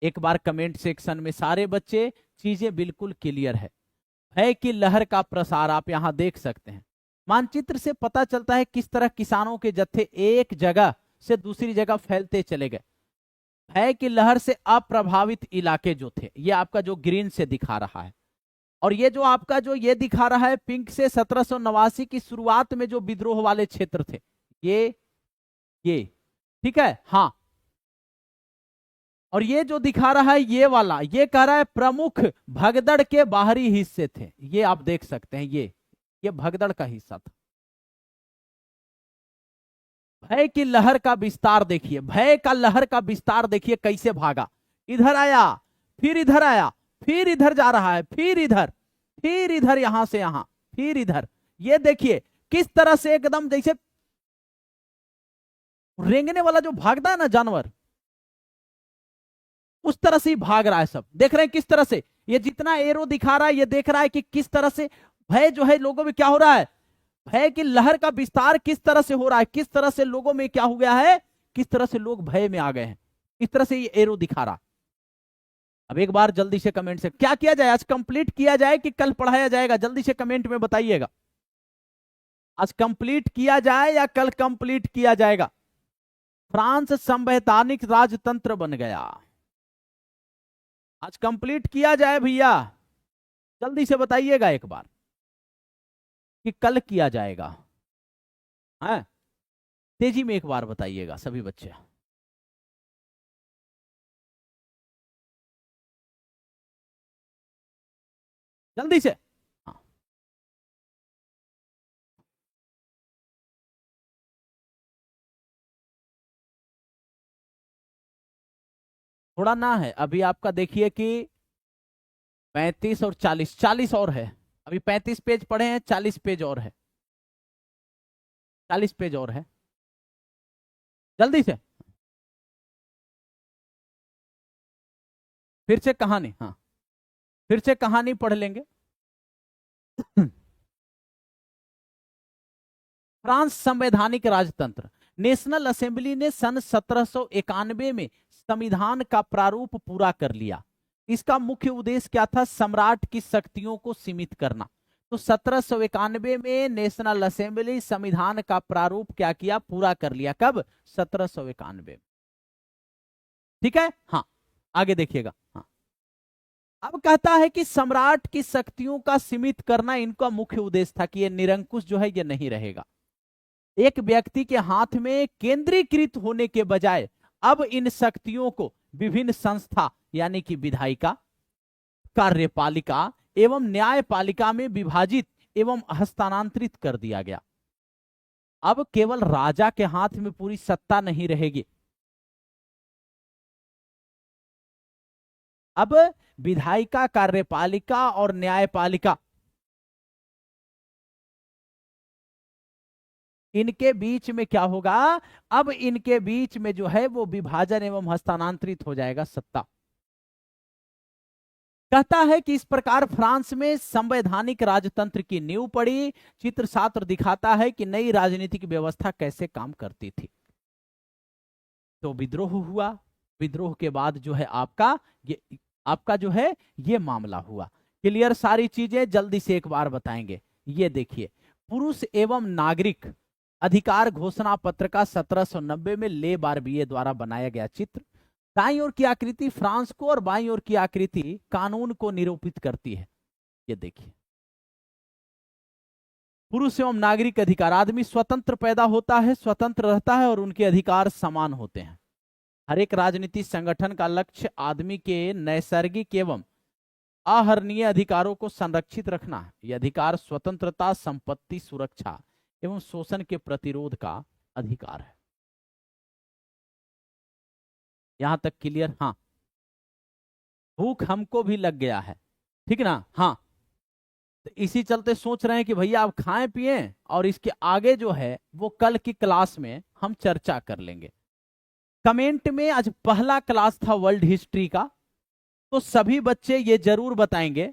एक बार कमेंट सेक्शन में सारे बच्चे, चीजें बिल्कुल क्लियर है कि लहर का प्रसार आप यहां देख सकते हैं। मानचित्र से पता चलता है किस तरह किसानों के जत्थे एक जगह से दूसरी जगह फैलते चले गए। भय की लहर से अप्रभावित इलाके जो थे, ये आपका जो ग्रीन से दिखा रहा है, और ये जो आपका जो ये दिखा रहा है पिंक से 1789 की शुरुआत में जो विद्रोह वाले क्षेत्र थे, ये ठीक है। हाँ, और ये जो दिखा रहा है ये वाला, ये कह रहा है प्रमुख भगदड़ के बाहरी हिस्से थे। ये आप देख सकते हैं, ये भगदड़ का हिस्सा था। भय की लहर का विस्तार देखिए, भय का लहर का विस्तार देखिए कैसे भागा। इधर आया, फिर इधर आया, फिर इधर जा रहा है, फिर इधर यहां से यहां, फिर इधर। ये देखिए किस तरह से एकदम जैसे रेंगने वाला जो भागता है ना जानवर, उस तरह से ही भाग रहा है। सब देख रहे हैं किस तरह से ये जितना एरो दिखा रहा है, ये देख रहा है कि किस तरह से भय जो है लोगों में क्या हो रहा है, भय की लहर का विस्तार किस तरह से हो रहा है, किस तरह से लोगों में क्या हो गया है, किस तरह से लोग भय में आ गए हैं। इस तरह से ये एरो दिखा रहा। अब एक बार जल्दी से कमेंट से क्या किया जाए, आज कंप्लीट किया जाए कि कल पढ़ाया जाएगा, जल्दी से कमेंट में बताइएगा। आज कंप्लीट किया जाए या कल कंप्लीट किया जाएगा। फ्रांस संवैधानिक राजतंत्र बन गया, आज कंप्लीट किया जाए भैया, जल्दी से बताइएगा एक बार कि कल किया जाएगा। है तेजी में एक बार बताइएगा सभी बच्चे। जल्दी से। हाँ, थोड़ा ना है अभी आपका, देखिए कि 35 और 40 और है। अभी 35 पेज पढ़े हैं, 40 पेज और है, 40 पेज और है। जल्दी से फिर से कहानी, हाँ फिर से कहानी पढ़ लेंगे। फ्रांस संवैधानिक राजतंत्र। नेशनल असेंबली ने सन 1791 में संविधान का प्रारूप पूरा कर लिया। इसका मुख्य उद्देश्य क्या था, सम्राट की शक्तियों को सीमित करना। तो 1791 में नेशनल असेंबली संविधान का प्रारूप क्या किया, पूरा कर लिया। कब, 1791। ठीक है, हाँ आगे देखिएगा। हाँ, अब कहता है कि सम्राट की शक्तियों का सीमित करना इनका मुख्य उद्देश्य था कि ये निरंकुश जो है ये नहीं रहेगा। एक व्यक्ति के हाथ में केंद्रीकृत होने के बजाय अब इन शक्तियों को विभिन्न संस्था यानी कि विधायिका, कार्यपालिका एवं न्यायपालिका में विभाजित एवं हस्तांतरित कर दिया गया। अब केवल राजा के हाथ में पूरी सत्ता नहीं रहेगी, अब विधायिका, कार्यपालिका और न्यायपालिका, इनके बीच में क्या होगा, अब इनके बीच में जो है वो विभाजन एवं हस्तांतरित हो जाएगा सत्ता। कहता है कि इस प्रकार फ्रांस में संवैधानिक राजतंत्र की नींव पड़ी। चित्र 7 दिखाता है कि नई राजनीतिक व्यवस्था कैसे काम करती थी। तो विद्रोह हुआ, विद्रोह के बाद जो है आपका जो है ये मामला हुआ। क्लियर, सारी चीजें जल्दी से एक बार बताएंगे। ये देखिए, पुरुष एवं नागरिक अधिकार घोषणा पत्र का 1790 में ले बारबिए द्वारा बनाया गया चित्र। दाईं ओर की आकृति फ्रांस को और बाईं ओर की आकृति कानून को निरूपित करती है। ये देखिए, पुरुष एवं नागरिक अधिकार, आदमी स्वतंत्र पैदा होता है, स्वतंत्र रहता है और उनके अधिकार समान होते हैं। हर एक राजनीतिक संगठन का लक्ष्य आदमी के नैसर्गिक एवं आहरणीय अधिकारों को संरक्षित रखना है। यह अधिकार स्वतंत्रता, संपत्ति सुरक्षा एवं शोषण के प्रतिरोध का अधिकार है। यहां तक क्लियर? हाँ, भूख हमको भी लग गया है, ठीक ना? हाँ, तो इसी चलते सोच रहे हैं कि भैया आप खाएं पिएं और इसके आगे जो है वो कल की क्लास में हम चर्चा कर लेंगे। कमेंट में आज पहला क्लास था वर्ल्ड हिस्ट्री का, तो सभी बच्चे ये जरूर बताएंगे,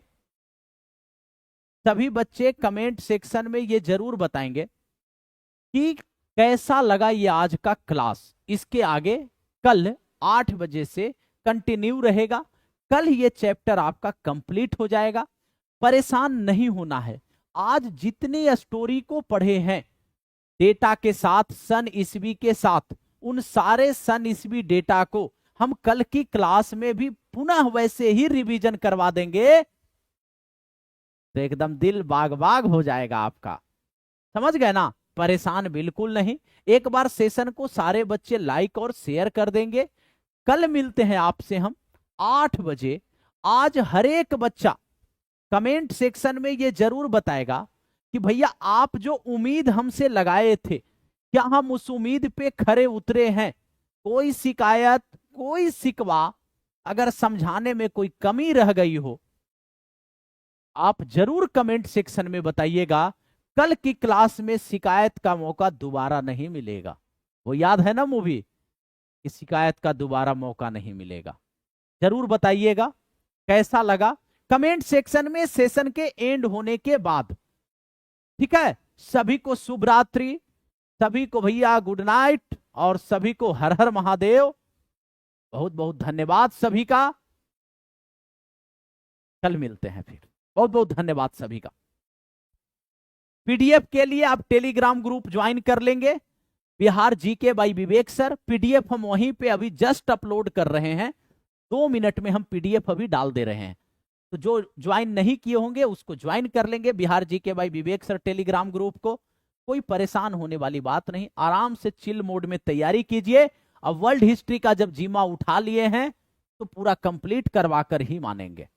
सभी बच्चे कमेंट सेक्शन में ये जरूर बताएंगे कि कैसा लगा ये आज का क्लास। इसके आगे कल 8 बजे से कंटिन्यू रहेगा। कल ये चैप्टर आपका कंप्लीट हो जाएगा। परेशान नहीं होना है। आज जितने स्टोरी को पढ़े हैं डेटा के साथ, सन ईस्वी के साथ, उन सारे सन ईस्वी डेटा को हम कल की क्लास में भी पुनः वैसे ही रिवीजन करवा देंगे, तो एकदम दिल बाग बाग हो जाएगा आपका। समझ गए ना? परेशान बिल्कुल नहीं। एक बार सेशन को सारे बच्चे लाइक और शेयर कर देंगे। कल मिलते हैं आपसे हम 8 बजे। आज हर एक बच्चा कमेंट सेक्शन में ये जरूर बताएगा कि भैया आप जो उम्मीद हमसे लगाए थे, क्या हम उस उम्मीद पे खरे उतरे हैं? कोई शिकायत, कोई शिकवा, अगर समझाने में कोई कमी रह गई हो, आप जरूर कमेंट सेक्शन में बताइएगा। कल की क्लास में शिकायत का मौका दोबारा नहीं मिलेगा। वो याद है ना मूवी कि शिकायत का दोबारा मौका नहीं मिलेगा। जरूर बताइएगा कैसा लगा कमेंट सेक्शन में सेशन के एंड होने के बाद। ठीक है, सभी को शुभ रात्रि, सभी को भैया गुड नाइट और सभी को हर हर महादेव। बहुत बहुत धन्यवाद सभी का। कल मिलते हैं फिर। बहुत बहुत धन्यवाद सभी का। पीडीएफ के लिए आप टेलीग्राम ग्रुप ज्वाइन कर लेंगे, Bihar GK by Vivek sir. PDF हम वहीं पे अभी जस्ट अपलोड कर रहे हैं, 2 मिनट में हम पीडीएफ अभी डाल दे रहे हैं। तो जो ज्वाइन नहीं किए होंगे उसको ज्वाइन कर लेंगे Bihar GK by Vivek sir Telegram group को। कोई परेशान होने वाली बात नहीं, आराम से चिल मोड में तैयारी कीजिए। अब वर्ल्ड हिस्ट्री का जब जीमा उठा लिए हैं तो पूरा कंप्लीट करवा कर ही मानेंगे।